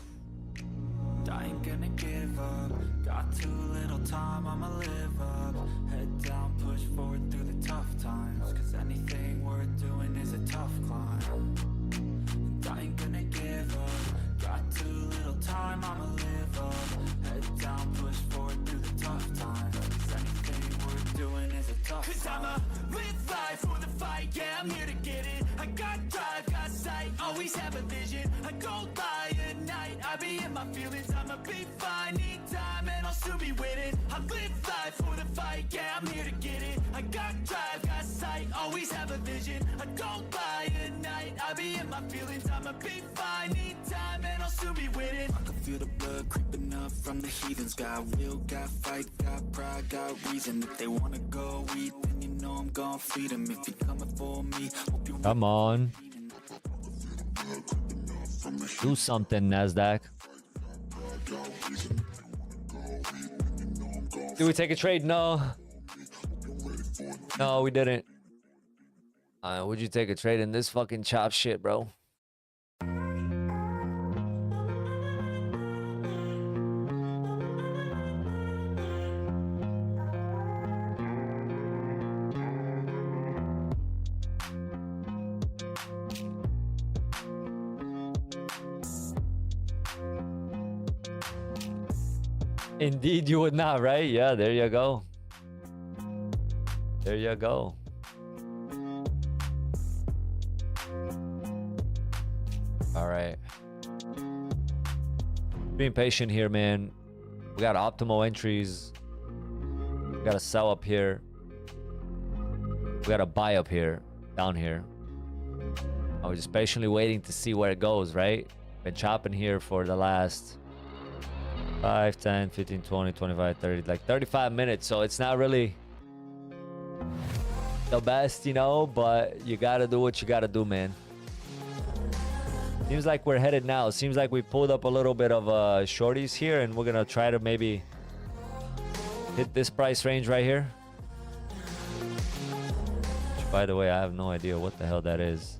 I ain't gonna give up. Got too little time, I'ma live up. Head down, push forward through the tough times. Cause anything worth doing is a tough climb. And I ain't gonna give up. Got too little time, I'ma live up. Head down, push forward through the tough times. Cause anything worth doing is a tough climb. Cause I'ma live life for the fight, yeah, I'm here to get it. I got drive, got sight, always have a vision. I go by at night, I be in my feelings, I'm a I'ma be fine. Need time and I'll soon be winning. I live life for the fight, yeah, I'm here to get it. I got drive, got sight, always have a vision. I don't lie at night, I be in my feelings. I'ma be fine, need time and I'll soon be winning. I can feel the blood creeping up from the heathens. Got will, got fight, got pride, got reason. If they wanna go eat, then you know I'm gon' feed them. If you're coming for me, hope you Come on. Do something, Nasdaq. Did we take a trade? No. No, we didn't. Would you take a trade in this fucking chop shit, bro? Indeed, you would not, right? Yeah, there you go. There you go. All right. Being patient here, man. We got optimal entries. We got to sell up here. We got to buy up here, down here. I was just patiently waiting to see where it goes, right? Been chopping here for the last 5, 10, 15, 20, 25, 30, like 35 minutes. So it's not really the best, you know, but you got to do what you got to do, man. Seems like we're headed now. Seems like we pulled up a little bit of shorties here, and we're going to try to maybe hit this price range right here. Which, by the way, I have no idea what the hell that is.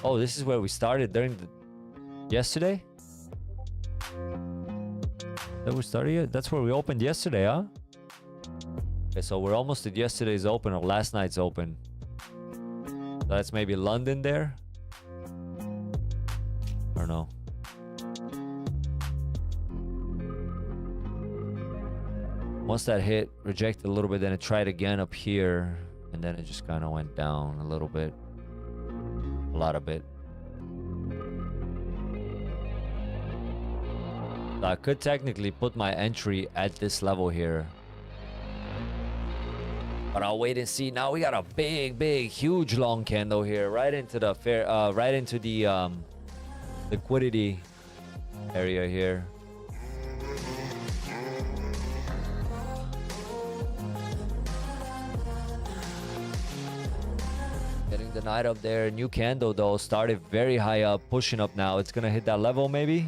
Oh, this is where we started during the... yesterday? That we started? That's where we opened yesterday, huh? Okay, so we're almost at yesterday's open or last night's open. So that's maybe London there? I don't know. Once that hit, rejected a little bit, then it tried again up here. And then it just kind of went down a little bit. A lot of it. So I could technically put my entry at this level here. But I'll wait and see. Now we got a big, huge long candle here, right into the fair, right into the liquidity area here. Getting the night up there. New candle though started very high up, pushing up now. It's gonna hit that level maybe.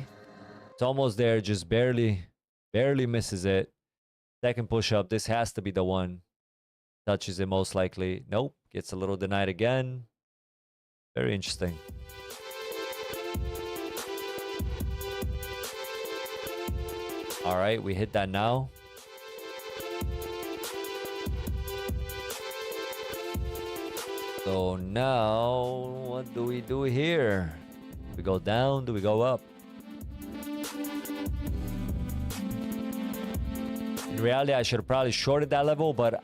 It's almost there, just barely misses it. Second push up. This has to be the one. Touches it most likely. Nope. Gets a little denied again. Very interesting. All right, we hit that now. So now, what do we do here? Do we go down? Do we go up? In reality, I should have probably shorted that level, but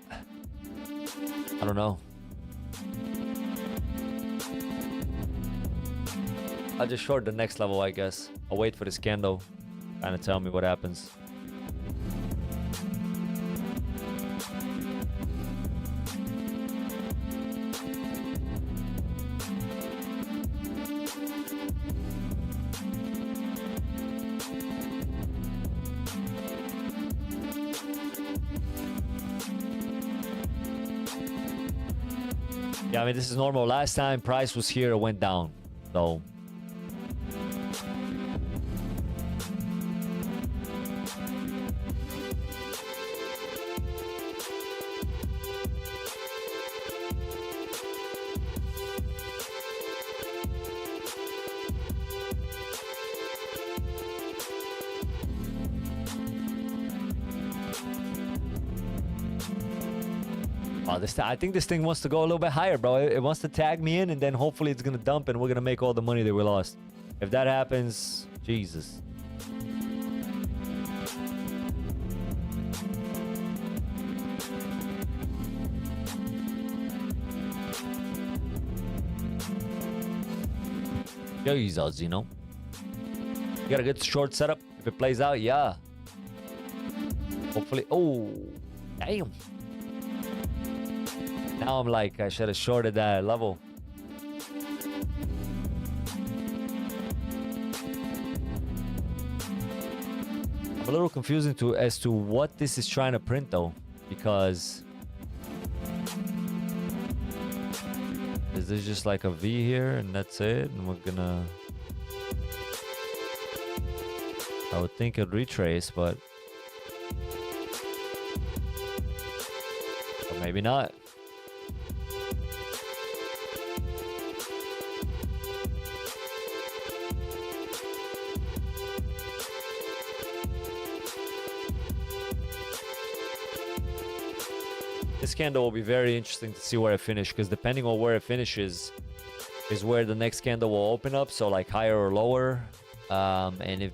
I don't know. I'll just short the next level, I guess. I'll wait for this candle. Kind of tell me what happens. Yeah, I mean, this is normal. Last time price was here, it went down. So I think this thing wants to go a little bit higher, bro. It wants to tag me in, and then hopefully it's gonna dump, and we're gonna make all the money that we lost. If that happens, Jesus. Jesus, you know. You got a good short setup. If it plays out, yeah. Hopefully. Oh, damn. Now I'm like, I should have shorted that level. I'm a little confusing as to what this is trying to print though, because is this just like a V here and that's it? And we're gonna, I would think it'd retrace, but maybe not. This candle will be very interesting to see where it finishes, because depending on where it finishes is where the next candle will open up, so like higher or lower. And if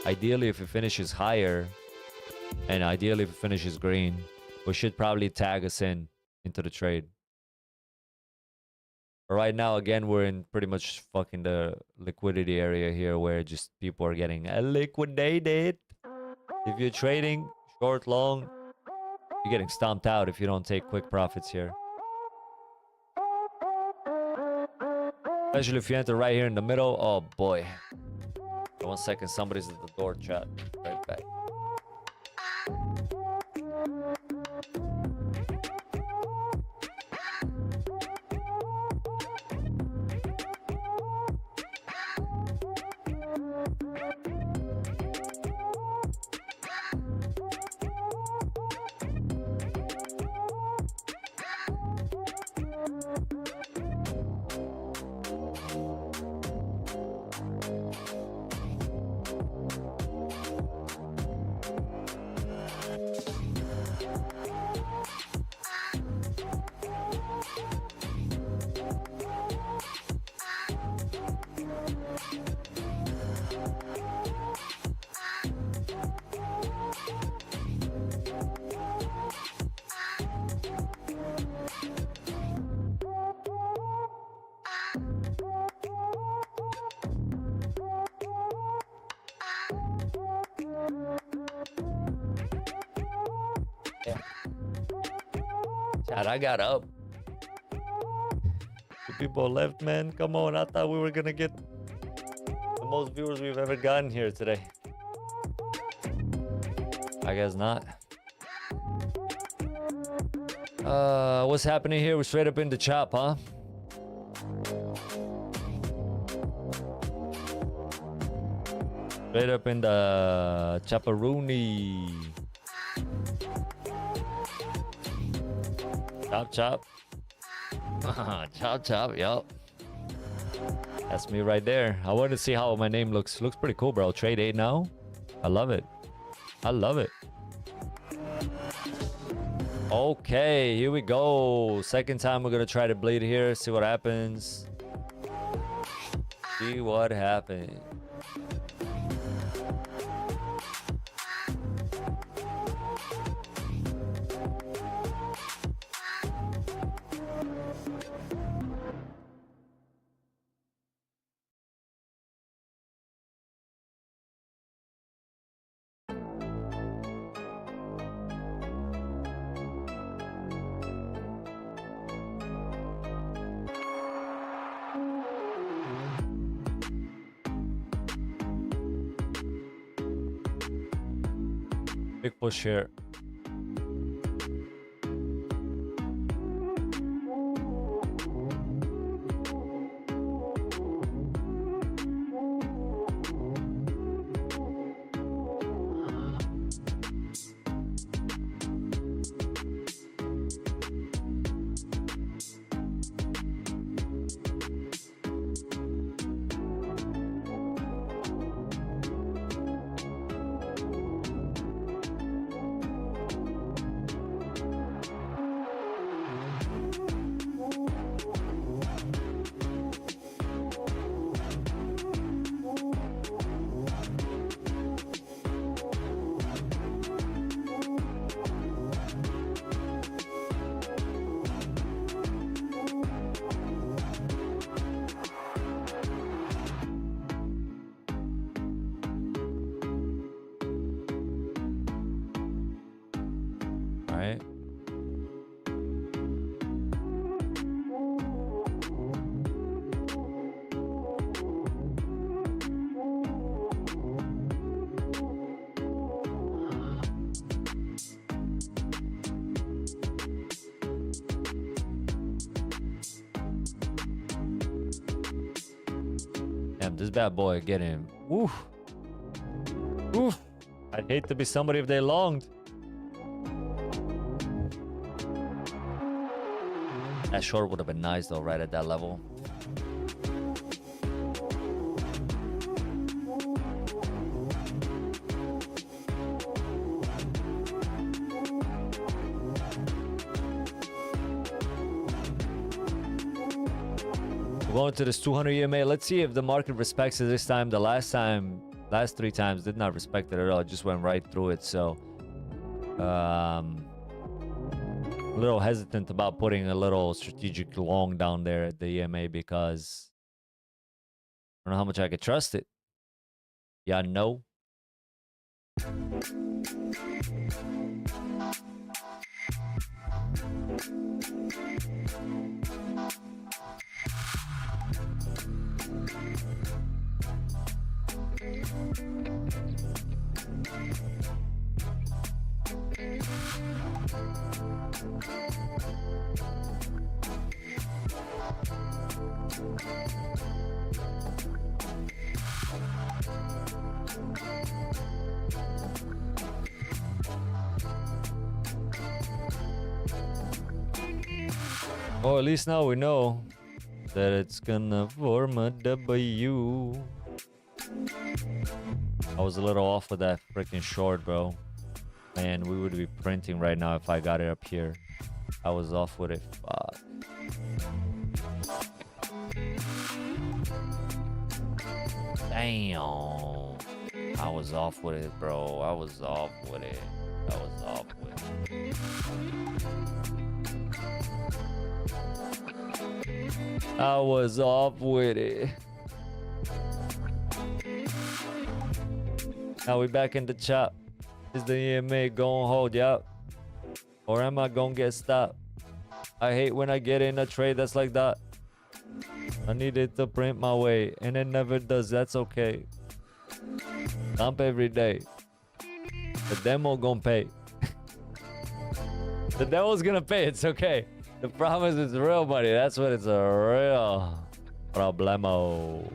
ideally if it finishes higher, and ideally if it finishes green, we should probably tag us into the trade. But right now, again, we're in pretty much fucking the liquidity area here, where just people are getting liquidated. If you're trading short, long, you're getting stomped out if you don't take quick profits here. Especially if you enter right here in the middle. Oh boy. 1 second, somebody's at the door, chat. Right back. Chat, I got up. 2 people left, man. Come on, I thought we were gonna get the most viewers we've ever gotten here today. I guess not. What's happening here? We're straight up in the chop, huh? Straight up in the chaparoonie. Chop, chop. Chop, chop, yup. That's me right there. I want to see how my name looks. Looks pretty cool, bro. Trade 8 now. I love it. I love it. Okay, here we go. Second time we're going to try to bleed here. See what happens. See what happens. Big push here. Damn, this bad boy getting. Oof. Oof. I'd hate to be somebody if they longed. That short would have been nice though, right at that level. We're going to this 200 EMA. Let's see if the market respects it this time. The last 3 times did not respect it at all. It just went right through it. So, a little hesitant about putting a little strategic long down there at the EMA because I don't know how much I could trust it. Yeah, no. Oh, at least now we know that it's gonna form a W. I was a little off with that freaking short, bro. Man, we would be printing right now if I got it up here. I was off with it. Fuck. Damn. I was off with it, bro. I was off with it. I was off with it. I was off with it. Now we back in the chop. Is the EMA gonna hold up? Or am I gonna get stopped? I hate when I get in a trade that's like that. I need it to print my way, and it never does. That's okay. Dump every day. The demo gonna pay. The demo's gonna pay. It's okay. The promise is real money. That's what it's a real problemo.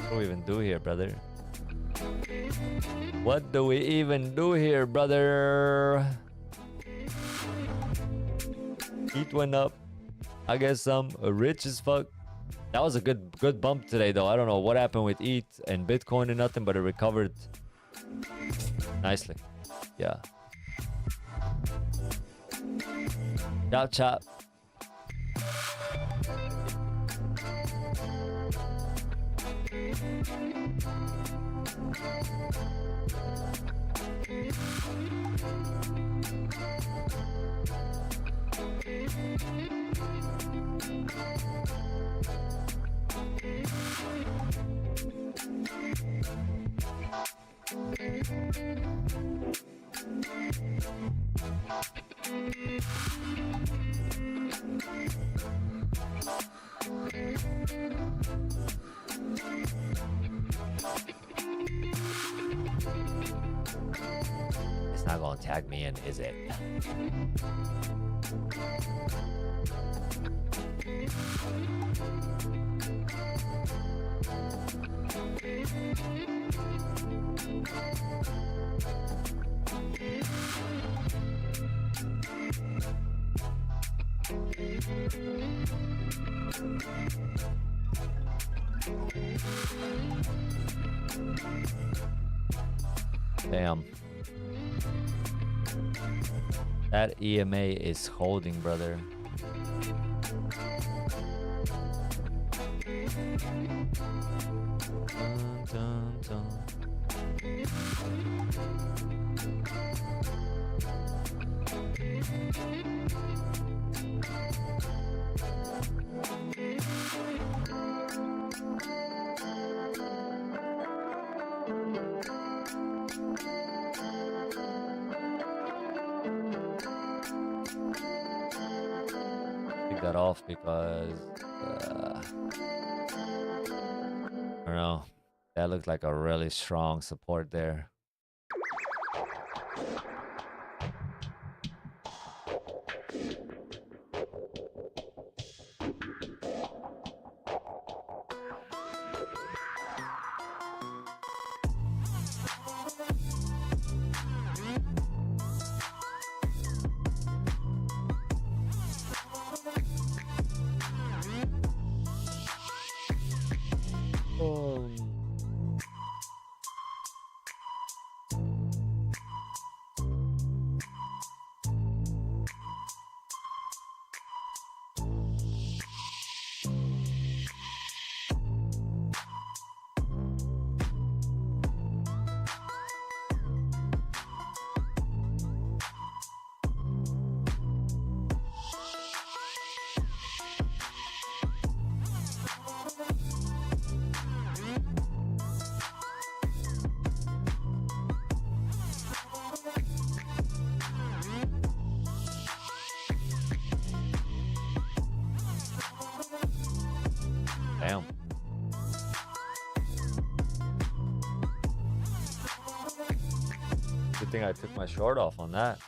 What do we even do here, brother? What do we even do here, brother? Heat went up. I guess I'm rich as fuck. That was a good bump today, though. I don't know what happened with ETH and Bitcoin and nothing, but it recovered nicely. Yeah. Chop chop. It's not gonna tag me in, is it? Damn. That EMA is holding, brother. Dun, dun, dun. Take that off because I don't know. That looked like a really strong support there. Damn. Good thing I took my short off on that.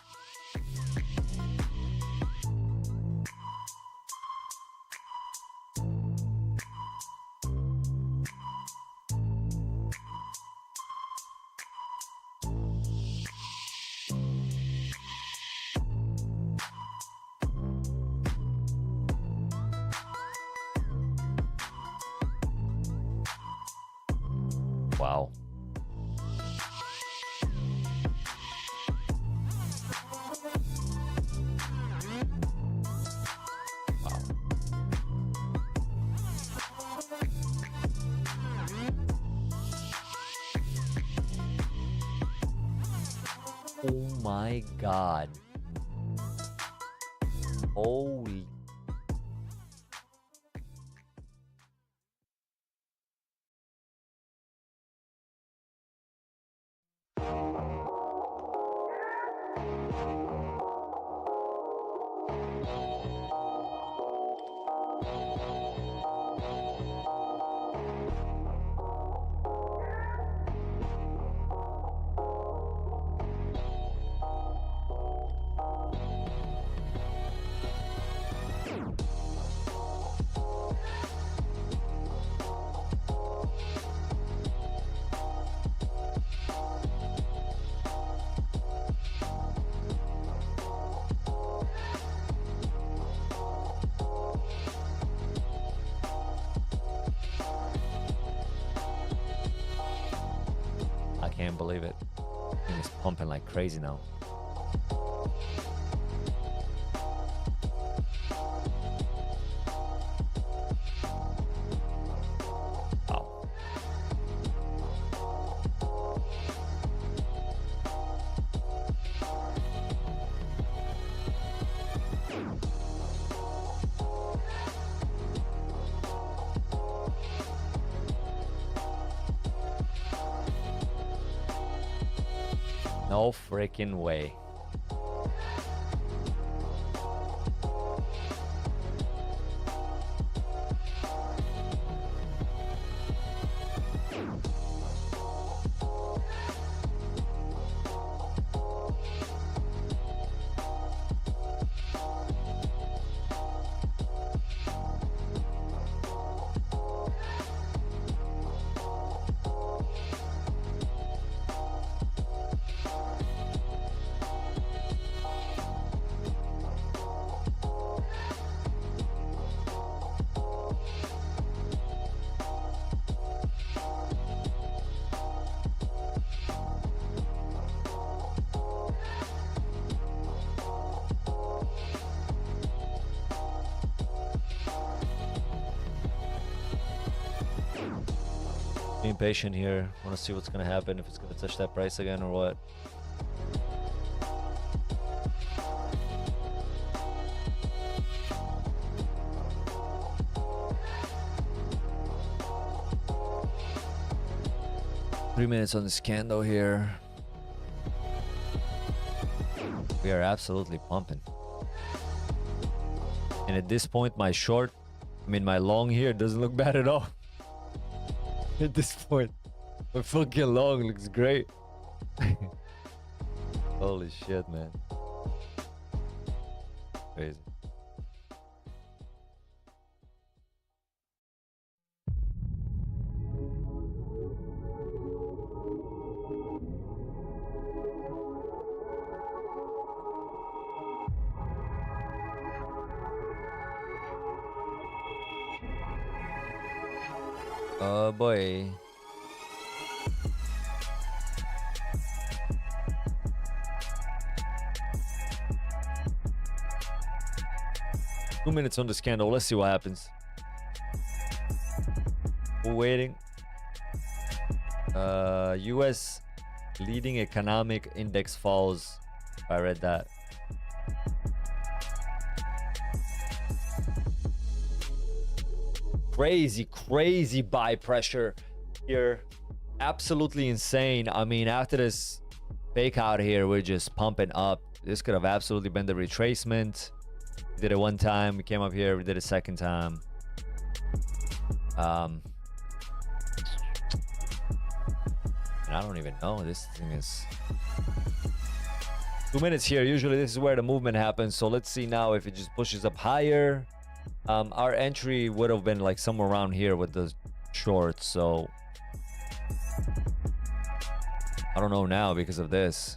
Wow. Wow. Oh my God. Holy. I can't believe it. Thing is pumping like crazy now. Wow. No freaking way. Being patient here. Want to see what's gonna happen, if it's gonna touch that price again or what. Three minutes on this candle here. We are absolutely pumping. And at this point, my short, I mean my long here doesn't look bad at all. At this point, my fucking long looks great. Holy shit, man. Crazy. Oh boy. Two minutes on this candle. Let's see what happens. We're waiting. US leading economic index falls. I read that. Crazy buy pressure here. Absolutely insane. I mean, after this fake out here, we're just pumping up. This could have absolutely been the retracement. We did it one time. We came up here. We did it a second time. And I don't even know. This thing is 2 minutes here. Usually this is where the movement happens. So let's see now if it just pushes up higher. Our entry would have been like somewhere around here with the shorts. So I don't know now because of this.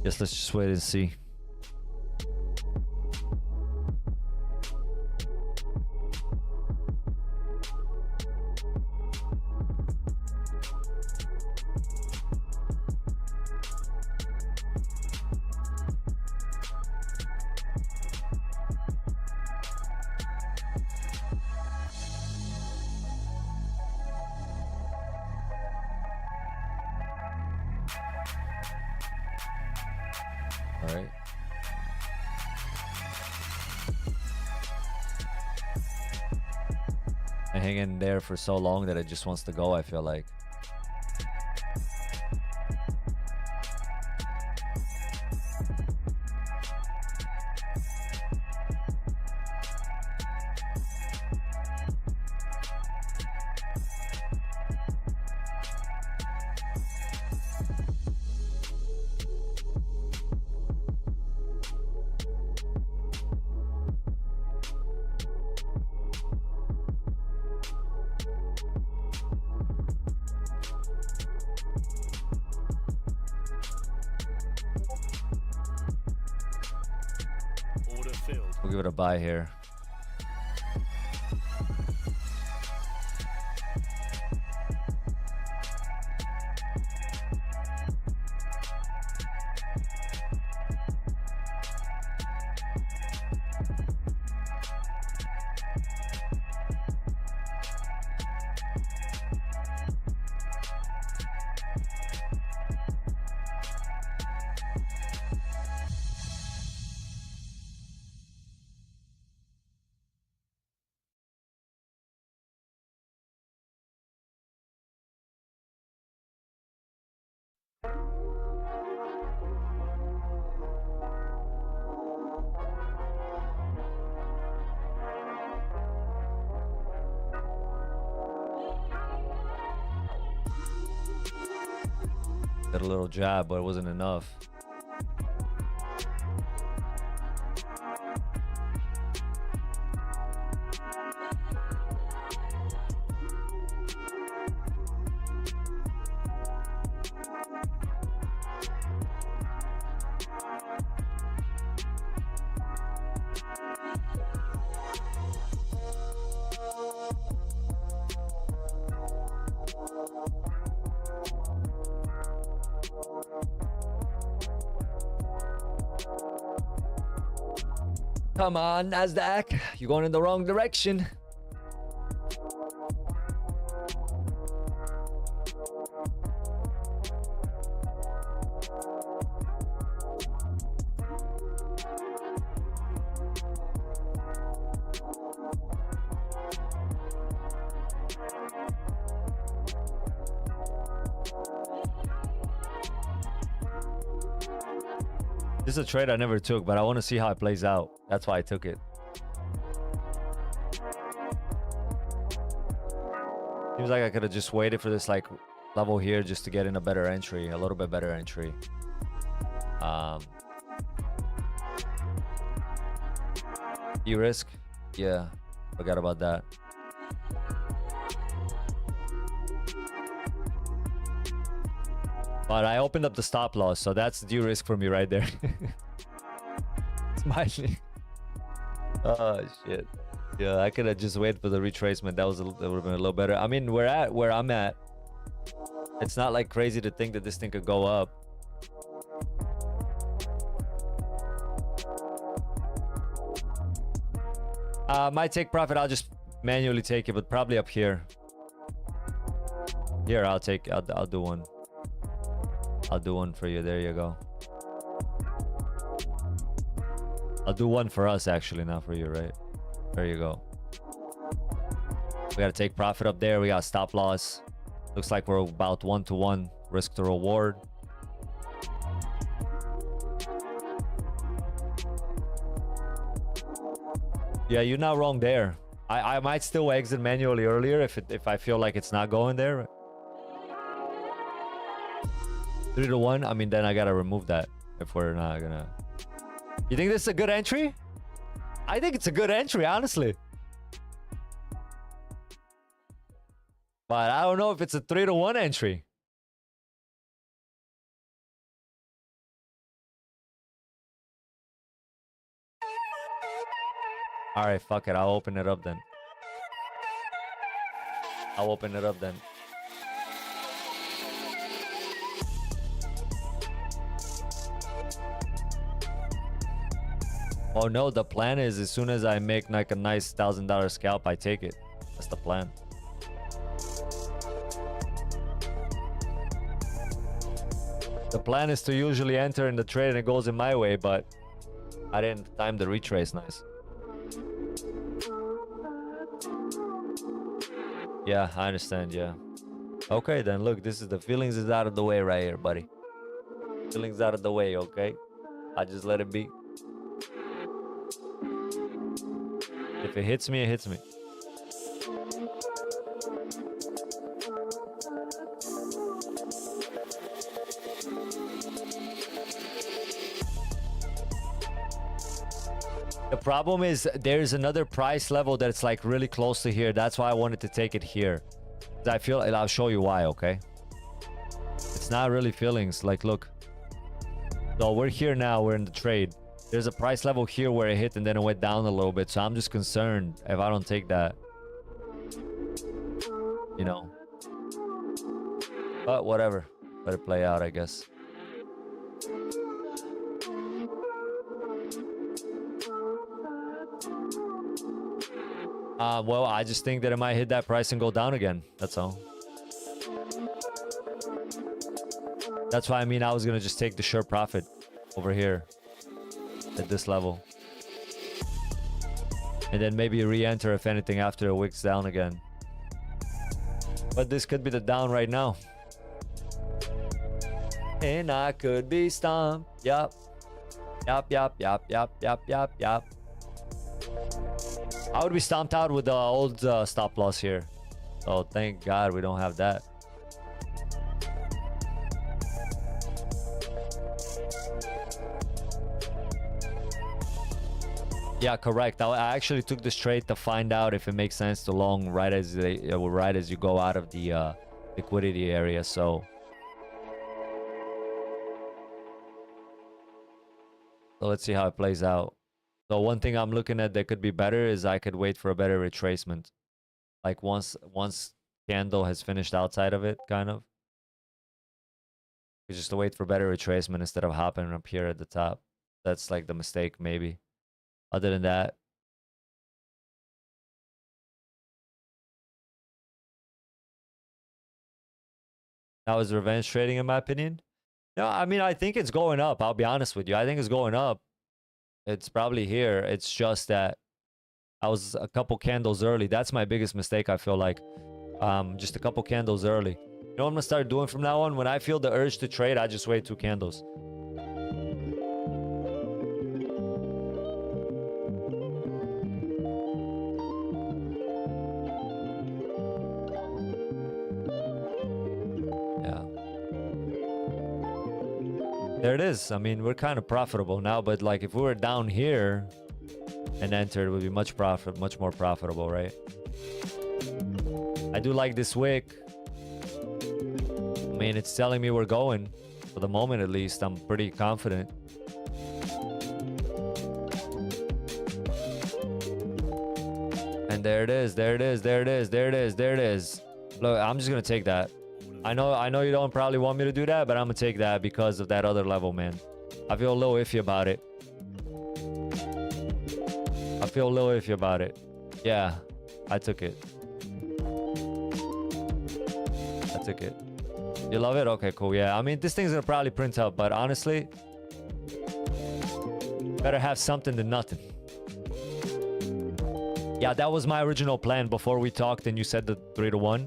Yes, let's just wait and see. All right. I hang in there for so long that it just wants to go, I feel like. Order filled. We'll give it a buy here. Did a little jab, but it wasn't enough. Come on, Nasdaq. You're going in the wrong direction. This is a trade I never took, but I want to see how it plays out. That's why I took it. Seems like I could have just waited for this like level here just to get in a better entry, a little bit better entry. E-risk? Yeah, forgot about that. But I opened up the stop loss, so that's due risk for me right there. Smiling. Oh shit. Yeah, I could have just waited for the retracement. That would have been a little better. I mean, we're at where I'm at. It's not like crazy to think that this thing could go up. Might take profit. I'll just manually take it, but probably up here. Here, I'll do one. I'll do one for you. There you go. I'll do one for us, actually, not for you, right? There you go. We gotta take profit up there. We got stop loss. Looks like we're about 1-to-1 risk to reward. Yeah, you're not wrong there. I might still exit manually earlier if I feel like it's not going there. 3-to-1. I mean, then I gotta remove that if we're not gonna. You think this is a good entry? I think it's a good entry, honestly. But I don't know if it's a 3-to-1 entry. All right, fuck it. I'll open it up then. I'll open it up then. Oh no, the plan is as soon as I make like a nice $1,000 scalp, I take it. That's the plan. The plan is to usually enter in the trade and it goes in my way, but I didn't time the retrace nice. Yeah, I understand, yeah. Okay, then look, this is the feelings is out of the way right here, buddy. Feelings out of the way, okay? I just let it be. If it hits me, it hits me. The problem is there's another price level that's like really close to here. That's why I wanted to take it here. I feel, and I'll show you why, okay? It's not really feelings. Like, look. So we're here now. We're in the trade. There's a price level here where it hit and then it went down a little bit. So I'm just concerned if I don't take that. You know. But whatever. Let it play out, I guess. Well, I just think that it might hit that price and go down again. That's all. That's why I mean I was going to just take the short profit over here at this level. And then maybe re-enter if anything after it wicks down again. But this could be the down right now. And I could be stomped. Yup. Yup, yup, yup, yup, yup, yup, yup. I would be stomped out with the old stop loss here. Oh, thank God we don't have that. Yeah, correct. I actually took this trade to find out if it makes sense to long right as you go out of the liquidity area. So let's see how it plays out. So one thing I'm looking at that could be better is I could wait for a better retracement. Like once candle has finished outside of it, kind of. Just to wait for better retracement instead of hopping up here at the top. That's like the mistake, maybe. Other than that. That was revenge trading in my opinion. No, I mean, I think it's going up. I'll be honest with you. I think it's going up. It's probably here. It's just that I was a couple candles early. That's my biggest mistake, I feel like. Just a couple candles early. You know what I'm gonna start doing from now on? When I feel the urge to trade, I just wait 2 candles. Yeah. There it is. I mean, we're kind of profitable now, but like if we were down here and entered, it would be much more profitable, right? I do like this wick. mean, it's telling me we're going. For the moment, at least, I'm pretty confident. And there it is, there it is, there it is, there it is, there it is. Look, I'm just gonna take that. I know you don't probably want me to do that, but I'm gonna take that because of that other level, man. I feel a little iffy about it. I feel a little iffy about it. Yeah, I took it. I took it. You love it? Okay, cool. Yeah, I mean, this thing's gonna probably print up, but honestly, better have something than nothing. Yeah, that was my original plan before we talked and you said the 3-to-1.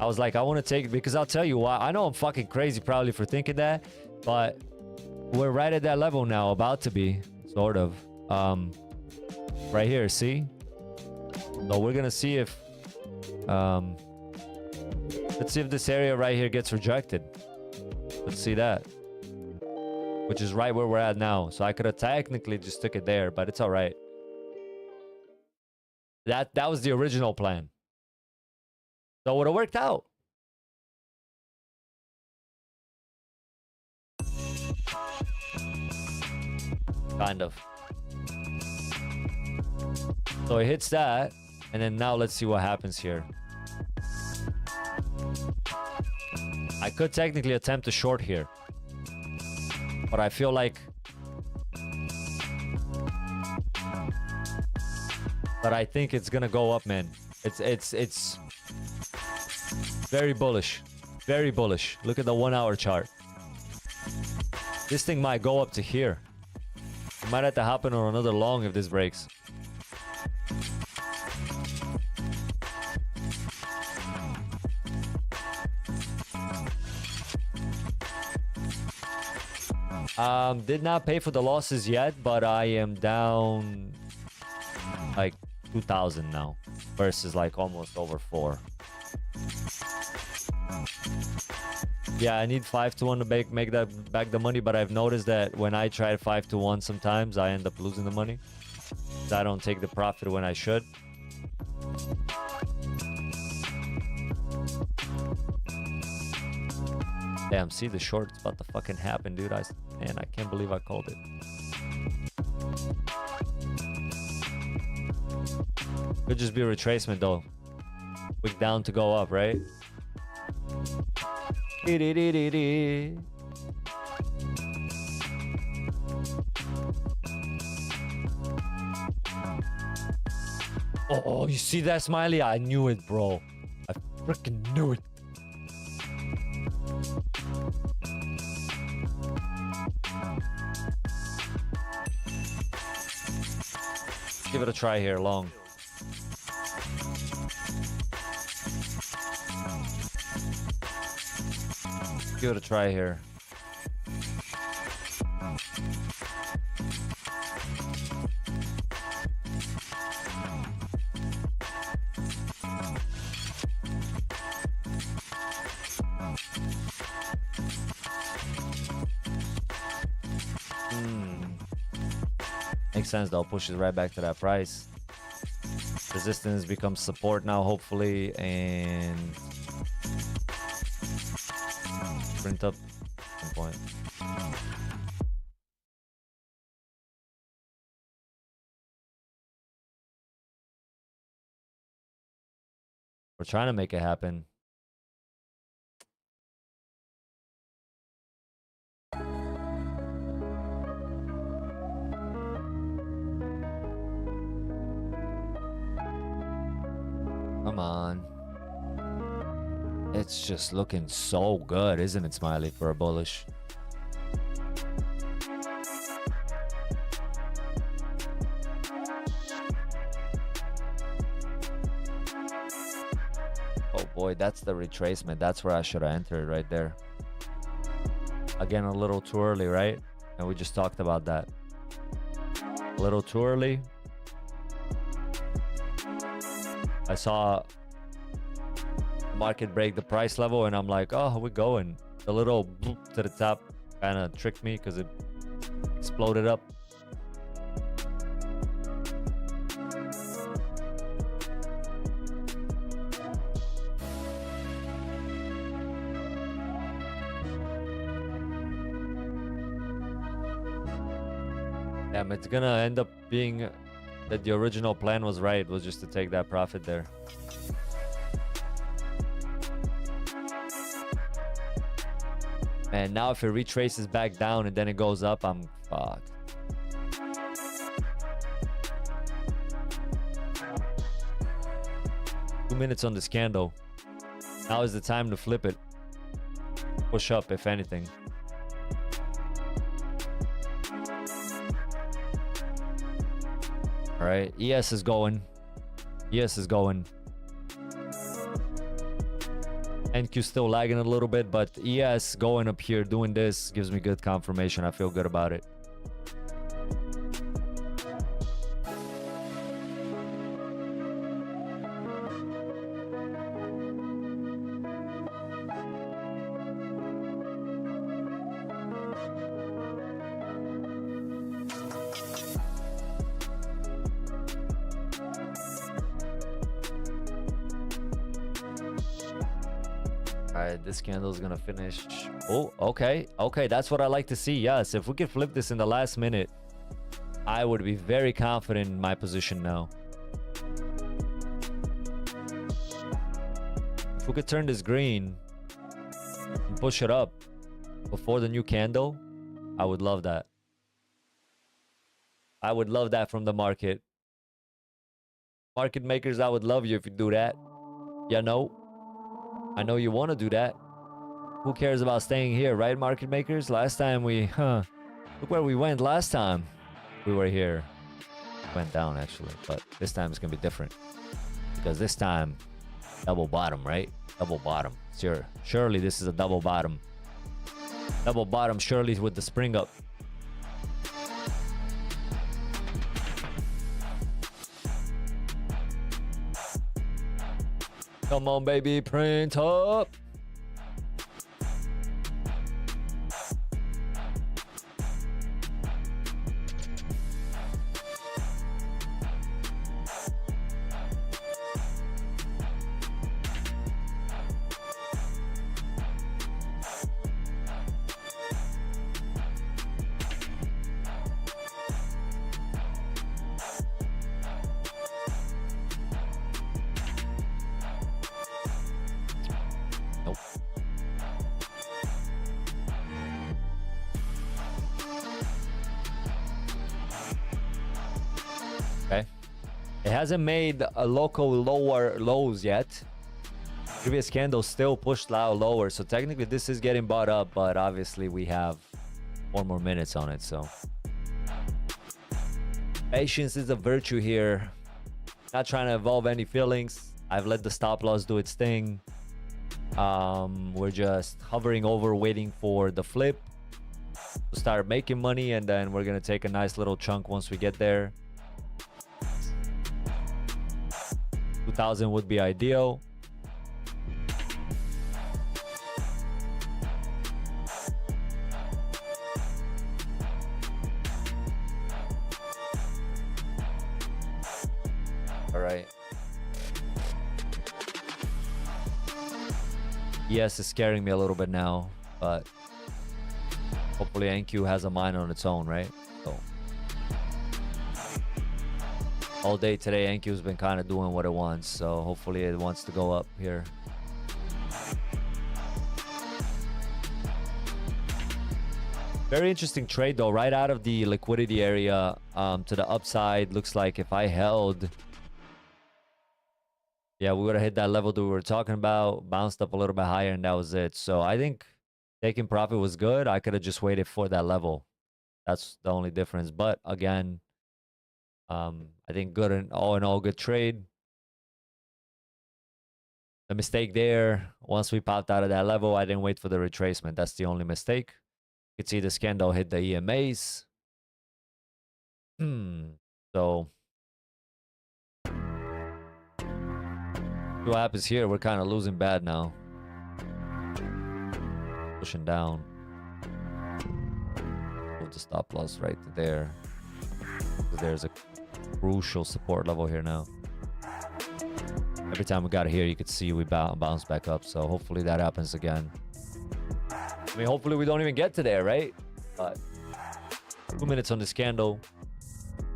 I was like, I want to take it because I'll tell you why. I know I'm fucking crazy probably for thinking that, but we're right at that level now, about to be, sort of. Right here, see? So we're gonna see if let's see if this area right here gets rejected. Let's see that. Which is right where we're at now. So I could have technically just took it there, but it's all right. That was the original plan. So it would have worked out. Kind of. So it hits that, and then now let's see what happens here. I could technically attempt a short here, but I feel like I think it's gonna go up, man. It's very bullish. Very bullish. Look at the 1 hour chart. This thing might go up to here. It might have to happen on another long if this breaks. Did not pay for the losses yet, but I am down like 2,000 now versus like almost over 4. Yeah, I need 5-to-1 to make that back the money, but I've noticed that when I try 5-to-1 sometimes I end up losing the money. I don't take the profit when I should. Damn, see the short, it's about to fucking happen, dude. Man, I can't believe I called it. Could just be a retracement though. Wick down to go up, right? Oh, you see that, Smiley? I knew it, bro. I freaking knew it. Give it a try here, long. Give it a try here. Makes sense though, pushes right back to that price. Resistance becomes support now, hopefully, and print up at some point. We're trying to make it happen. Come on. It's just looking so good, isn't it, Smiley, for a bullish? Oh boy, that's the retracement. That's where I should have entered right there. Again, a little too early, right? And we just talked about that. A little too early. I saw market break the price level and I'm like, oh, we're going. The little bloop to the top kind of tricked me because it exploded up. Damn, it's gonna end up being that the original plan was right, was just to take that profit there. And now if it retraces back down and then it goes up, I'm fucked. Two minutes on this candle. Now is the time to flip it. Push up, if anything. All right, ES is going. ES is going. NQ still lagging a little bit, but ES going up here doing this gives me good confirmation. I feel good about it. All right, this candle is gonna finish. Oh, okay. Okay, that's what I like to see. Yes, if we could flip this in the last minute, I would be very confident in my position now. If we could turn this green and push it up before the new candle, I would love that. I would love that from the market. Market makers, I would love you if you do that. You know? I know you want to do that. Who cares about staying here, right, market makers? Last time we, look where we went last time we were here. Went down, actually. But this time it's going to be different. Because this time, double bottom, right? Double bottom. Sure. Surely this is a double bottom. Double bottom, surely with the spring up. Come on, baby, print up. Nope. Okay. It hasn't made a local lower lows yet. Previous candle still pushed lower, so technically this is getting bought up, but obviously we have 4 more minutes on it, so patience is a virtue here. Not trying to evolve any feelings. I've let the stop loss do its thing. We're just hovering over, waiting for the flip to start making money, and then we're gonna take a nice little chunk once we get there. 2,000 would be ideal. All right. ES is scaring me a little bit now, but hopefully NQ has a mind on its own, right? So all day today, NQ's been kind of doing what it wants, so hopefully it wants to go up here. Very interesting trade though, right out of the liquidity area to the upside. Looks like if I held, yeah, we would have hit that level that we were talking about, bounced up a little bit higher, and that was it. So I think taking profit was good. I could have just waited for that level. That's the only difference. But again, I think good and all good trade. The mistake there, once we popped out of that level, I didn't wait for the retracement. That's the only mistake. You can see this candle hit the EMAs. So what happens here? We're kind of losing bad now. Pushing down. Put the stop loss right there. There's a crucial support level here now. Every time we got here, you could see we bounce back up. So hopefully that happens again. I mean, hopefully we don't even get to there, right? But 2 minutes on this candle.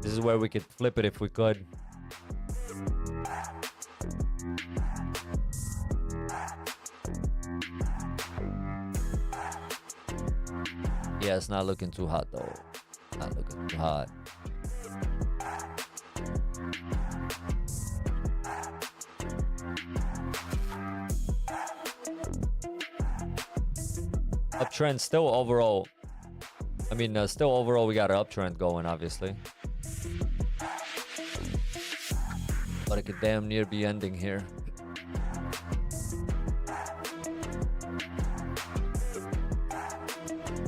This is where we could flip it if we could. Yeah, it's not looking too hot though. Not looking too hot. Uptrend still overall. I mean, still overall we got an uptrend going, obviously. But it could damn near be ending here.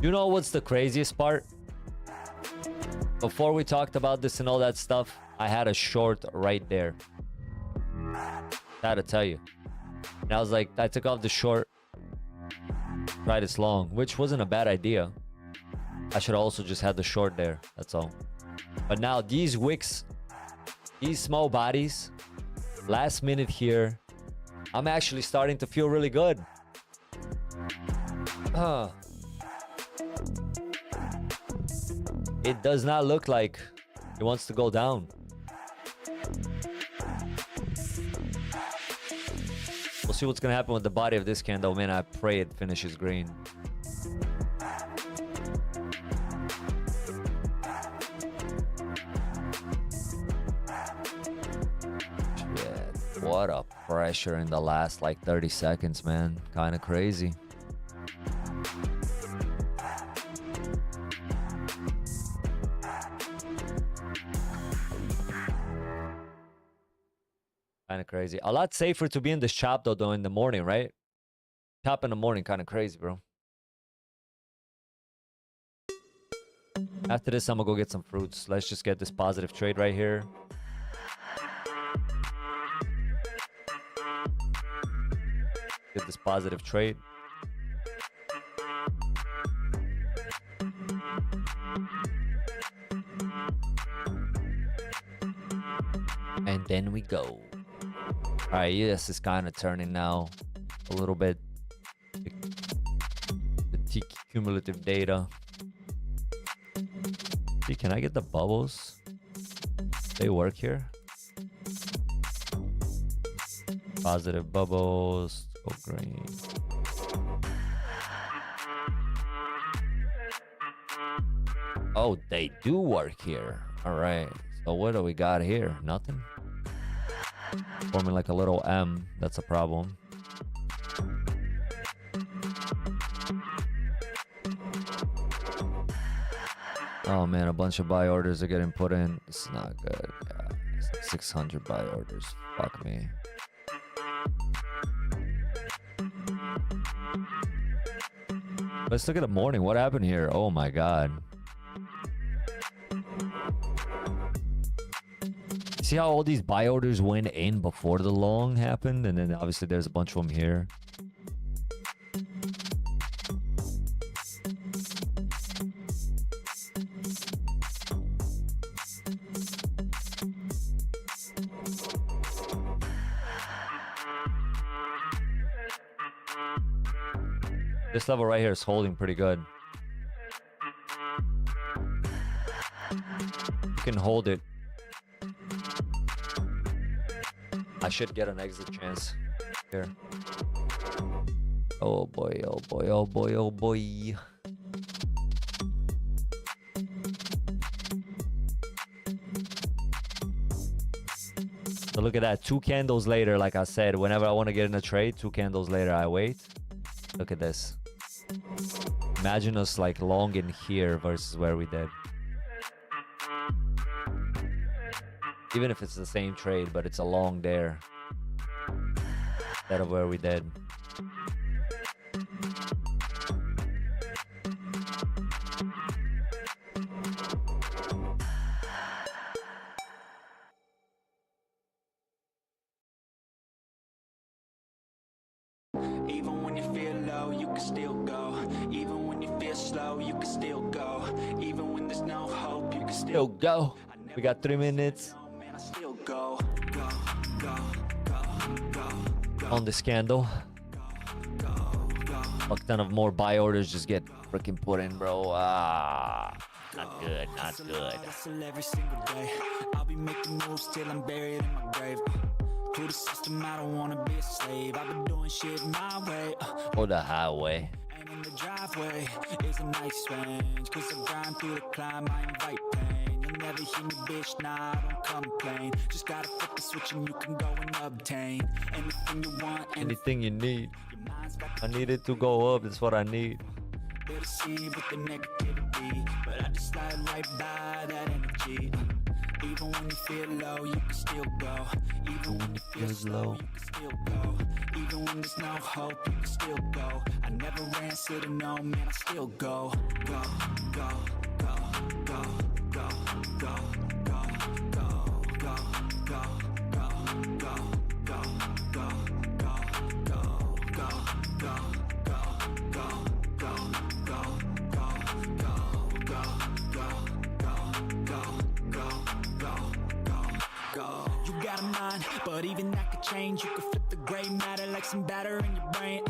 You know what's the craziest part? Before we talked about this and all that stuff, I had a short right there. I had to tell you. And I was like, I took off the short, tried this long, which wasn't a bad idea. I should also just had the short there. That's all. But now these wicks, these small bodies, last minute here, I'm actually starting to feel really good. It does not look like it wants to go down. We'll see what's gonna happen with the body of this candle. Man, I pray it finishes green. Shit, what a pressure in the last like 30 seconds, man. Kind of crazy. Kind of crazy. A lot safer to be in this chop though in the morning, right? Chop in the morning, kind of crazy, bro. After this, I'm gonna go get some fruits. Let's just get this positive trade right here. Get this positive trade. And then we go. All right, yes, it's kind of turning now a little bit. The cumulative data. See, can I get the bubbles? They work here. Positive bubbles. Go green. Oh, they do work here. All right. So what do we got here? Nothing. Forming like a little M. That's a problem. Oh man, a bunch of buy orders are getting put in. This is not good. Yeah, it's like 600 buy orders. Fuck me. Let's look at the morning. What happened here? Oh my god. See how all these buy orders went in before the long happened? And then obviously there's a bunch of them here. This level right here is holding pretty good. You can hold it. I should get an exit chance here. Oh boy, oh boy, oh boy, oh boy. So look at that. 2 candles later, like I said, whenever I want to get in a trade, 2 candles later, I wait. Look at this. Imagine us like long in here versus where we did. Even if it's the same trade, but it's a long there. Instead of where we did. Even when you feel low, you can still go. Even when you feel slow, you can still go. Even when there's no hope, you can still go. We got 3 minutes on this candle. fuck ton of more buy orders just get freaking put in, bro. Not good, not good. Hustle every single day. I'll be making moves till I'm buried in my grave. To the system, I don't wanna be a slave. I've been doing shit my way. Or the highway. And in the driveway is a nice range. Cause I grind through the climb, I invite pain. You'll never hear me, bitch, nah, I don't complain. Just gotta flip the switch and you can go and obtain anything you want. Anything you need. Your mind's got the I need it to go up. That's what I need. to see with the negativity, but I just slide right by that energy. Even when you feel low, you can still go. Even when you feel slow, you can still go. Even when there's no hope, you can still go. I never answer to no, man, I still go. Go, go, go, go, go, go, go, go, go, go, go, go, go, go, you got a mind, but even that could change. You could flip the gray matter like some batter in your brain.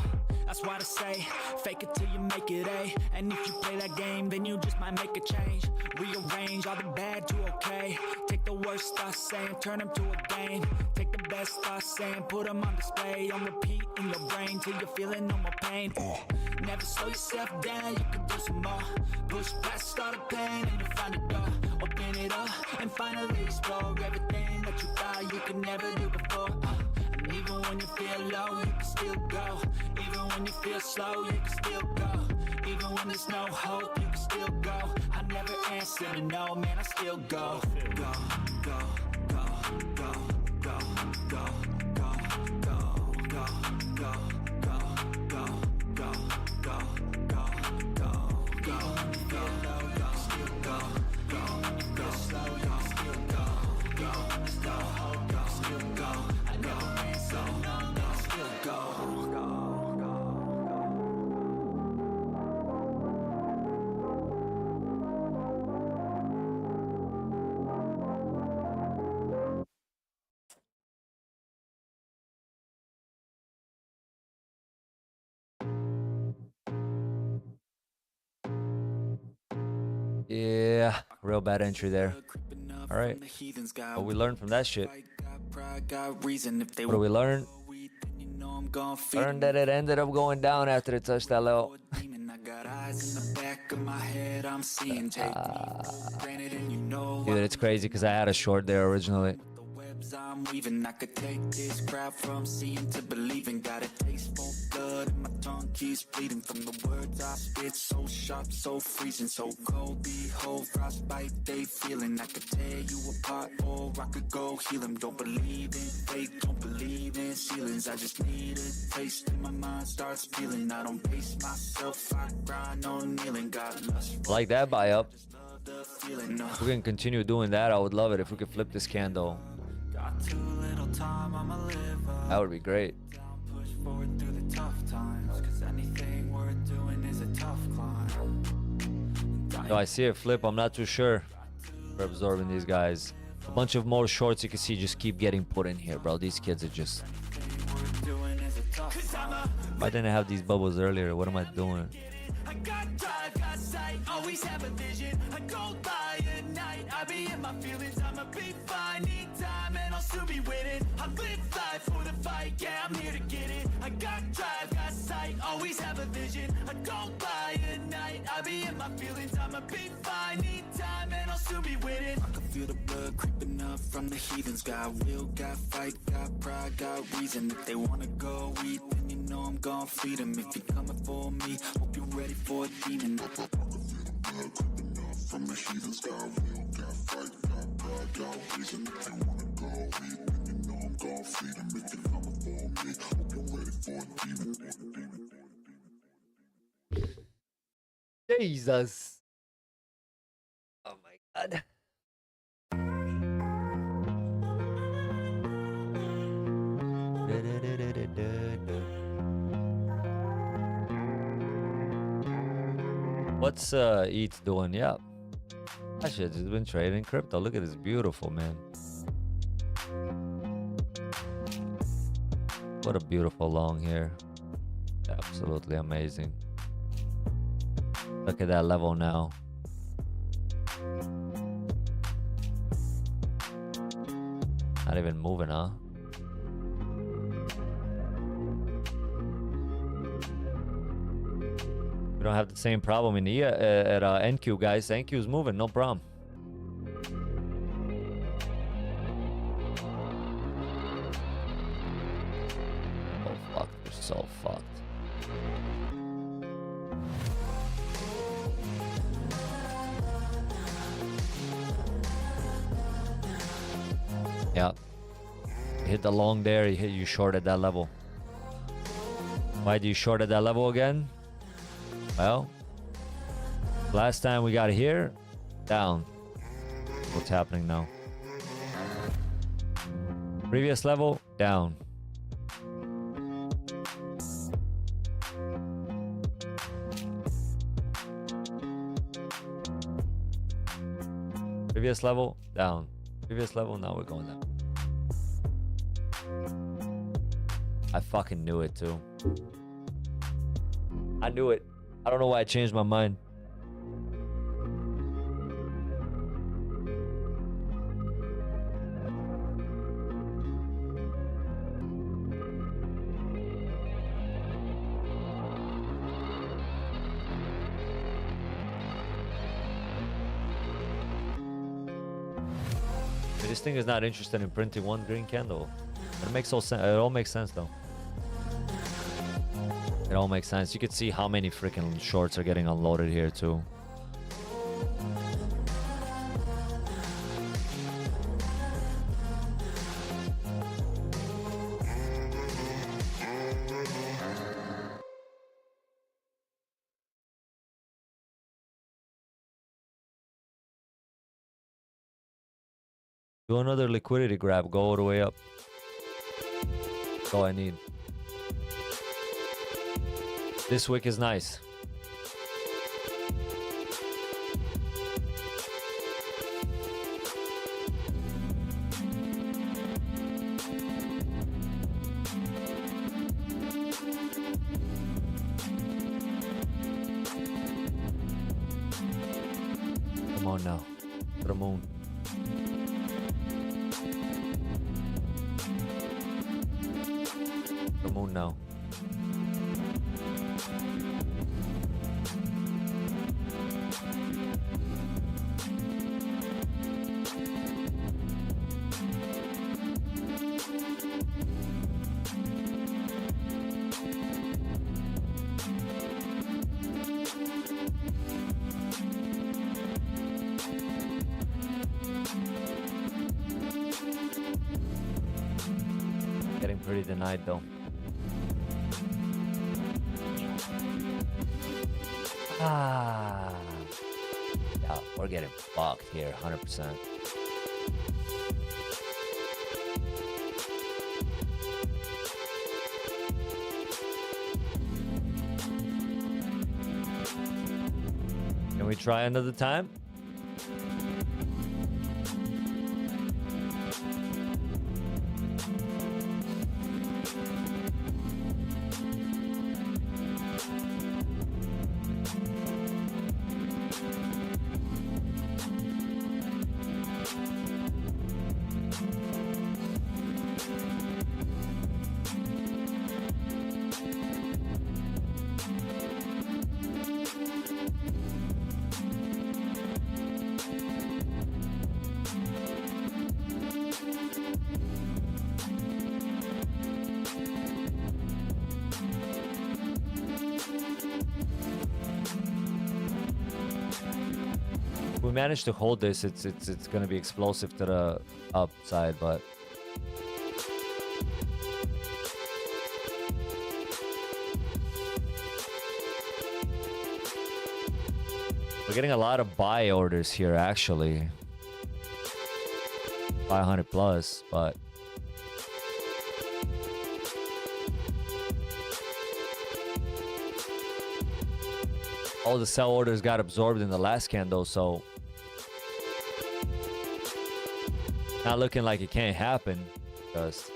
That's why I say, fake it till you make it A. And if you play that game, then you just might make a change. Rearrange all the bad to okay. Take the worst thoughts saying, turn them to a game. Take the best thoughts saying, put them on display. On repeat in your brain till you're feeling no more pain. Never slow yourself down, you can do some more. Push past all the pain and you find a door. Open it up and finally explore everything that you thought you could never do before. And even when you feel low, you can still go. Even when you feel slow, you can still go. Even when there's no hope, you can still go. I never answer to no, man, I still go. Go, go, go, go, go, go, go, go, go, go, go, go, go, go, go, go. Even when you feel low, you can still go. Even when you feel slow, you can still go. Even when there's no hope, you can still go. I never answer to no, man, I still go. Yeah, real bad entry there. All right. What we learned from that shit. What do we learn? Learned that it ended up going down after it touched that level. Dude, it's crazy because I had a short there originally. I'm weaving. I could take this crowd from seeing to believing. Got a taste for blood and my tongue keeps bleeding from the words I spit. So sharp, so freezing, so cold. Behold, frostbite they feeling. I could tear you apart or I could go heal them. Don't believe in fate, don't believe in ceilings. I just need a taste and my mind starts feeling. I don't pace myself, I grind on kneeling. Got lust Like that buy up. the feeling. If we can continue doing that, I would love it if we could flip this candle. Too little time, I'ma live up. That would be great. Down, push forward through the tough times. Cause anything worth doing is a tough climb. No, I see a flip. I'm not too sure. We're absorbing these guys. A bunch of more shorts you can see just keep getting put in here, bro. These kids are just... Why didn't I have these bubbles earlier? What am I doing? I got drive, got sight, always have a vision. I go by at night, I be in my feelings. I'ma be fine, need time, and I'll soon be winning. I live life for the fight, yeah, I'm here to get it. I got drive, got sight, always have a vision. I go by at night, I be in my feelings. I'ma be fine, need time, and I'll soon be winning. I can feel the blood creeping up from the heathens. Got will, got fight, got pride, got reason. If they wanna go eat, then you know I'm gon' feed them. If you're coming for me, hope you're ready for a demon. From the heathens, got will, got fight, got pride, got reason. If they wanna go eat, then you know I'm gon' feed them. If you're coming for me, hope you're ready for a demon. Jesus. Oh my God. What's ETH doing? Yeah. That shit's just been trading crypto. Look at this beautiful, man. What a beautiful long here. Yeah. Absolutely amazing. Look at that level now. Not even moving, huh? We don't have the same problem in the at NQ, guys. NQ is moving, no problem. Oh fuck, we're so fucked. Yeah. You hit the long there, you short at that level. Why do you short at that level again? Well, last time we got here, down. What's happening now? Previous level, down. Previous level, down. Previous level, now we're going down. I fucking knew it too. I knew it. I don't know why I changed my mind. This thing is not interested in printing one green candle. It makes all sense. It all makes sense though. It all makes sense. You could see how many freaking shorts are getting unloaded here too. Do another liquidity grab. Go all the way up. That's all I need. This wick is nice. Come on now. To the moon. To the moon now. Getting pretty denied though. Ah. Yeah, we're getting fucked here, 100%. Can we try another time? If we manage to hold this, it's gonna be explosive to the upside, but we're getting a lot of buy orders here actually. 500 plus, but all the sell orders got absorbed in the last candle, so not looking like it can't happen. Just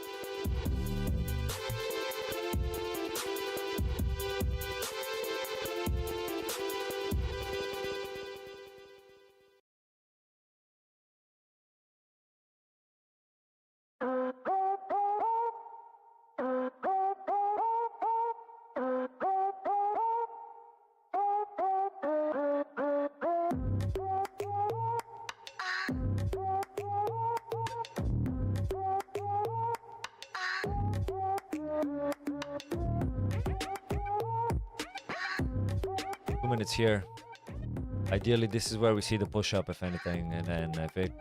minutes here. Ideally, this is where we see the push up, if anything. And then if it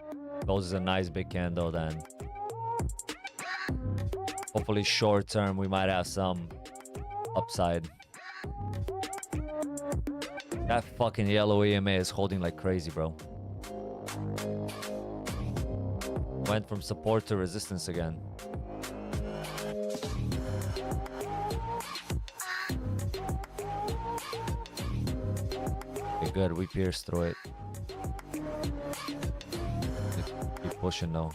closes a nice big candle, then hopefully short term, we might have some upside. That fucking yellow EMA is holding like crazy, bro. Went from support to resistance again. Okay, good. We pierced through it. Keep pushing though.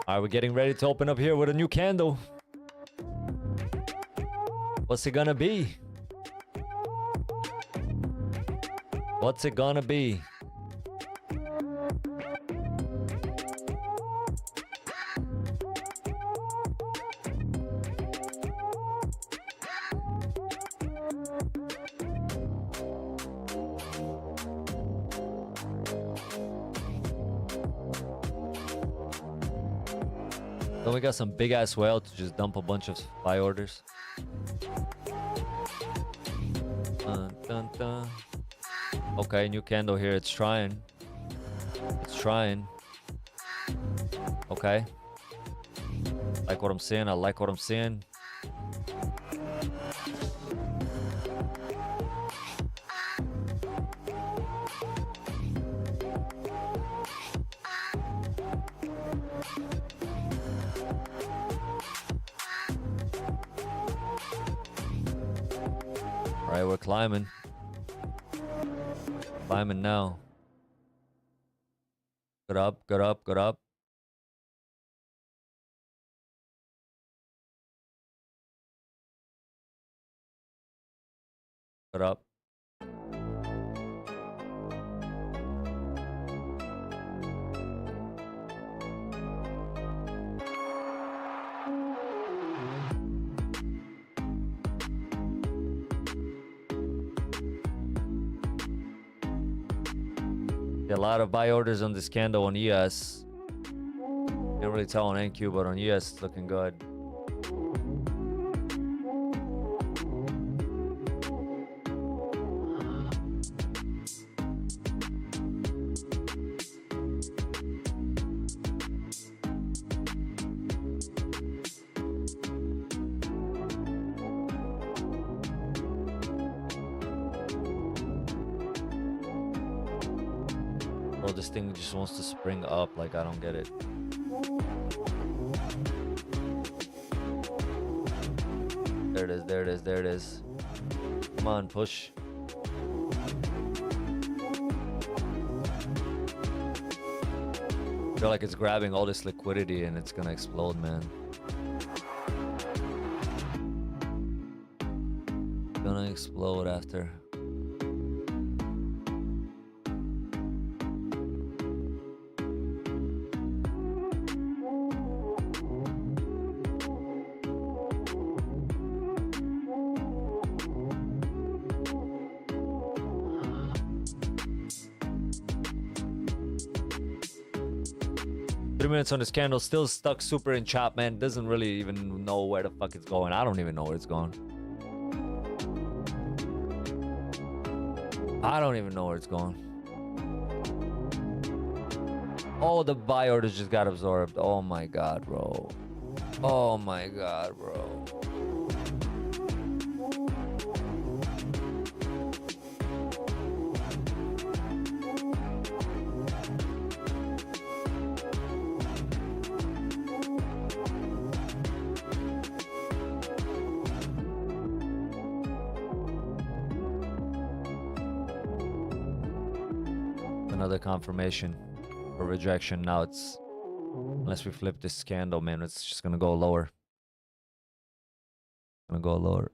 Alright, we're getting ready to open up here with a new candle. What's it gonna be? What's it gonna be? Then we got some big ass whale to just dump a bunch of buy orders. Dun, dun, dun. Okay, new candle here. It's trying. It's trying. Okay. Like what I'm seeing. I like what I'm seeing. Alright, we're climbing. Climbing now. Good up, good up, good up. Good up. A lot of buy orders on this candle on ES. Can't really tell on NQ, but on ES it's looking good. Bro, this thing just wants to spring up, like I don't get it. There it is, there it is, there it is. Come on, push. I feel like it's grabbing all this liquidity and it's gonna explode, man. It's gonna explode after. Minutes on this candle, still stuck super in chop, man. Doesn't really even know where the fuck it's going. I don't even know where it's going. I don't even know where it's going. Oh, the buy orders just got absorbed. Oh my god, bro. Oh my god, bro. Another confirmation or rejection. Now it's, unless we flip this candle, man, it's just gonna go lower. Gonna go lower.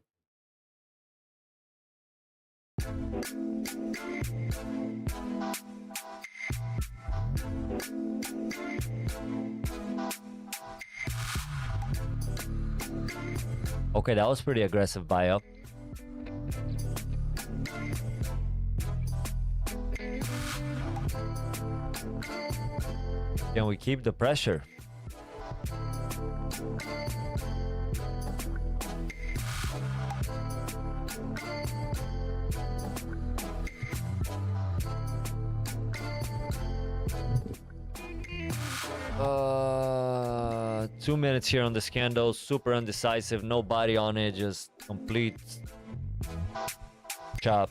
Okay, that was pretty aggressive buy up. Can we keep the pressure? Uh, 2 minutes here on this candle. Super undecisive. No body on it. Just complete chop.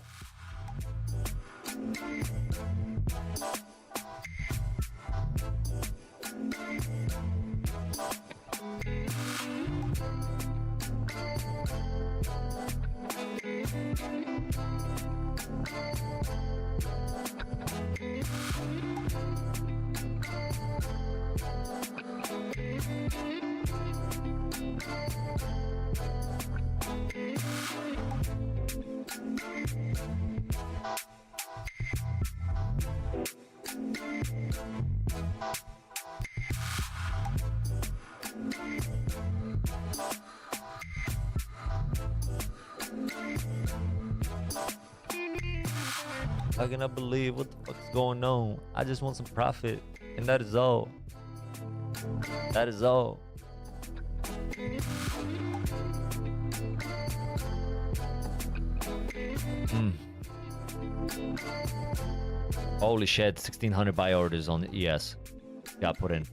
I cannot believe what the fuck is going on. I just want some profit, and that is all. That is all. Holy shit, 1600 buy orders on the ES. Got put in.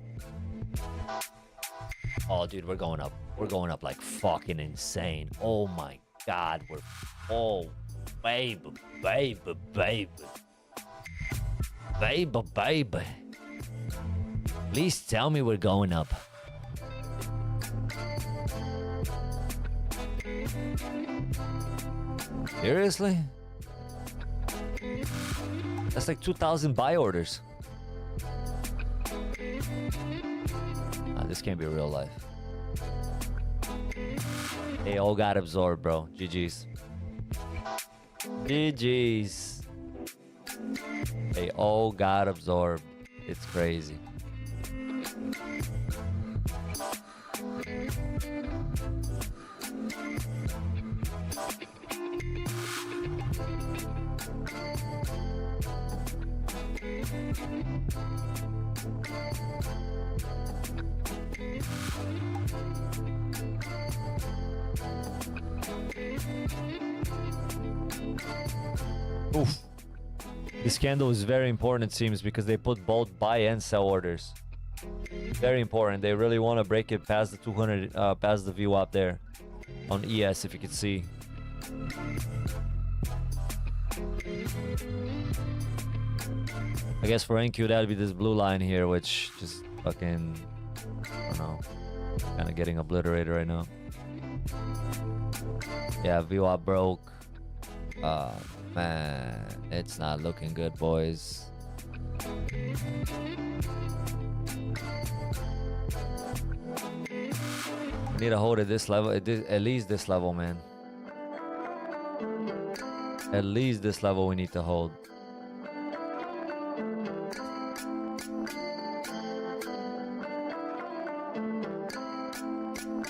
Oh, dude, we're going up. We're going up like fucking insane. Oh my god, we're... Oh, baby, baby, baby. Baby, baby. Please tell me we're going up. Seriously? That's like 2,000 buy orders. Nah, this can't be real life. They all got absorbed, bro. GG's. GG's. They all got absorbed. It's crazy. Oof. This candle is very important, it seems, because they put both buy and sell orders. Very important. They really want to break it past the 200, past the VWAP there on ES, if you could see. I guess for NQ that'd be this blue line here, which just fucking, I don't know, kind of getting obliterated right now. Yeah, VWAP broke. Man, it's not looking good, boys. Need to hold at this level, at least this level, man. At least this level we need to hold.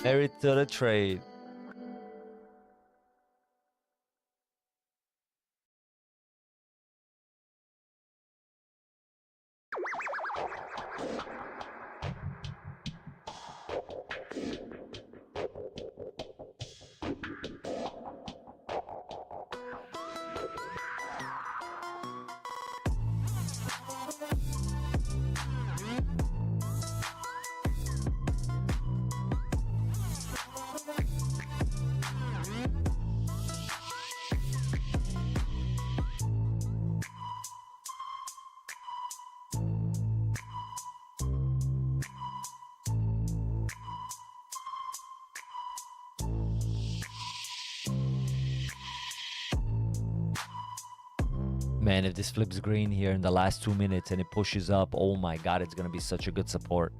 Married to the trade. Man, if this flips green here in the last 2 minutes and it pushes up, oh my god, it's gonna be such a good support.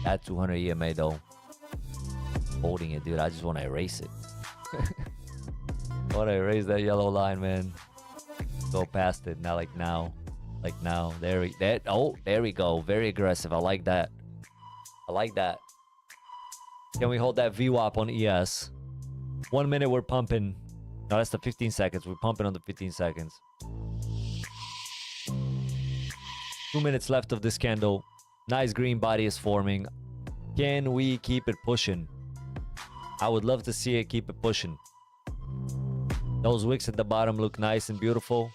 That 200 EMA though, holding it, dude. I just want to erase it. I want to erase that yellow line, man. Go past it. Not like now. Like now. There we go. Very aggressive. I like that. I like that. Can we hold that VWAP on ES? 1 minute we're pumping. No, that's the 15 seconds. We're pumping on the 15 seconds. 2 minutes left of this candle. Nice green body is forming. Can we keep it pushing? I would love to see it keep it pushing. Those wicks at the bottom look nice and beautiful.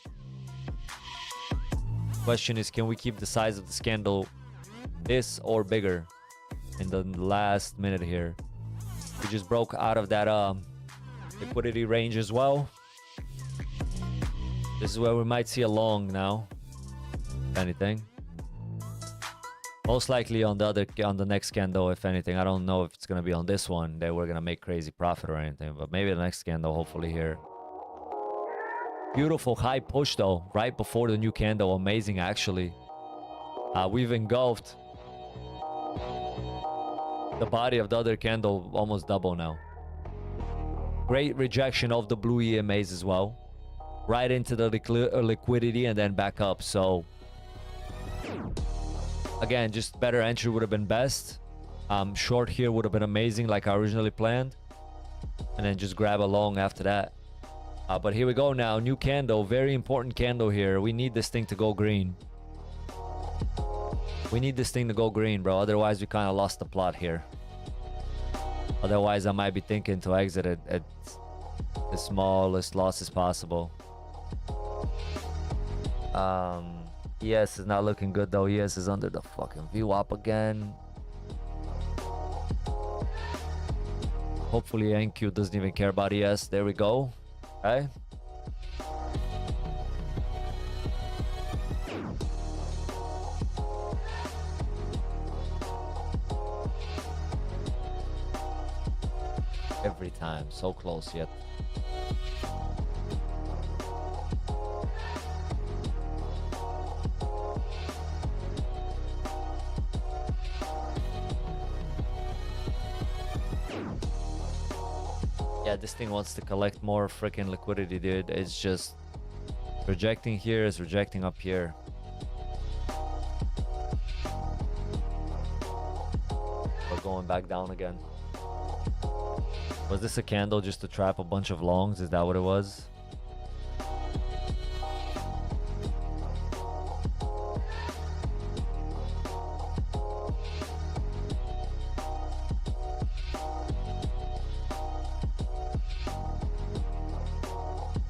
Question is, can we keep the size of this candle this or bigger in the last minute here? We just broke out of that liquidity range as well. This is where we might see a long now, if anything. Most likely on the next candle, if anything. I don't know if it's gonna be on this one that we're gonna make crazy profit or anything, but maybe the next candle, hopefully here. Beautiful high push though, right before the new candle. Amazing actually. We've engulfed the body of the other candle almost double now. Great rejection of the blue EMAs as well. Right into the liquidity and then back up. So again, just better entry would have been best. Short here would have been amazing like I originally planned. And then just grab a long after that. But here we go now. New candle. Very important candle here. We need this thing to go green. We need this thing to go green, bro. Otherwise, we kind of lost the plot here. Otherwise, I might be thinking to exit it at the smallest losses possible. ES is not looking good though. ES is under the fucking VWAP again. Hopefully NQ doesn't even care about ES. There we go. Okay. Every time, so close yet. Yeah, this thing wants to collect more freaking liquidity, dude. It's just rejecting here, is rejecting up here. We're going back down again. Was this a candle just to trap a bunch of longs? Is that what it was?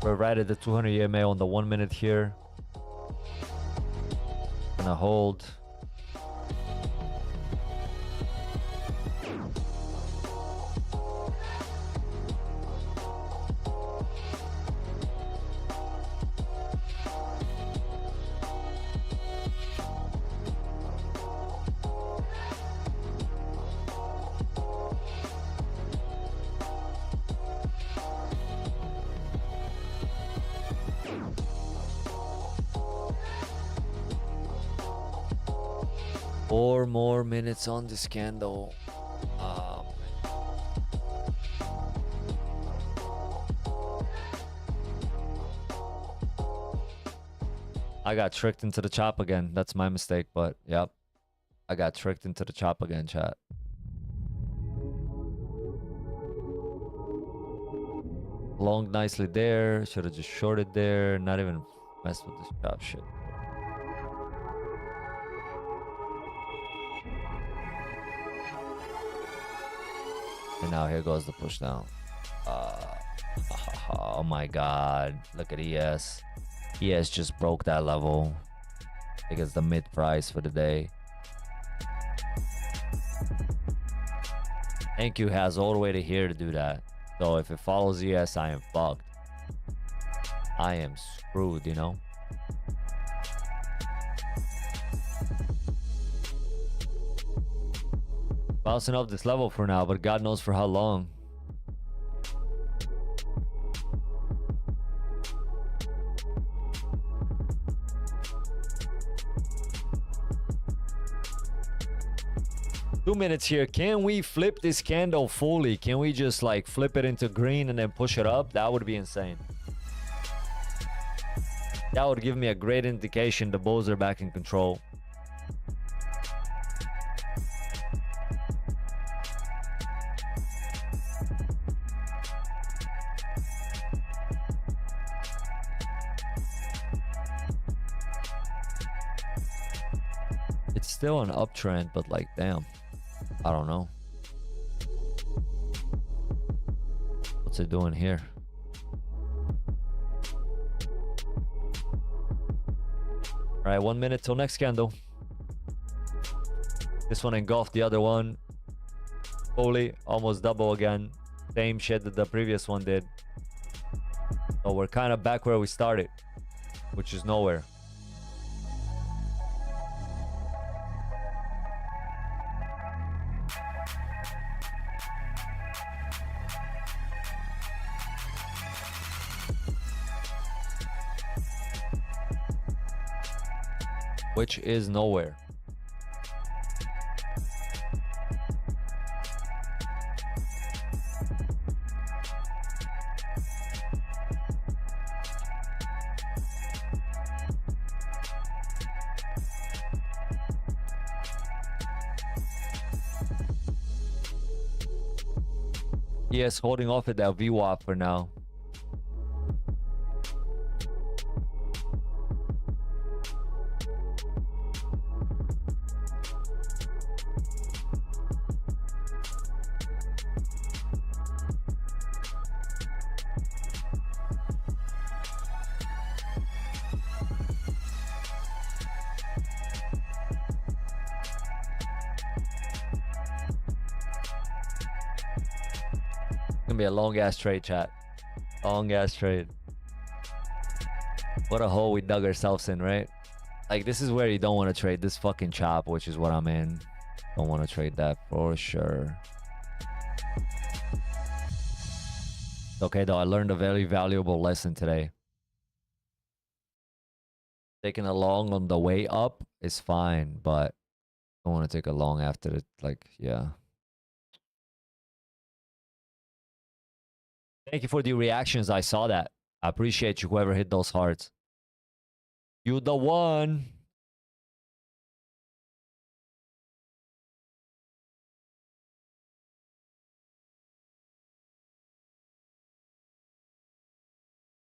We're right at the 200 EMA on the 1 minute here. Gonna hold. Four more minutes on this candle. I got tricked into the chop again. That's my mistake, but yep. I got tricked into the chop again, chat. Long nicely there. Should have just shorted there. Not even messed with this chop shit. And now here goes the push down. Oh my god. Look at ES. ES just broke that level. I think it's the mid price for the day. NQ has all the way to here to do that. So if it follows ES, I am fucked. I am screwed, you know? Bouncing up this level for now, but God knows for how long. Two minutes here. Can we flip this candle fully? Can we just like flip it into green and then push it up? That would be insane. That would give me a great indication the bulls are back in control. It's still an uptrend, but like, damn, I don't know. What's it doing here? All right, 1 minute till next candle. This one engulfed the other one. Fully, almost double again. Same shit that the previous one did. So we're kind of back where we started, which is nowhere. Which is nowhere. Yes, holding off at that VWAP for now. Gonna be a long ass trade, chat. Long ass trade. What a hole we dug ourselves in, right? Like, this is where you don't want to trade this fucking chop, which is what I'm in. Don't want to trade that for sure. Okay, though, I learned a very valuable lesson today. Taking a long on the way up is fine, but I don't want to take a long after it. Like, yeah. Thank you for the reactions. I saw that. I appreciate you, whoever hit those hearts. You the one.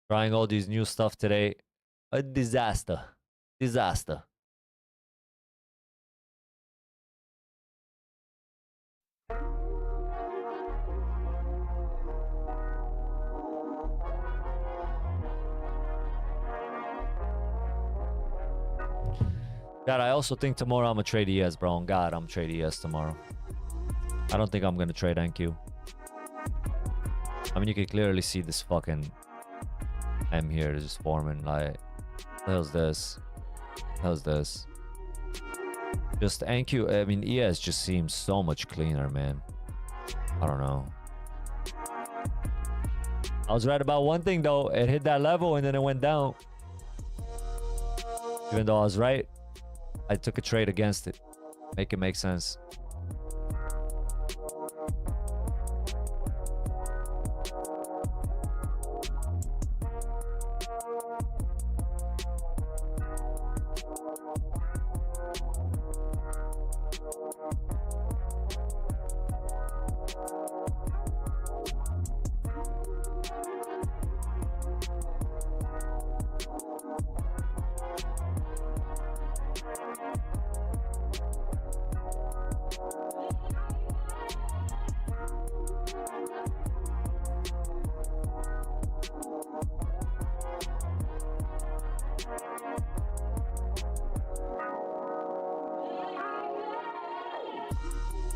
Trying all these new stuff today. A disaster. Disaster. God, I also think tomorrow I'm gonna trade ES, bro. On God, I'm trade ES tomorrow. I don't think I'm gonna trade NQ. I mean, you can clearly see this fucking M here just forming. Like, how's this? How's this? Just NQ. I mean, ES just seems so much cleaner, man. I don't know. I was right about one thing though. It hit that level and then it went down. Even though I was right, I took a trade against it. Make it make sense.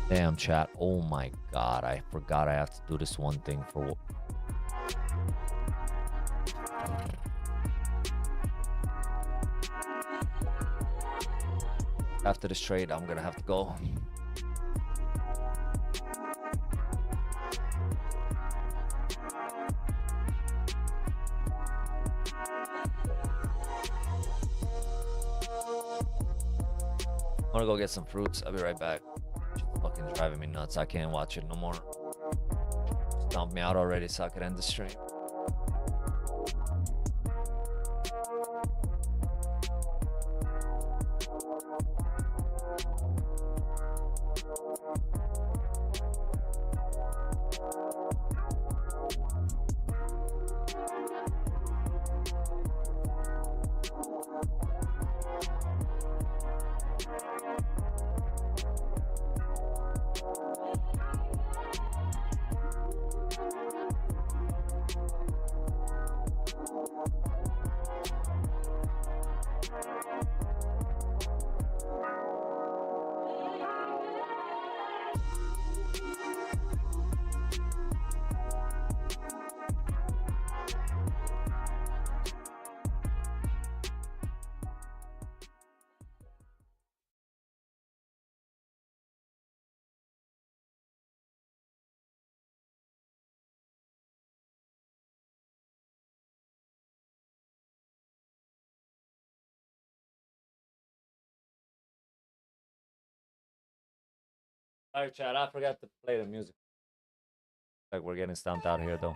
Damn, chat. Oh my God. I forgot I have to do this one thing for... After this trade, I'm gonna have to go. I'm gonna go get some fruits. I'll be right back. Fucking driving me nuts. I can't watch it no more. Stomped me out already so I could end the stream. Alright, chat. I forgot to play the music. Like we're getting stumped out here, though.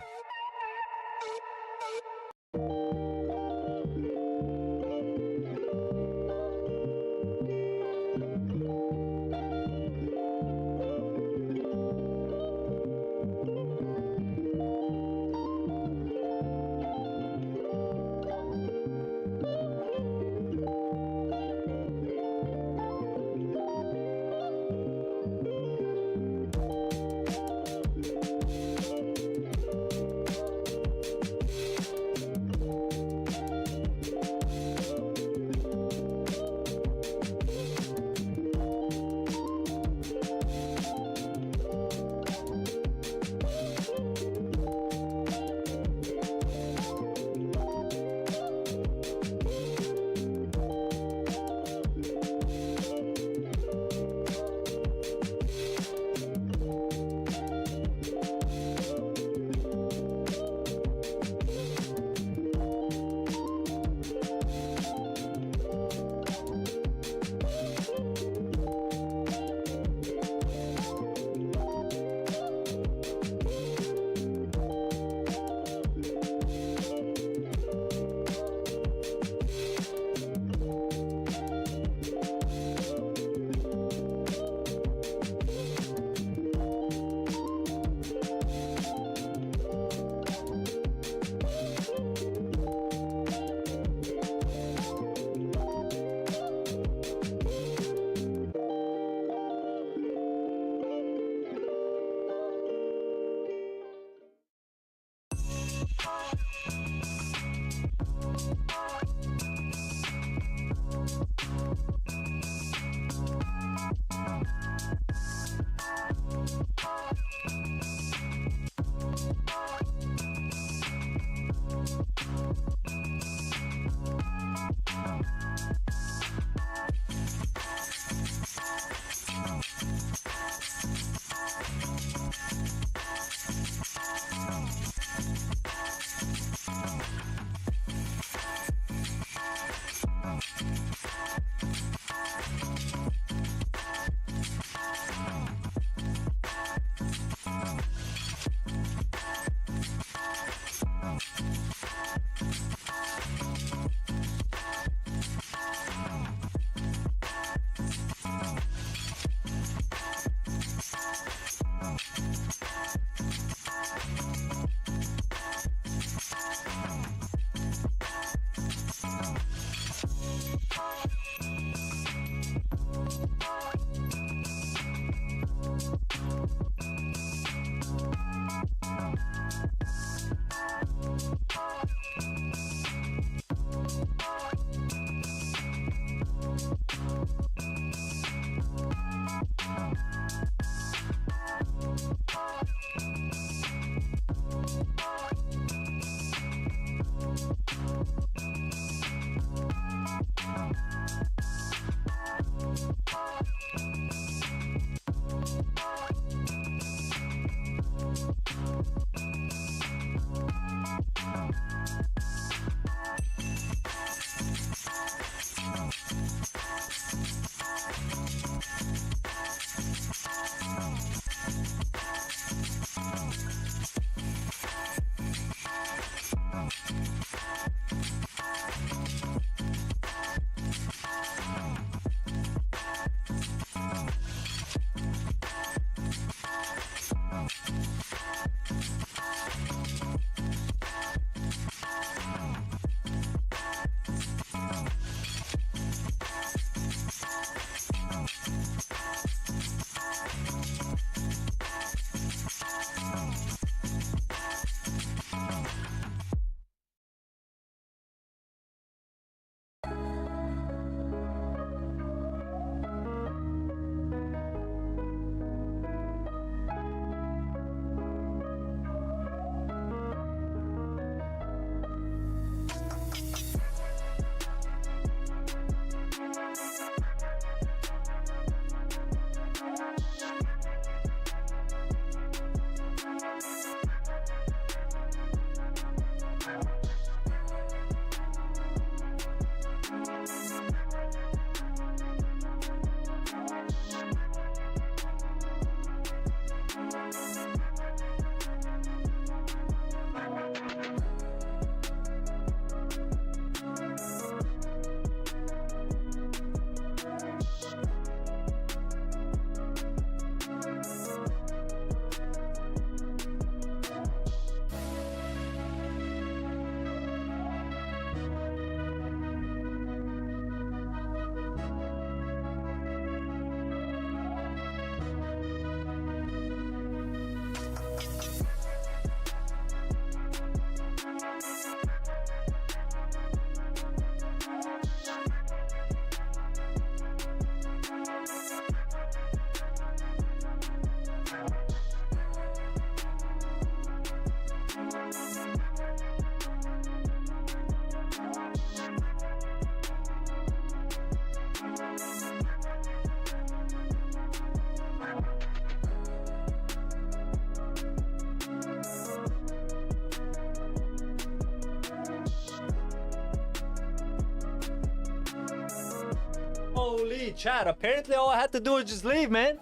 Holy chat. Apparently all I had to do is just leave, man.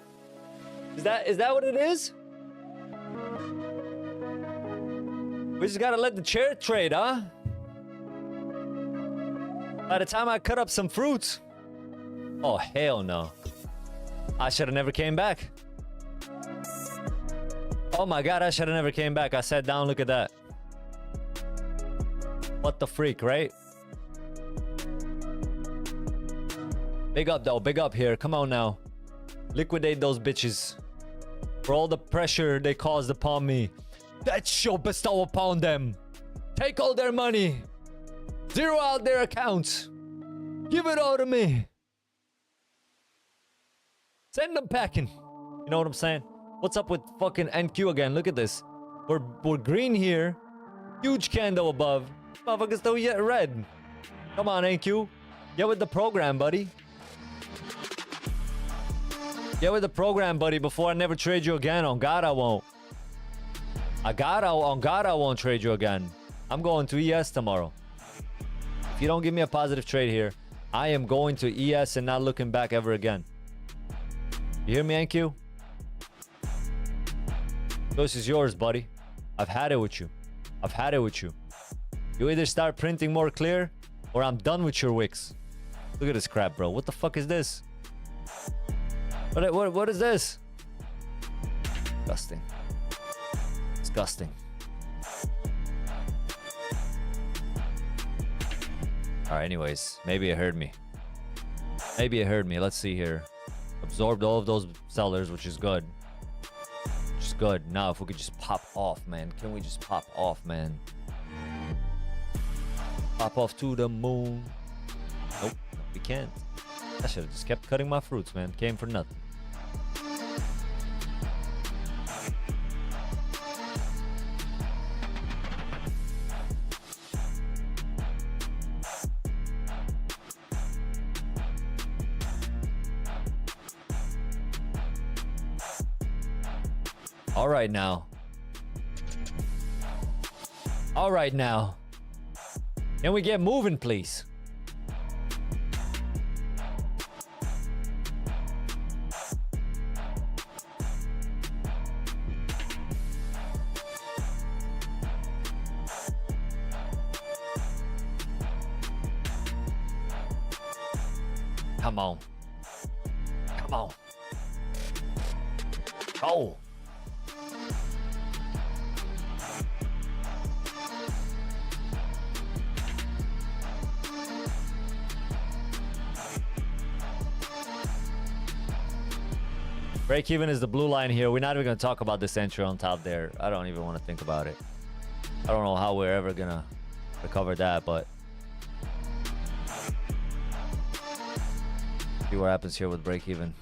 Is that what it is? We just gotta let the chair trade, huh? By the time I cut up some fruits. Oh, hell no. I should have never came back. Oh my god, I should have never came back. I sat down, look at that. What the freak, right? Big up though, big up here. Come on now. Liquidate those bitches. For all the pressure they caused upon me. That shall bestow upon them. Take all their money. Zero out their accounts. Give it all to me. Send them packing. You know what I'm saying? What's up with fucking NQ again? Look at this. We're green here. Huge candle above. Motherfuckers still yet red. Come on, NQ. Get with the program, buddy. Get with the program, buddy, before I never trade you again. On God, I won't. On God, I won't trade you again. I'm going to ES tomorrow. If you don't give me a positive trade here, I am going to ES and not looking back ever again. You hear me, NQ? This is yours, buddy. I've had it with you. I've had it with you. You either start printing more clear, or I'm done with your wicks. Look at this crap, bro. What the fuck is this? What is this? Disgusting. Disgusting. Alright, anyways. Maybe it heard me. Maybe it heard me. Let's see here. Absorbed all of those sellers, which is good. Which is good. Now, if we could just pop off, man. Can we just pop off, man? Pop off to the moon. Nope. We can't. I should have just kept cutting my fruits, man. Came for nothing. All right now. All right now. Can we get moving, please? Come on. Come on. Go. Break even is the blue line here. We're not even going to talk about this entry on top there. I don't even want to think about it. I don't know how we're ever going to recover that, but see what happens here with break even.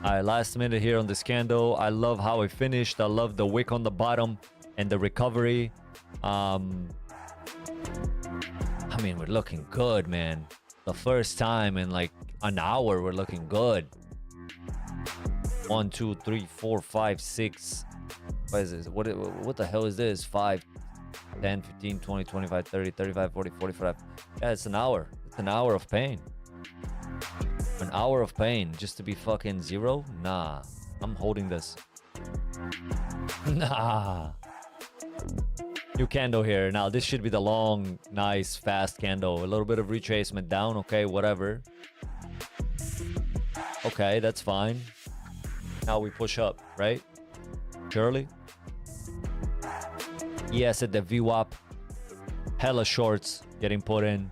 Alright, last minute here on this candle. I love how it finished. I love the wick on the bottom and the recovery. I mean, we're looking good, man. The first time in like an hour, we're looking good. 1, 2, 3, 4, 5, 6. What is this? What the hell is this? 5, 10, 15, 20, 25, 30, 35, 40, 45. Yeah, it's an hour. It's an hour of pain. An hour of pain just to be fucking zero? Nah. I'm holding this. Nah. New candle here. Now, this should be the long, nice, fast candle. A little bit of retracement down. Okay, whatever. Okay, that's fine. Now we push up, right? Surely. Yes, at the VWAP. Hella shorts getting put in.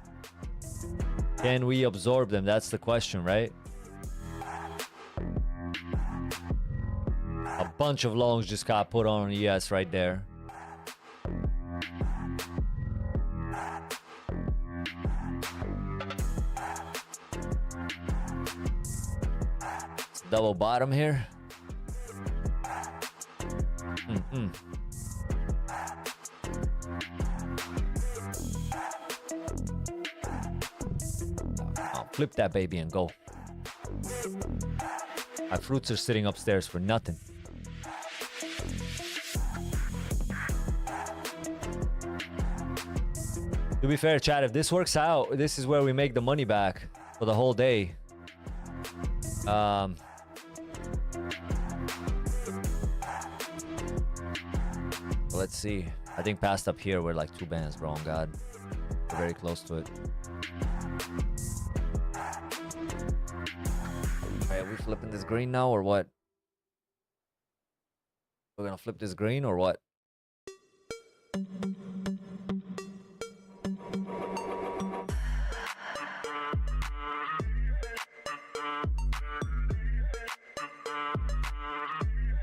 Can we absorb them? That's the question, right? A bunch of longs just got put on ES right there. Double bottom here. flip that baby and go. My fruits are sitting upstairs for nothing. To be fair, chat, if this works out, this is where we make the money back for the whole day. Let's see. I think past up here we're like 2 bands, bro. On God, we're very close to it. Alright, are we flipping this green now or what? We're gonna flip this green or what?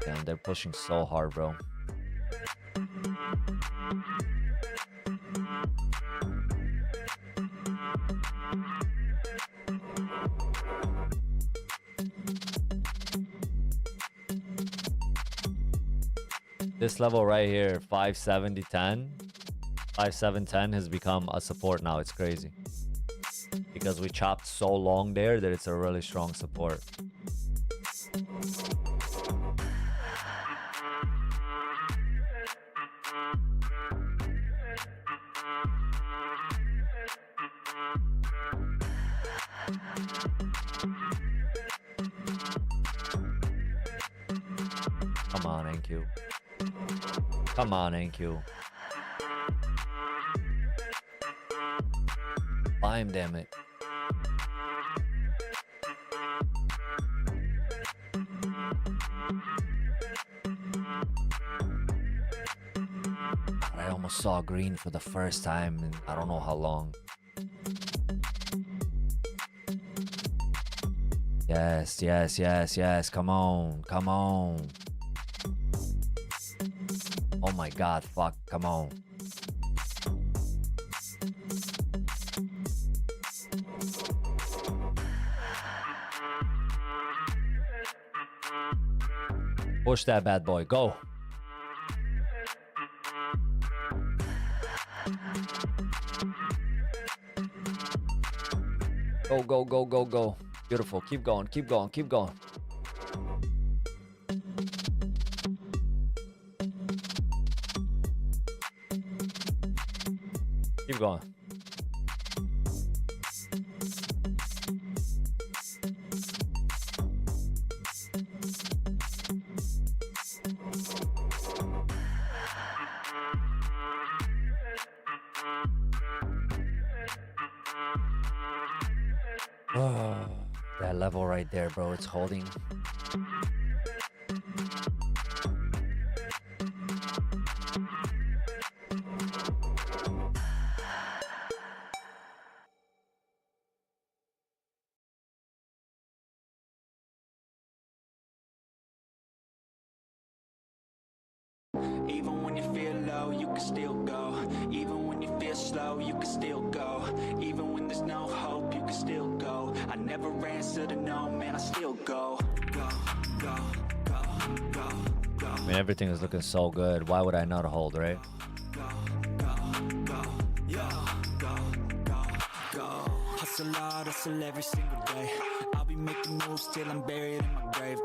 Damn, they're pushing so hard, bro. This level right here, 570.10, 5710 has become a support now. It's crazy because we chopped so long there that it's a really strong support. Come on, NQ. Come on, NQ. Climb, damn it. I almost saw green for the first time in I don't know how long. Yes, yes, yes, yes. Come on, come on. Oh my God, fuck, come on. Push that bad boy, go. Go, go, go, go, go. Beautiful, keep going, keep going, keep going. Keep going. Oh, that level right there, bro, it's holding. Even when you feel low, you can still go. Even when you feel slow, you can still go. Even when there's no hope, you can still go. I never answer to no, man, I still go. Go, go, go, go, go. I mean, everything is looking so good. Why would I not hold, right? Go, go, go, yo, go, go, go. Hustle hard, hustle every single day. I'll be making moves till I'm buried in my grave.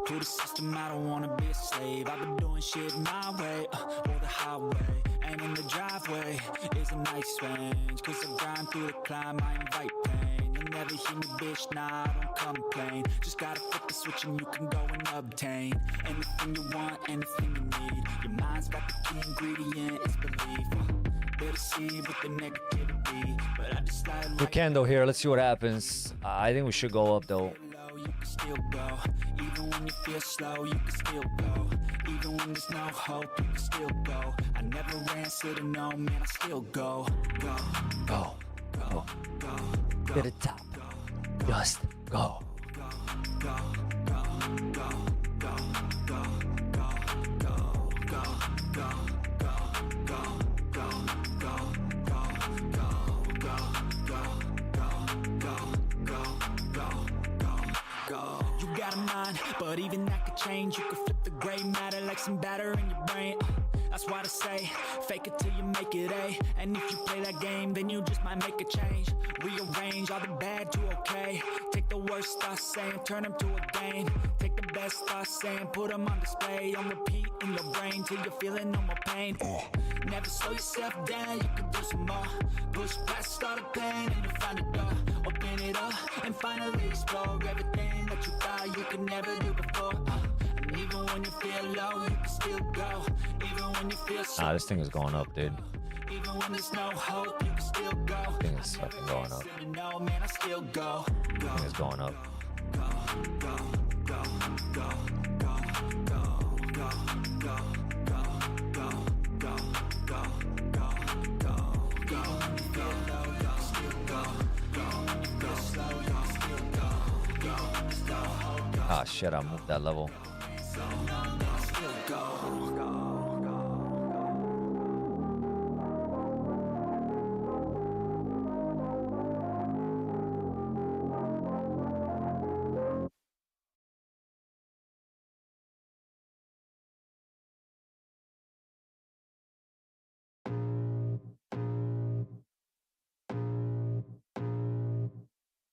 To the system, I don't wanna be a slave. I've been doing shit my way, or the highway. And in the driveway is a nice range. Cause I grind through the climb, I invite pain. You'll never hear me, bitch, nah, I don't complain. Just gotta flip the switch and you can go and obtain anything you want, anything you need. Your mind's got the key ingredient, it's belief. They're deceived with the negativity, but I just like Good candle here, let's see what happens. I think we should go up though. you can still go. Even when you feel slow, you can still go. Even when there's no hope, you can still go. I never answer to no, man, I still go. Go, Go, go, go, to the top. Just go. go, go, go, go, go, go, go, go, go, go, go, go, go, go. You got a mind, but even that could change. You could flip the gray matter like some batter in your brain. That's why I say, fake it till you make it A. And if you play that game, then you just might make a change. Rearrange all the bad to okay. Take the worst thoughts saying, turn them to a game. Take the best thoughts saying, put them on display. On repeat in your brain till you're feeling no more pain. Never slow yourself down, you can do some more. Push past all the pain and you'll find a door. Open it up and finally explore everything that you thought you could never do before. And even when you feel low, you can still go. Even when you feel so This thing is going up, dude. even when there's no hope, you can still go. This thing is fucking going up. No, man, I still go. This thing is going up. Ah, shit, I moved that level.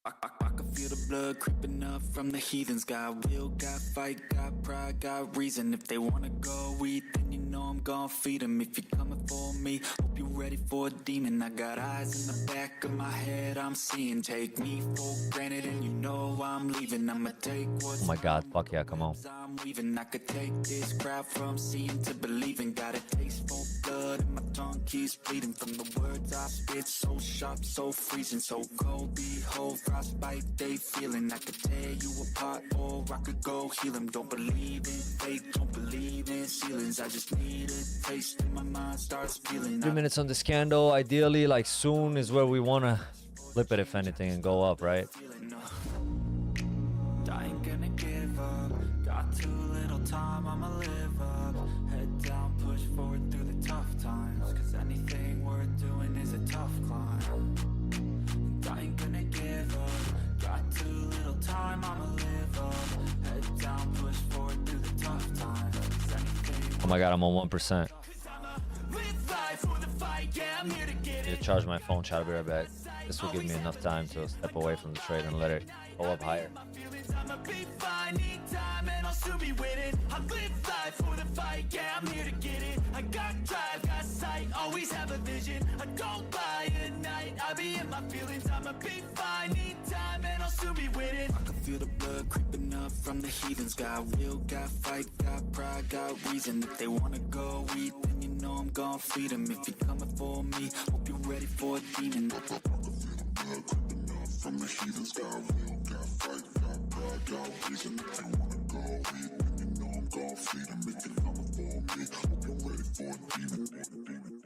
I can feel the blood creeping up from the heathens. Got will, got fight, got pride, got reason. If they wanna go eat, then you know I'm gon' feed them. If you're coming for me, hope you're ready for a demon. I got eyes in the back of my head, I'm seeing. Take me for granted and you know I'm leaving. I'ma take what's Oh my god, fuck yeah, come on. I'm weaving. I could take this crowd from seeing to believing. Got a taste for blood and my tongue keeps bleeding. From the words I spit, so sharp, so freezing. So cold, behold, frostbite they feeling. I could tear you apart or I could go heal them. Don't believe in fate, don't believe in ceilings. I just need a taste and my mind starts feeling. 3 minutes on this candle. Ideally, like soon is where we want to flip it, if anything, and go up, right? I ain't gonna give up. Got too little time, I'ma live up. Head down, push forward through the tough times. Cause anything worth doing is a tough climb. And I ain't gonna give up. Got too little time, I'ma live up. Head down, push forward through the tough times. Cause anything Oh my god, I'm on 1%. live life for the fight, yeah, I'm here to get I need it. to charge my phone, chat, I'll be right back. This will give me enough time to step away from the trade and let it go up higher. I'ma be fine, need time and I'll soon be winning. I live life for the fight, yeah, I'm here to get it. I got drive, got sight, always have a vision. I go by at night, I be in my feelings. I'ma be fine, need time and I'll soon be winning. I can feel the blood creeping up from the heathens. Got will, got fight, got pride, got reason. If they wanna go eat, then you know I'm gon' feed them. If you're coming for me, hope you're ready for a demon. From the heathens, got will, got fight, got pride, got reason. If they wanna go eat, then you know I'm gon' feed them. If you're coming for me, hope you're ready for a demon.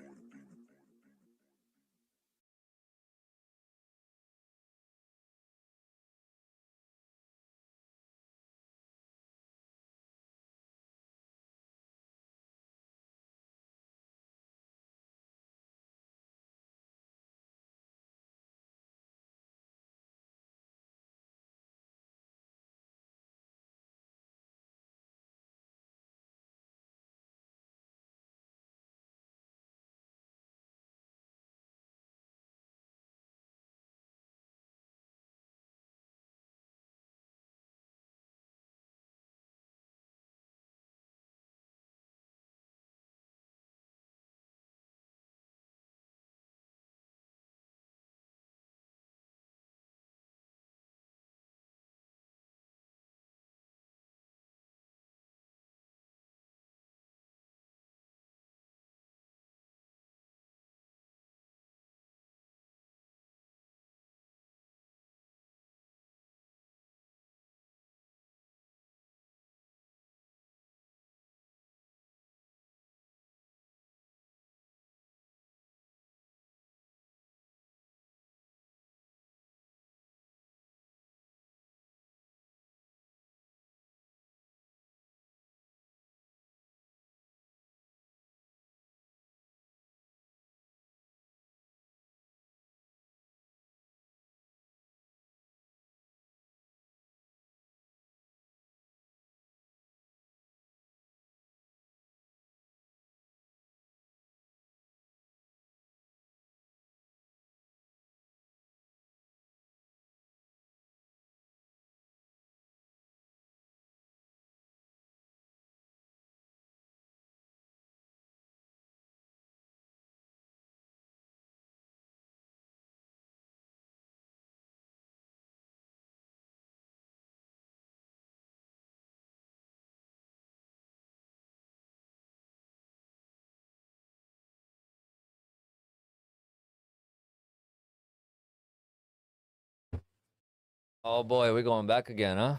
Oh boy, we're going back again, huh?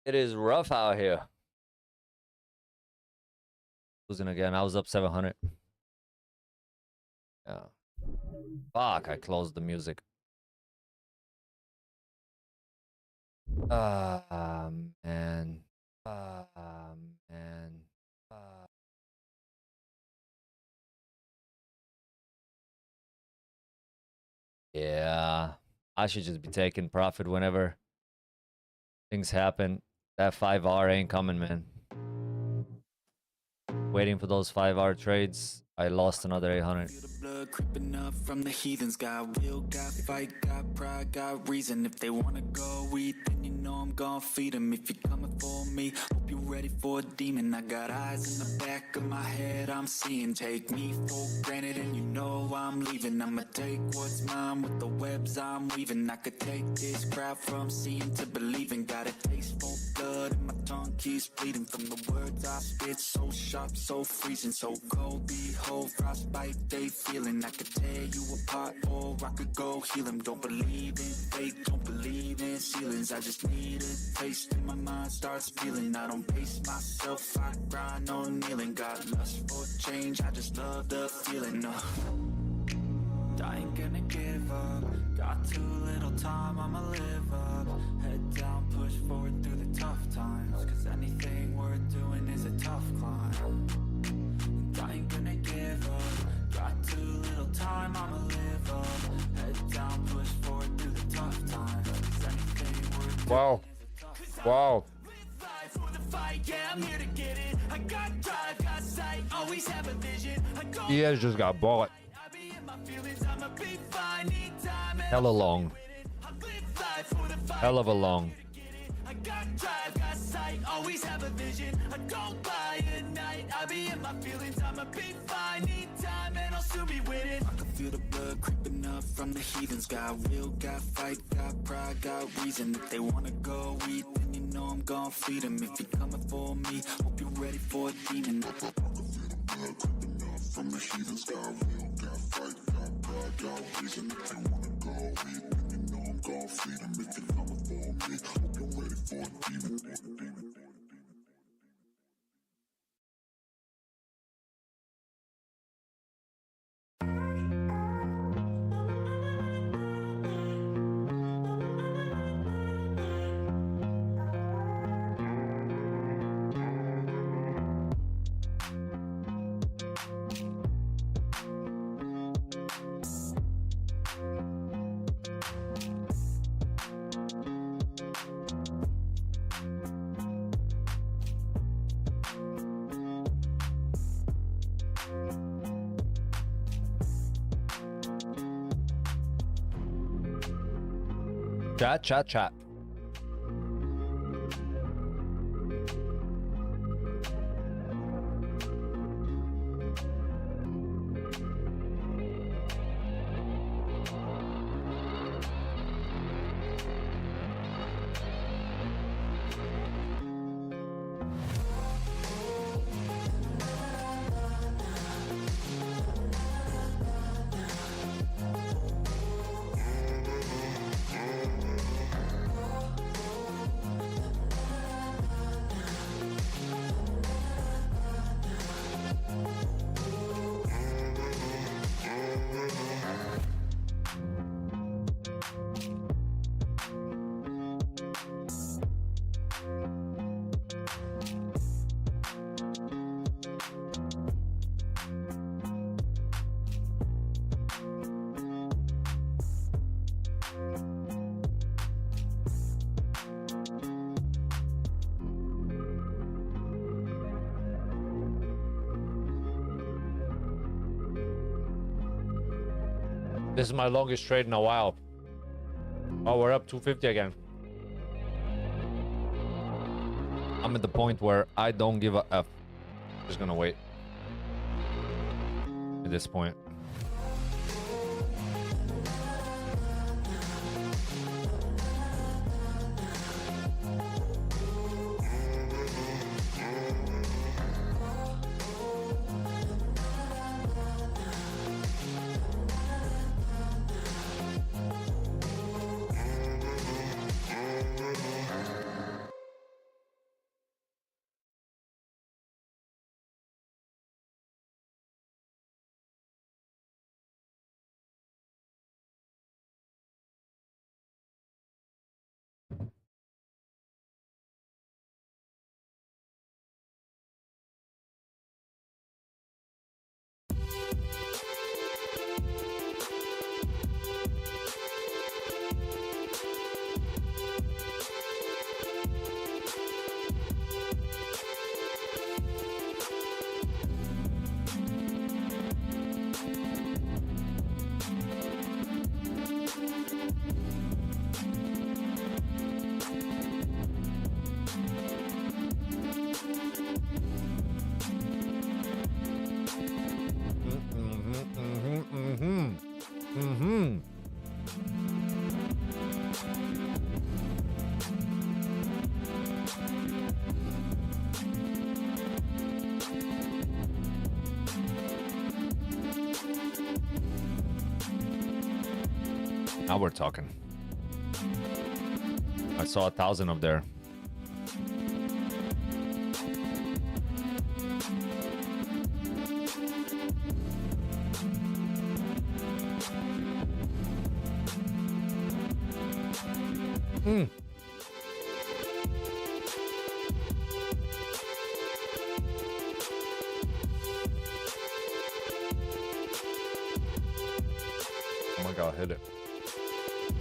It is rough out here. Losing again. I was up 700. Yeah. Fuck, I closed the music. Man. Man. Yeah. I should just be taking profit whenever things happen. That 5R ain't coming, man. Waiting for those 5R trades. I lost another 800. Feel the blood creeping up from the heathens. Got will, got fight, got pride, got reason. If they wanna go eat, then you know I'm gon' feed them. If you're coming for me, hope you're ready for a demon. I got eyes in the back of my head, I'm seeing. Take me for granted and you know I'm leaving. I'ma take what's mine with the webs I'm weaving. I could take this crowd from seeing to believing. Got a taste for blood and my tongue keeps bleeding. From the words I spit, so sharp, so freezing. So cold, behold, frostbite they feeling. I could tear you apart or I could go heal them. Don't believe in fate, don't believe in ceilings. I just need a taste and my mind starts feeling. I don't pace myself, I grind on kneeling. Got lust for change, I just love the feeling. I ain't gonna give up. Got too little time, I'ma live up. Head down, push forward through the tough times. Cause anything worth doing is a tough climb. I ain't gonna give up. Got too little time, I'ma live up. Head down, push forward through the tough times. Cause anything worth Wow. Wow. He has just got bought. Hella long. Hell of a long. I got drive, got sight, always have a vision. I don't buy at night, I be in my feelings. I'ma be fine, need time, and I'll soon be winning. I can feel the blood creeping up from the heathens. Got will, got fight, got pride, got reason. If they wanna go eat, then you know I'm gon' feed them. If you're coming for me, hope you're ready for a demon. I can feel the blood creeping up from the heathens. Got will, got fight, got pride, got reason. If they wanna go eat, then you know I'm gon' feed them. If you're coming for me, hope you're ready for a demon. Chat, chat, chat. This is my longest trade in a while. Oh, we're up 250 again. I'm at the point where I don't give a F. Just gonna wait. At this point. Now we're talking. I saw 1,000 up there. Oh my god, hit it.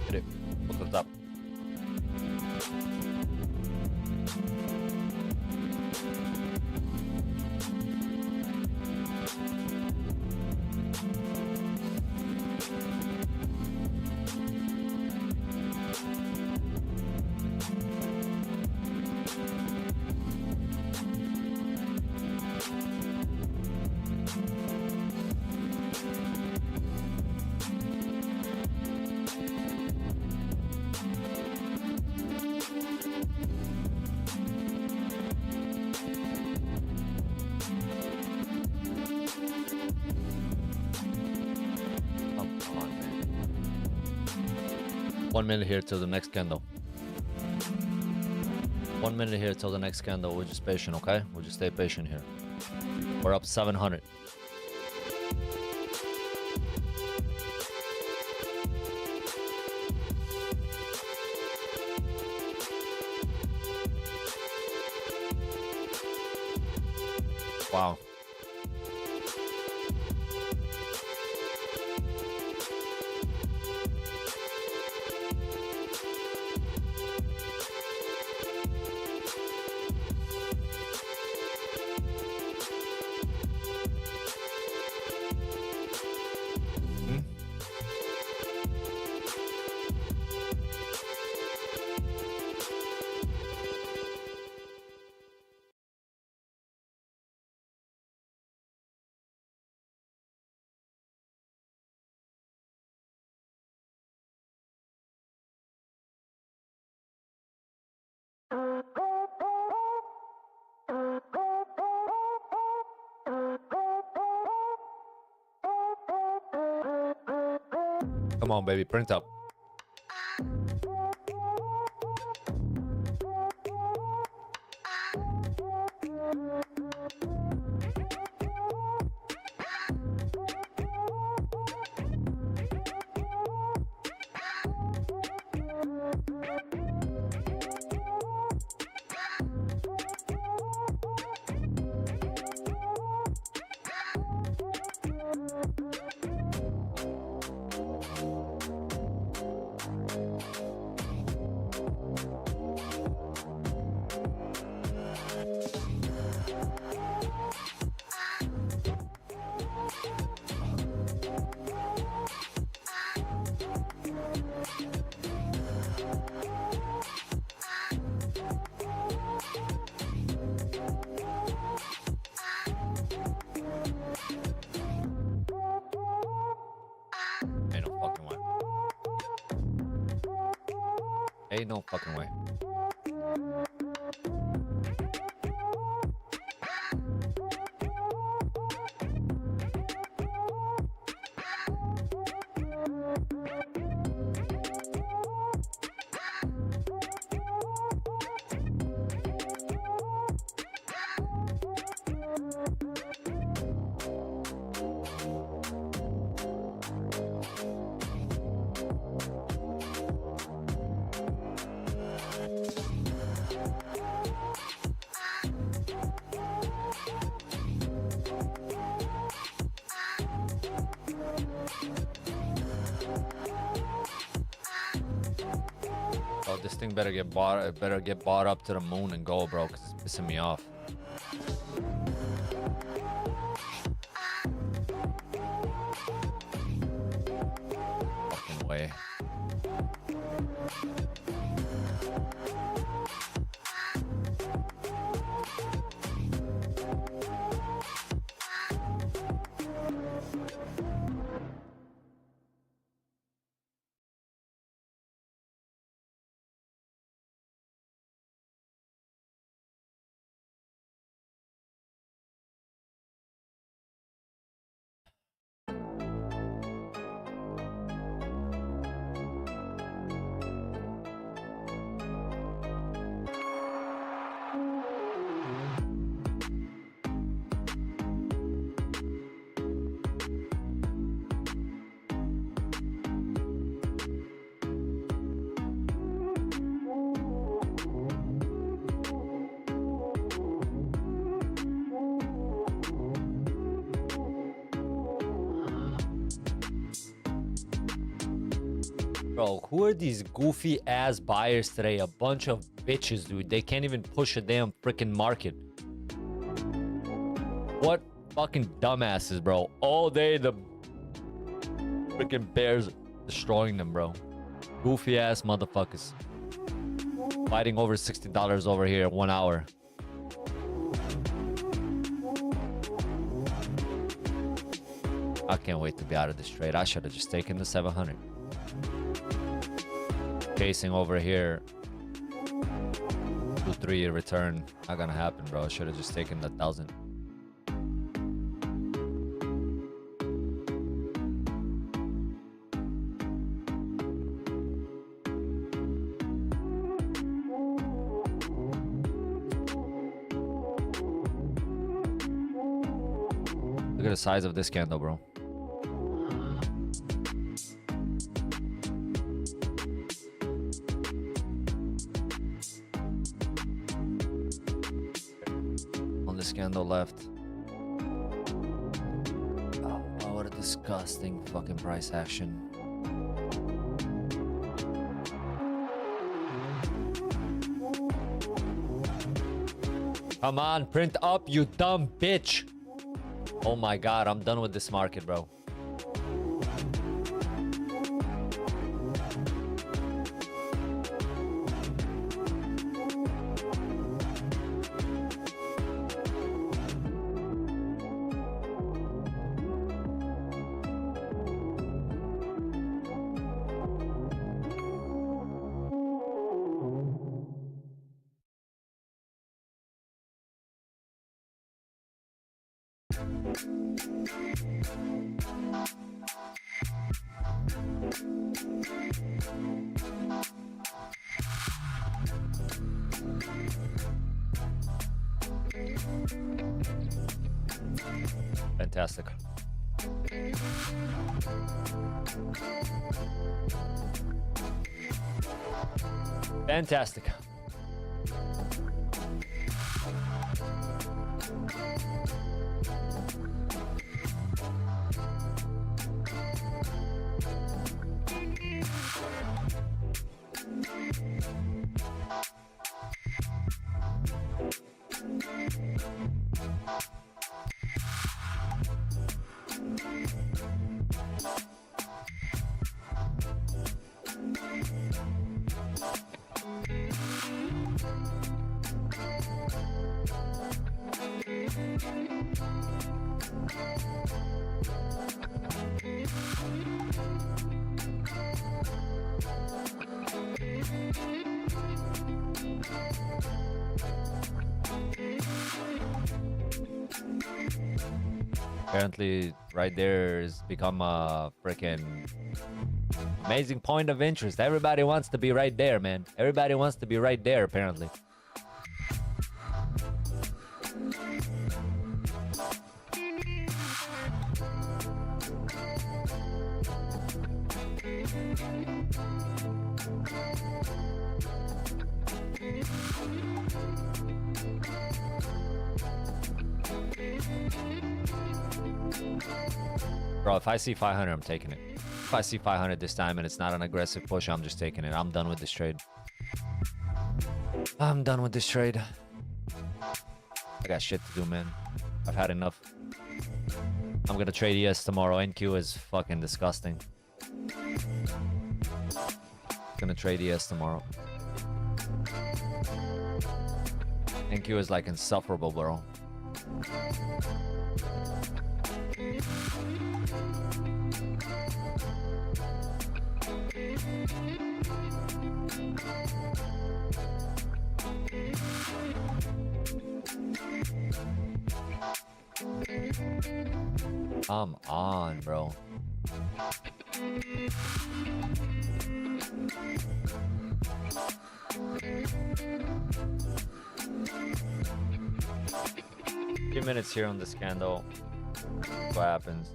Hit it. What the top? Come on, man. 1 minute here till the next candle. 1 minute here till the next candle. We're just patient, okay? We'll just stay patient here. We're up 700. Wow. Come on, baby, print up. Ain't no fucking way. Ain't no fucking way. Oh, this thing better get bought up to the moon and go, bro, because it's pissing me off. Fucking way. Bro, who are these goofy ass buyers today? A bunch of bitches, dude. They can't even push a damn freaking market. What fucking dumbasses, bro. All day the freaking bears destroying them, bro. Goofy ass motherfuckers. Fighting over $60 over here, 1 hour. I can't wait to be out of this trade. I should have just taken the 700. Chasing over here. 2-3 year return. Not gonna happen, bro. I should have just taken the 1,000. Look at the size of this candle, bro. On this candle left. Oh, what a disgusting fucking price action. Come on, print up, you dumb bitch. Oh my god, I'm done with this market, bro. Fantastic. Fantastic. Apparently, right there has become a freaking amazing point of interest. Everybody wants to be right there, man. Everybody wants to be right there, apparently. Bro, if I see 500, I'm taking it. If I see 500 this time and it's not an aggressive push, I'm just taking it. I'm done with this trade. I'm done with this trade. I got shit to do, man. I've had enough. I'm gonna trade ES tomorrow. NQ is fucking disgusting. Gonna trade ES tomorrow. NQ is like insufferable, bro. Come on, bro. Few minutes here on this candle. What happens?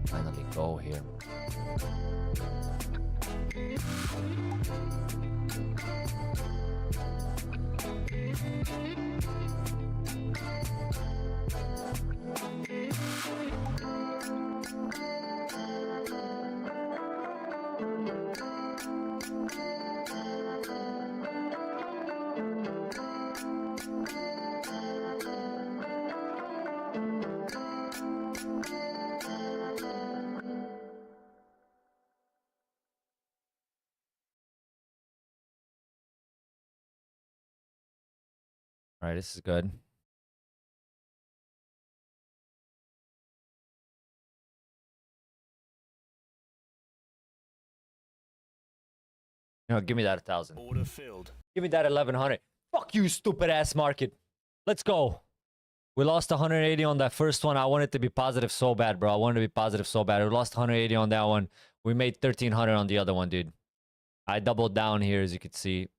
Finally go here. All right, this is good. You know, give me that 1,000. Order filled. Give me that 1,100. Fuck you, stupid ass market. Let's go. We lost 180 on that first one. I wanted to be positive so bad, bro. I wanted to be positive so bad. We lost 180 on that one. We made 1,300 on the other one, dude. I doubled down here, as you can see.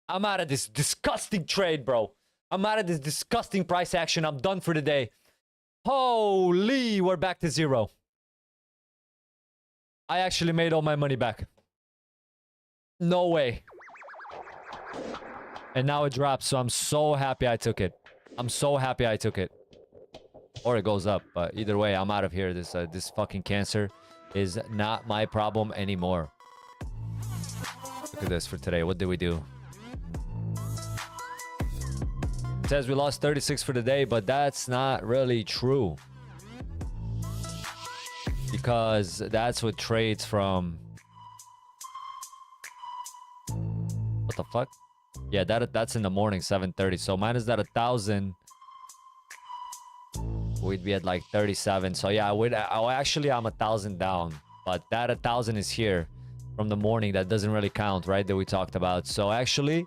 I'm out of this disgusting trade, bro. I'm out of this disgusting price action. I'm done for the day. Holy, we're back to zero. I actually made all my money back. No way. And now it drops, so I'm so happy I took it. I'm so happy I took it. Or it goes up, but either way, I'm out of here. This fucking cancer is not my problem anymore. Look at this for today. What did we do? It says we lost 36 for the day, but that's not really true. Because that's what trades from... What the fuck? Yeah, that's in the morning, 7:30. So minus that 1,000, we'd be at like 37. So yeah, actually I'm 1,000 down, but that 1,000 is here from the morning. That doesn't really count, right? That we talked about. So actually,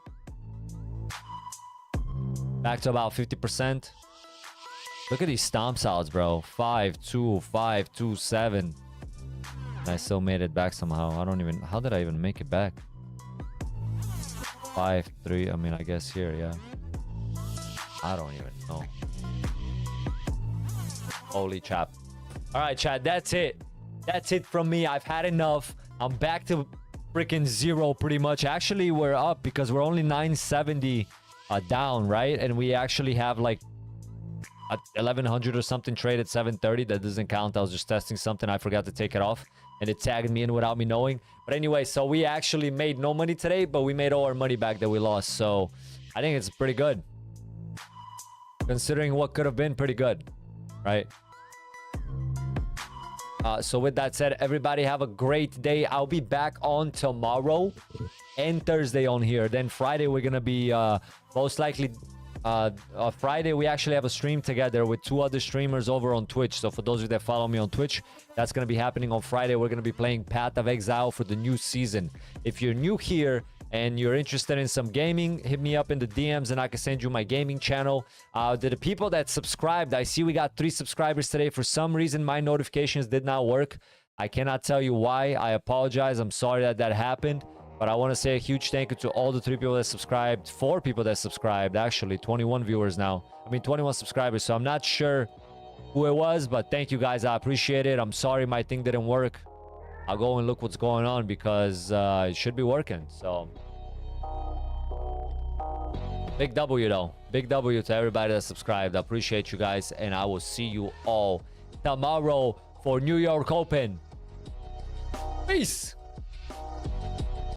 back to about 50%. Look at these stomps outs, bro. 5-2, 5-2, 7. I still made it back somehow. How did I even make it back? 5-3. I mean, I guess here, yeah. I don't even know. Holy chap. All right, chat. That's it. That's it from me. I've had enough. I'm back to freaking zero pretty much. Actually, we're up because we're only 970 down, right? And we actually have like 1,100 or something trade at 7:30. That doesn't count. I was just testing something. I forgot to take it off. And it tagged me in without me knowing. But anyway, so we actually made no money today, but we made all our money back that we lost. So I think it's pretty good. Considering what could have been pretty good, right? So with that said, everybody have a great day. I'll be back on tomorrow and Thursday on here. Then Friday, we're going to be most likely... Friday we actually have a stream together with 2 other streamers over on Twitch. So for those of you that follow me on Twitch, that's going to be happening on Friday. We're going to be playing Path of Exile for the new season. If you're new here and you're interested in some gaming, hit me up in the DMs and I can send you my gaming channel. The people that subscribed, I see we got 3 subscribers today. For some reason my notifications did not work. I cannot tell you why. I apologize. I'm sorry that that happened. But I want to say a huge thank you to all the 3 people that subscribed, 4 people that subscribed, actually, 21 viewers now. I mean, 21 subscribers, so I'm not sure who it was, but thank you guys. I appreciate it. I'm sorry my thing didn't work. I'll go and look what's going on because it should be working, so. Big W, though. Big W to everybody that subscribed. I appreciate you guys, and I will see you all tomorrow for New York Open. Peace!